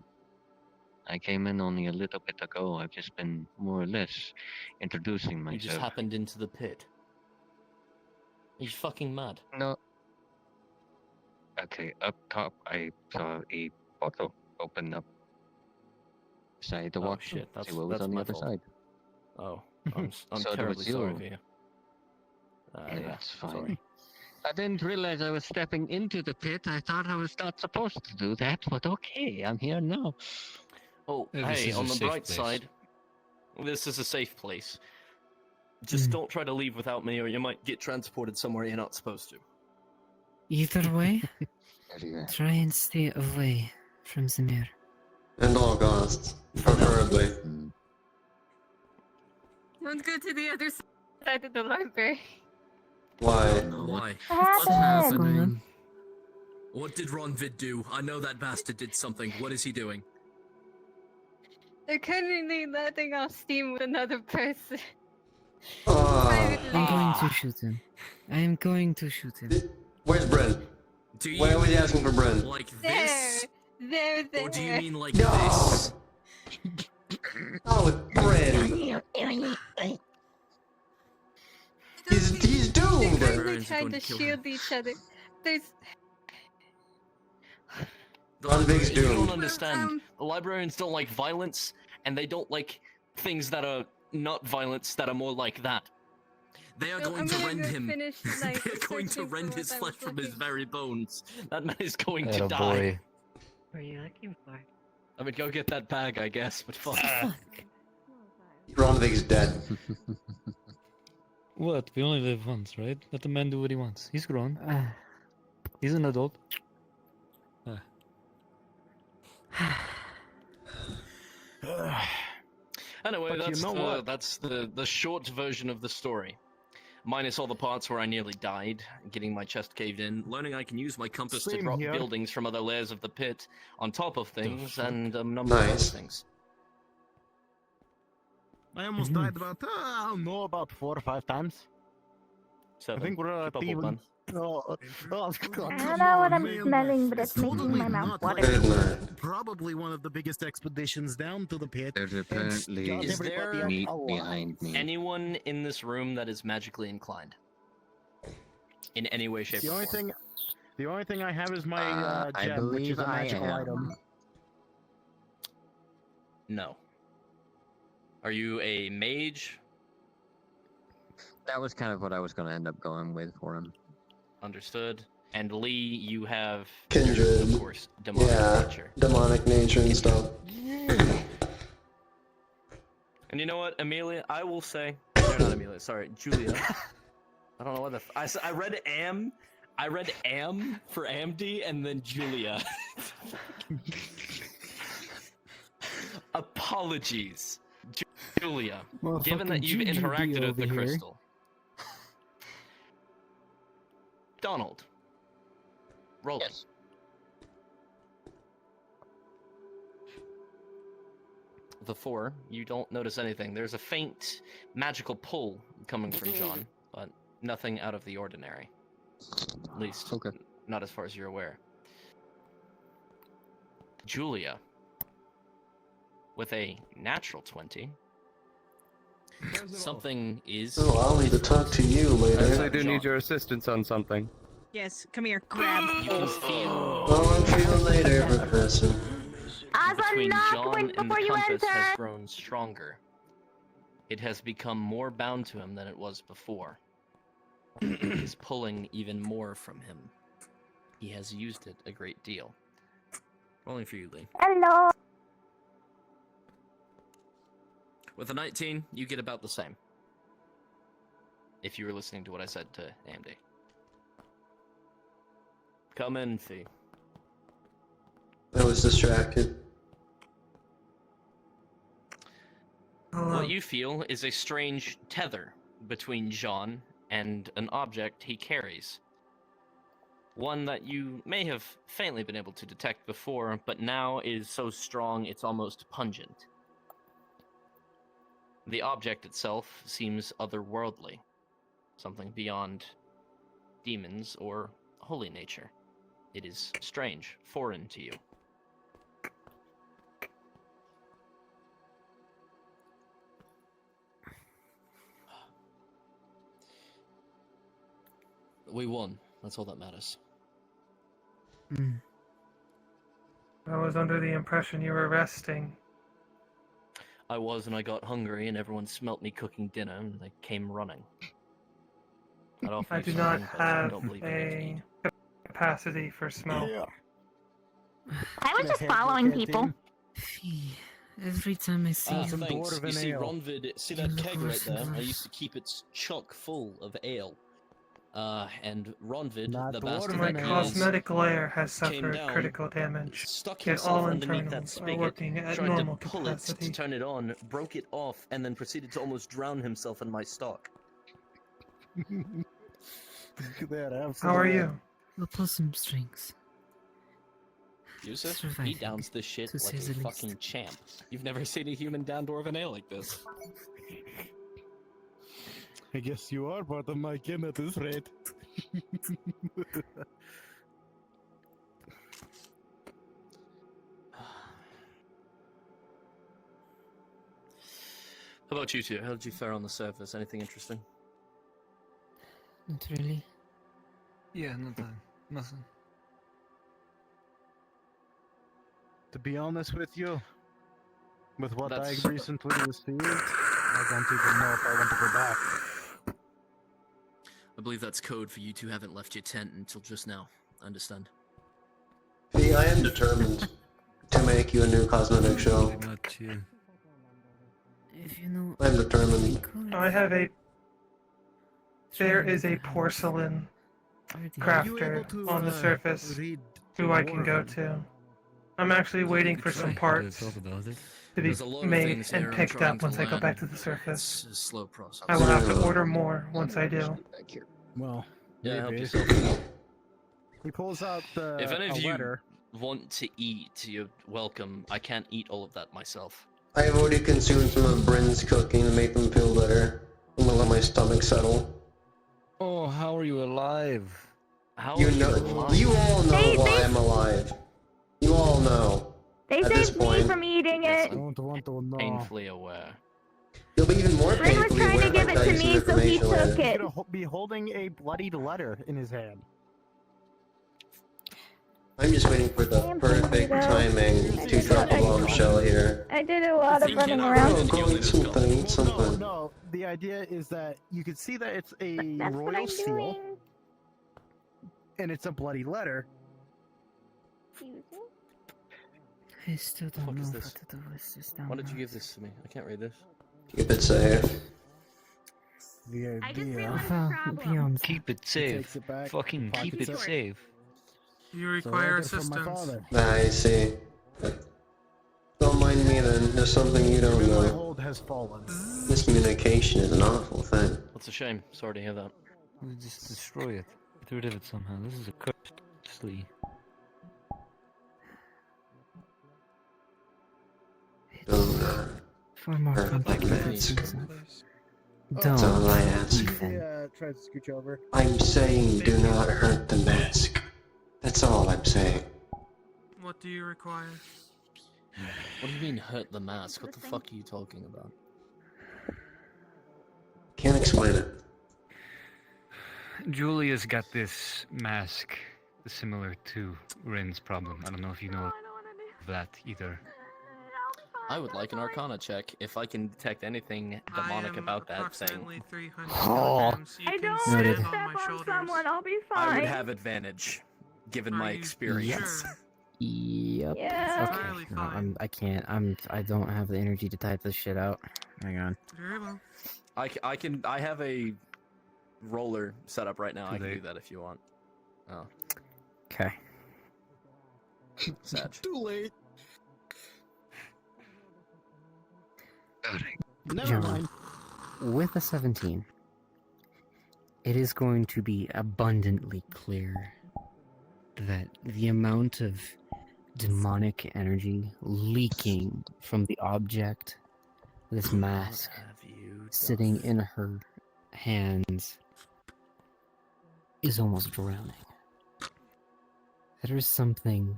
I came in only a little bit ago. I've just been more or less introducing myself. You just happened into the pit. Are you fucking mad? No. Okay, up top I saw a bottle open up. Decided to walk shit, through, see what was that's on the my other fault. side. Oh, I'm So it terribly was sorry you. for you. Yeah, that's fine. Sorry. I didn't realize I was stepping into the pit. I thought I was not supposed to do that, but okay, I'm here now. Oh, Yeah, this hey, is a on the safe bright place. side, this is a safe place. Just don't try to leave without me, or you might get transported somewhere you're not supposed to. Either way, try and stay away from the mirror. And all costs, preferably. Don't go to the other side of the library. Why? Why? What's happening? What did Ron Vid do? I know that bastard did something. What is he doing? They're currently letting off steam with another person. I'm going to shoot him. I am going to shoot him. Where's Brent? Why are we asking for Brent? Like There! There! Or do you mean like No. this? Oh, Brent. He's doomed. They're currently trying to shield each other. There's. Rodvig's You don't doomed. understand. The librarians don't like violence, and they don't like things that are not violence that are more like that. They are Well, going I'm to gonna rend go him. finish, like, They're going to searching for rend what his I flesh was from his looking- very bones. That man is going to Atta die. boy. What are you looking for? I mean, go get that bag, I guess, but fuck. Rodvig's dead. What? We only live once, right? Let the man do what he wants. He's grown. He's an adult. Anyway, But you that's know the what? that's the short version of the story. Minus all the parts where I nearly died, getting my chest caved in, learning I can use my compass to Same drop here. buildings from other layers of the pit on top of things, and a number of other Nice. things. I almost died about, I don't know, about 4 or 5 times. Seven. I think we're at Keep up, even. man. Oh, I don't know what I'm smelling, but it's making my mouth water. Probably one of the biggest expeditions down to the pit. There's and apparently got Is everybody there up meat alive. behind me. anyone in this room that is magically inclined? In any way, shape, The or only form? thing I have is my I gem, which is believe a I magical am. item. No. Are you a mage? That was kind of what I was going to end up going with for him. Understood. And Lee, you have, Kindred. of course, demonic Yeah, nature. demonic nature and stuff. And you know what, Amelia? I will say, no, not Amelia. Sorry, Julia. I don't know what I read am for Amd, and then Julia. Apologies, Julia. Given that you've Motherfucking interacted GGB with the over here. crystal, Donald, roll it. The 4, you don't notice anything. There's a faint magical pull coming from John, but nothing out of the ordinary. At least, not as far as you're aware. Julia, with a natural 20, something is... Oh, I'll need to talk to you I later. really do need your assistance on something. Yes, come here, grab. You can feel Oh, I'm feeling later, Professor. between knock John when- and the before you compass has enter. grown stronger. It has become more bound to him than it was before. It is pulling even more from him. He has used it a great deal. Rolling for you, Lee. Hello. With a 19, you get about the same. If you were listening to what I said to AMD. Come in, Fee. I was distracted. What you feel is a strange tether between Jean and an object he carries. One that you may have faintly been able to detect before, but now is so strong it's almost pungent. The object itself seems otherworldly, something beyond demons or holy nature. It is strange, foreign to you. We won. That's all that matters. I was under the impression you were resting. I was, and I got hungry, and everyone smelt me cooking dinner, and they came running. I'd offer I you do not something, but I have don't believe in it. a capacity for smell. I was just following people. Every time I see him, Thanks. You see, ale. Ronvid, see that keg right there? I used to keep it chock full of ale. And Ronvid, the bastard My that he cosmetic layer has came suffered down, critical damage. stuck Yet all himself underneath that internals are spigot, working at tried normal to pull capacity. it to turn it on, broke it off, and then proceeded to almost drown himself in my stock. How are you? We'll pull some strings. Yusuf, he Surviving, downs this shit to like say a the least. fucking champ. You've never seen a human down dwarven ale like this. I guess you are part of my kin at this rate. How about you two? How did you fare on the surface? Anything interesting? Not really. Yeah, nothing. To be honest with you, with what That's- I recently received, I don't even know if I want to go back. I believe that's code for you two haven't left your tent until just now. I understand. See, I am determined to make you a new cosmetic show. If you know, I'm determined. I have a. There is a porcelain crafter on the surface who I can go to. I'm actually waiting for some parts to be There's a lot of made things here and I'm picked trying up to once I go learn. back to the surface. It's a slow process. I will have to order more once I do. Well, Yeah, help maybe. yourself. He pulls out If any a of you letter. want to eat, you're welcome. I can't eat all of that myself. I have already consumed some of Bryn's cooking to make them feel better. I'm gonna let my stomach settle. Oh, how are you alive? How You are you know, alive? you all know why I'm alive. You all know. They At this saved me point, from eating it. Don't want to know. Painfully aware. you'll be even more Bryn was painfully trying aware to if give I it tell to you some me, so he information later. took it. He's gonna be holding a bloodied letter in his hand. I'm just waiting for the perfect timing to drop a bombshell here. I did a lot of running around. Go eat something, eat something. No, the idea is that you can see that it's a That's what royal I'm seal, doing. and it's a bloody letter. I still don't What know is what this? to do with this down Why did you there. give this to me? I can't read this. Keep it safe. The I just idea. realized Well, the problem. beyond Keep it He safe. takes it back, Fucking keep pockets it it. safe. You It's a require letter from my assistance. father. I see. Don't mind me then. There's something you don't Even my know. hold has fallen. Miscommunication is an awful thing. That's a shame. Sorry to hear that. We'll just destroy it. Get rid of it somehow. This is a cursed sleeve. Don't far more hurt like complicated that. than that. That's all I ask. Even. Tries to scooch over. I'm saying do not hurt the mask. That's all I'm saying. What do you require? What do you mean hurt the mask? What the fuck are you talking about? Can't explain it. Julia's got this mask similar to Rin's problem. I don't know if you know of that either. I would like an Arcana check if I can detect anything demonic about that thing. Approximately 300 Oh. kilograms. You I can don't stand want to on step my on shoulders. someone. I'll be I fine. would have advantage, given Are my you experience. sure? Yep. Yeah. Entirely Okay. No, fine. I can't. I don't have the energy to type this shit out. Hang on. Very well. I have a roller set up right now. Too I can do late. that if you want. Oh, Okay. sad. Too late. Never John, mind. with a 17, it is going to be abundantly clear that the amount of demonic energy leaking from the object, this mask, sitting in her hands, is almost drowning. There is something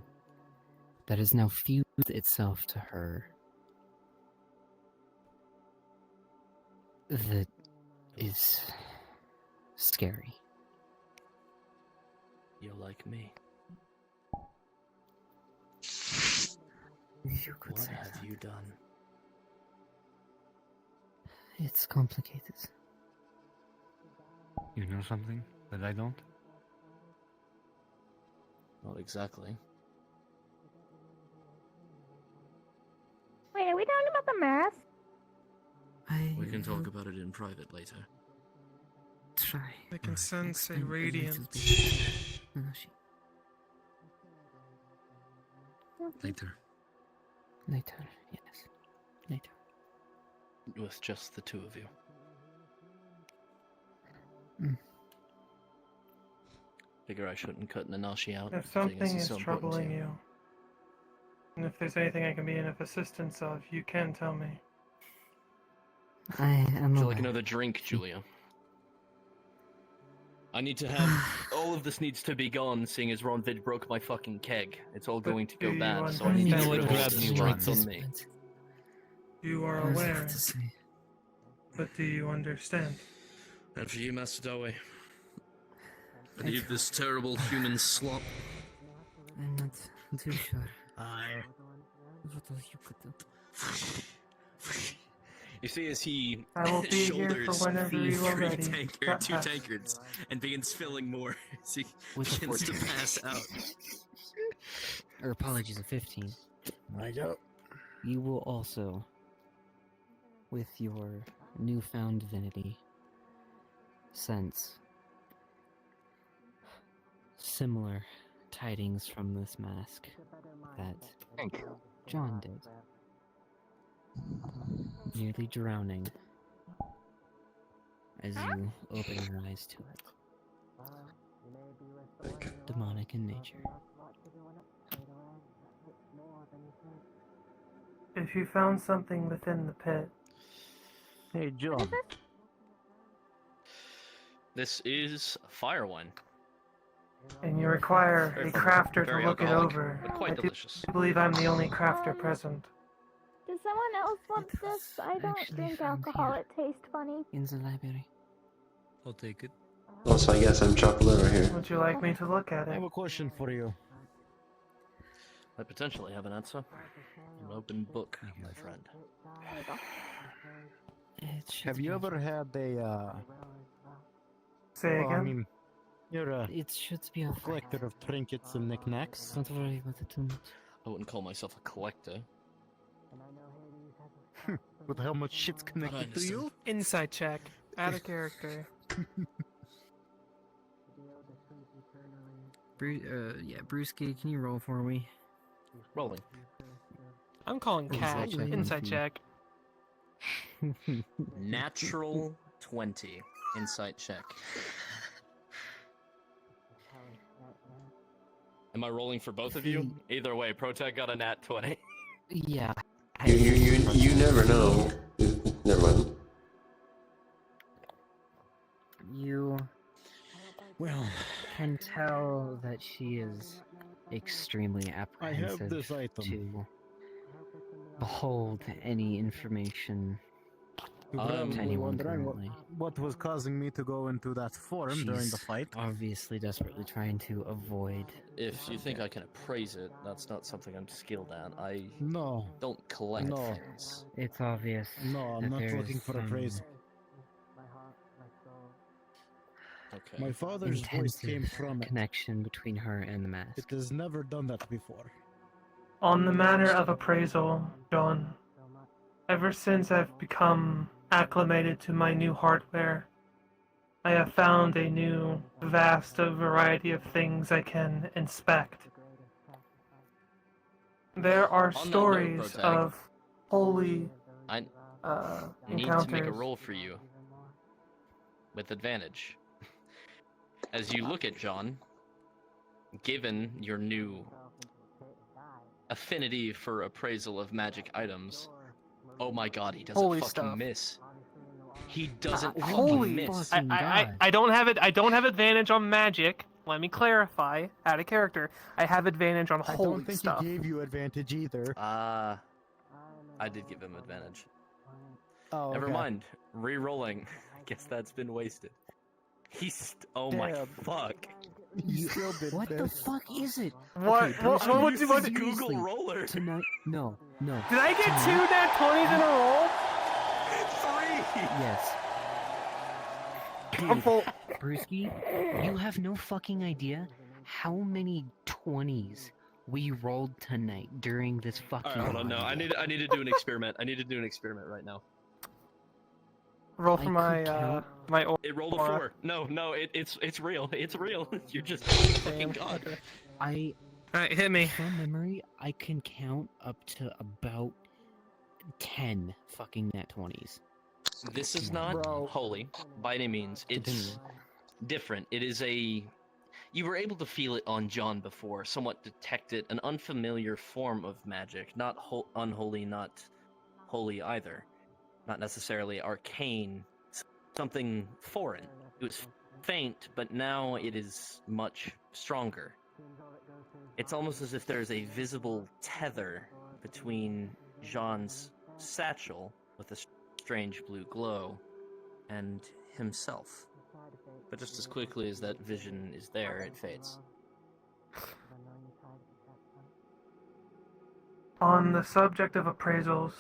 that has now fused itself to her that is scary. You're like me. You could What say have that. you done? It's complicated. You know something that I don't? Not exactly. Wait, are we talking about the mask? We can talk about it in private later. Try. I can sense a Explain radiance. little bit. No, Later. Later, yes. Later. With just the two of you. Figure I shouldn't cut Nanashi out. If seeing as something he's is so important to troubling you, And if there's anything I can be of assistance of, you can tell me. I am Would you aware. like another drink, Julia? I need to have all of this needs to be gone, seeing as Ronvid broke my fucking keg. It's all going to go do you bad, so I need to understand get rid of all what this you strength want? on me. You are I was about aware. to say. But do you understand? And for you, Master Doe, leave this terrible human slop. I'm not too sure. What else you could do? You see, as he I will be here for shoulders whenever you are ready. two tankards and begins filling more as he With a begins to 14. pass out. Or apologies, a 15. I don't. You will also, with your newfound divinity, sense similar tidings from this mask that John did. Nearly drowning as you open your eyes to it. Demonic in nature. If you found something within the pit, Hey, John. This is fire wine. and you require Very a fun, crafter to very look it alcoholic, over, but quite I do delicious. believe I'm the only crafter present. Does someone else want this? I don't drink alcohol. It tastes funny. In the library. I'll take it. Oh, so I guess I'm chocolate over here. Would you like me to look at I it? have a question for you. I potentially have an answer. An open book, my friend. Have you ever had a, Say well, I again? mean, you're a It should be a collector of trinkets and knickknacks. Don't worry about it too much. I wouldn't call myself a collector. With how much shit's connected to you? Inside check. Out of character. Yeah, Brewski, can you roll for me? Rolling. I'm calling Inside cat. check. Inside check. Natural 20. Insight check. Am I rolling for both of you? Either way, Protect got a nat 20. Yeah. You never know. Never mind. You Well, can tell that she is extremely I have apprehensive this item. to behold any information You're to probably anyone wondering currently. what was causing me to go into that forum during the She's fight. obviously desperately trying to avoid. If you think I can appraise it, that's not something I'm skilled at. I No. don't collect No. things. It's obvious. No, I'm that not there looking is for some appraisal. Okay. My father's voice came intensive from it. connection between her and the mask. It has never done that before. On the matter of appraisal, John, ever since I've become acclimated to my new hardware, I have found a new, vast variety of things I can inspect. There are On that note, stories Protag, of holy I need encounters. to make a roll for you. With advantage. As you look at John, given your new affinity for appraisal of magic items, oh my god, he doesn't Holy fucking stuff. miss. He doesn't Holy fucking miss. I don't have it. I don't have advantage on magic. Let me clarify. Out of character, I have advantage on I holy don't think stuff. he gave you advantage either. I did give him advantage. Oh, Never okay. mind. Re-rolling. I guess that's been wasted. He's. Oh my Damn. fuck. You still did What the this. fuck is it? What? Okay, What? Brewski, What? What? seriously, roller. Tonight? No. Did I get two nat 20s in a roll? 3. Yes. I'm full. Brewski, you have no fucking idea how many 20s we rolled tonight during this fucking. Alright, hold on. No, I need to do an experiment. I need to do an experiment right now. Roll for I my could count. my It rolled a aura. 4. No, it's real. It's real. You're just fucking god. I. Alright, hit me. From memory, I can count up to about 10 fucking nat 20s. This is not holy by any means. It's Continue. different. It is a You were able to feel it on John before, somewhat detect it, an unfamiliar form of magic, not unholy, not holy either, not necessarily arcane, something foreign. It was faint, but now it is much stronger. It's almost as if there's a visible tether between Jean's satchel with a strange blue glow and himself. But just as quickly as that vision is there, it fades. On the subject of appraisals,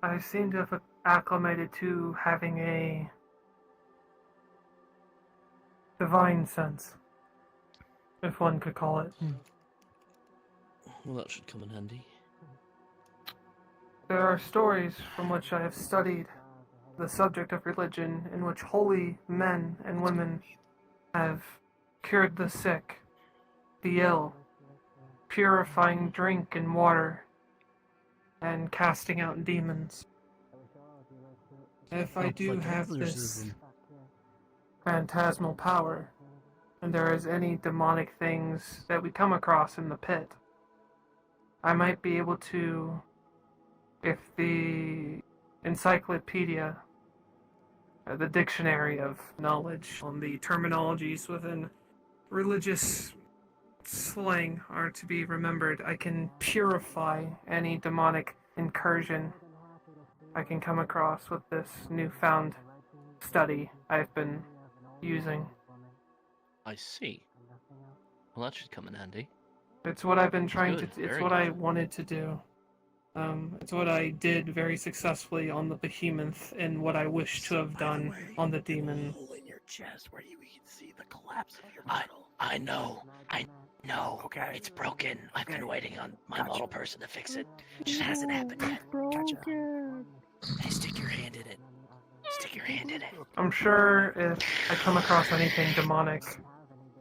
I seem to have acclimated to having a divine sense, if one could call it. Well, that should come in handy. There are stories from which I have studied the subject of religion in which holy men and women have cured the sick, the ill, purifying drink and water, and casting out demons. If I do have this phantasmal power, and there is any demonic things that we come across in the pit, I might be able to, if the encyclopedia, the dictionary of knowledge on the terminologies within religious slang are to be remembered, I can purify any demonic incursion I can come across with this newfound study I've been using. I see. Well, that should come in handy. It's what I've been trying Good, to. It's very what I good. wanted to do. It's what I did very successfully on the behemoth, and what I wish to have done on the demon. Hole in your chest where you can see the collapse of your model. I know. Okay. It's broken. I've been waiting on my model person to fix it. Just hasn't happened yet. Gotcha. Hey, stick your hand in it. Stick your hand in it. I'm sure if I come across anything demonic,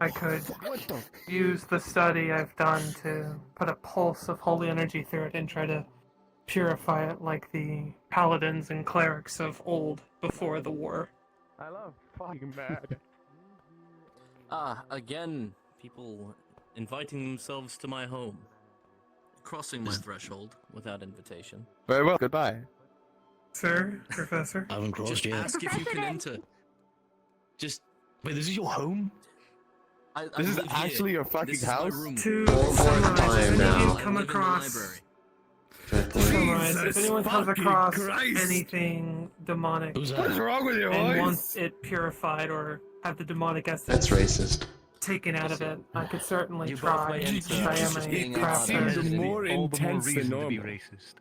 I could use the study I've done to put a pulse of holy energy through it and try to purify it like the paladins and clerics of old before the war. I love fucking bad. Again, people inviting themselves to my home. Crossing my threshold without invitation. Very well. Goodbye. Sir, Professor? I haven't crossed Just yet. ask if you can enter. Just wait. This is your home. This is live actually here. your fucking This is my house? room. To One more summarize, time if any now. of you I come live in the across, library. if anyone comes fucking across Christ. anything demonic Who's What is that? wrong with you, and boys? wants it purified or have the demonic essence That's racist. taken out of it, I could certainly You both try, may since enter. I am Just a being It honest. crafter. seems more All the more intense than reason to normal. be racist.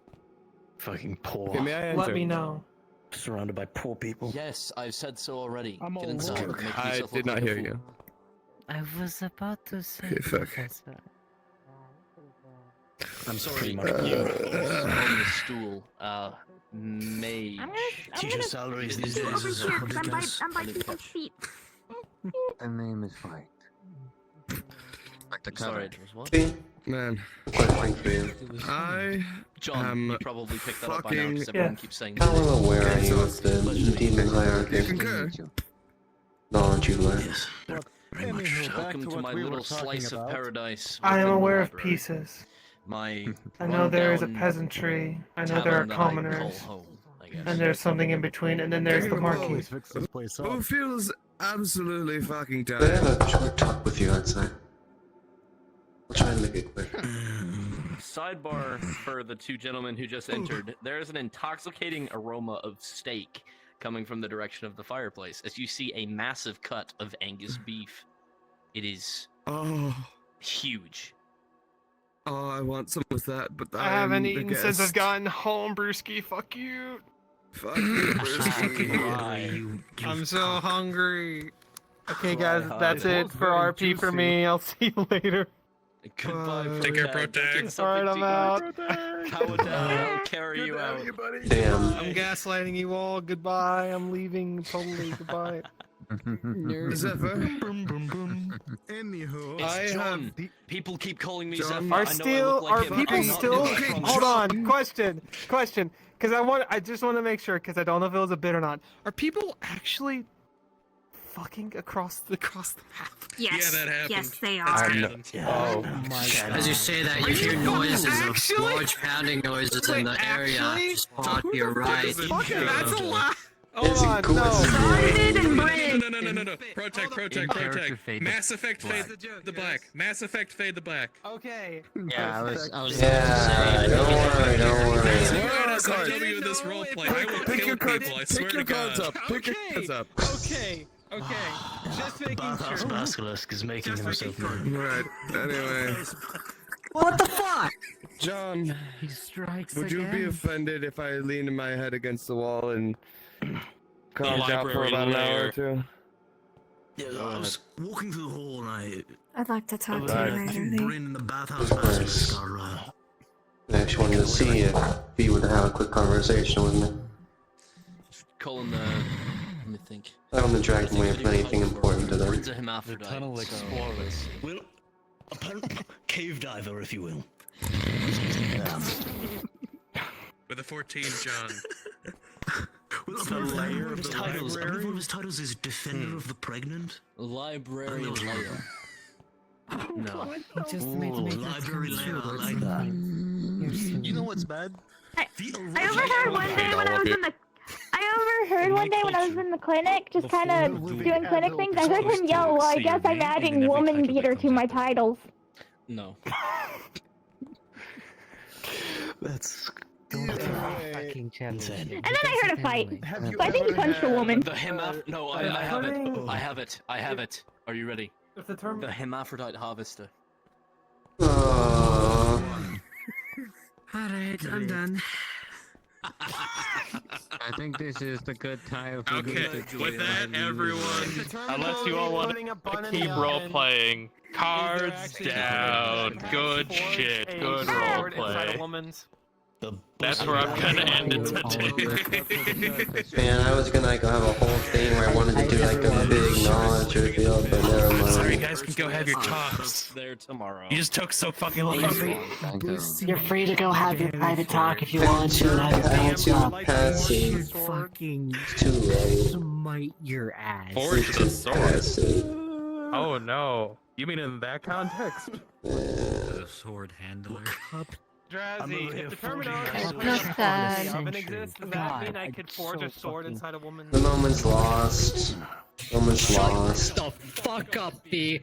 Fucking poor. Okay, may I enter? Let me know. Surrounded by poor people. Yes, I've said so already. I'm Get all inside. woke. Make I yourself did look not like a hear fool. you. I was about to say, Okay, fuck. Professor. I'm Sorry, pretty you much on the stool. Mage. Teacher salaries these days is ridiculous. I'm by I didn't people's catch. feet. The name is Fight. Like the Sorry, cover. it was what? See? Man, Question for you. I John, you probably picked that up by now fucking- because everyone Yes. keeps saying How well aware are Okay, you so of the demon you hierarchy? concur? Knowledge you've learned. Yes, very much. Anywho, back Welcome to to what my we were little talking slice of about. paradise. I am within the aware of library. pieces. My I know there is a rundown peasantry, I know there are tavern that I call commoners, home, I guess. and there's something in between, and then there's the marquee. Always fix this place up. Who feels absolutely fucking Could I tired? have a short talk with you outside? I'll try and make it quick. Sidebar for the two gentlemen who just entered. There is an intoxicating aroma of steak coming from the direction of the fireplace as you see a massive cut of Angus beef. It is Oh, huge. oh, I want some of that, but I haven't the eaten since I've guest. gotten home, Brewski. Fuck you. Fuck you, Right. I'm so hungry. Okay, Cry guys, hard. that's it for very RP for juicy. me. I'll see you later. Goodbye, Take care, Protag. Go Protag. get something Alright, I'm to out. eat. Cower down. I'll carry you out. Damn. I'm gaslighting you all. Goodbye. I'm leaving. Totally. Goodbye. Zephyr. Anywho, It's I John. People keep calling me John. Zephyr. Are I know I still look like are him, but people I'm not still? him. I promise. Hold on. Question. Because I just want to make sure because I don't know if it was a bit or not. Are people actually fucking across the map? Yes. Yeah, that happened. Yes, they That's are. canon. Oh my god. As you say that, you hear noises of large pounding noises in the area. Just far to your right. That's a lie. Hold on, no. Started and Bryn. No. Protect. Mass Effect fade the black. Mass Effect fade the black. Okay. Yeah, I was Yeah, don't worry. SW in this roleplay. I will kill people, I swear to God. Pick your cards up. Okay. Just making sure. Basilisk is making himself Right. Anyway, What the fuck? John, He strikes would you be again. offended if I leaned my head against the wall and calmed out for library about an hour lair. or two? Yeah, I was walking through the hall and I'd like to talk to Right. you I later, think Lee. Bryn and the bathhouse basilisk are, I actually wanted to see if he would have a quick conversation with me. Colin, let me think. I don't want to drag him away from anything important today. Bryn's a hermaphrodite. tunnel explorers. Well, a cave diver, if you will. With a 14, John. Well, The layer of the titles. I library? believe one of his titles is Defender of the Pregnant. Library layer. No. Just Ooh, made me library layer, I like that. You know what's bad? I overheard one day when I was in the. I overheard one day when I was in the clinic, just kind of doing clinic things. I heard him yell, "Well, I guess I'm adding woman beater to my titles." No. That's fucking challenge. And then I heard a fight. So I think he punched a woman. The No, I have it. I have it. Are you ready? If the term. The hermaphrodite harvester. Alright, I'm done. I think this is the good time for Okay, with that, everyone, unless you all want to keep role playing, cards down. Good shit. Good role play. That's where I'm gonna end it today. Man, I was gonna like have a whole thing where I wanted to do like a big knowledge reveal, but never mind. Sorry, you guys can go have your talks. There tomorrow. You just took so fucking long. You're free to go have your private talk if you want to. And have your pants up. Passive. Fucking Too late. smite your ass. Forge the sword. Passive. Oh no. You mean in that context? The sword handler. Drowsy, if the terminology oven exists, does that mean I could forge a sword inside a woman's... The moment's lost. Moment's lost. Shut the fuck up, B.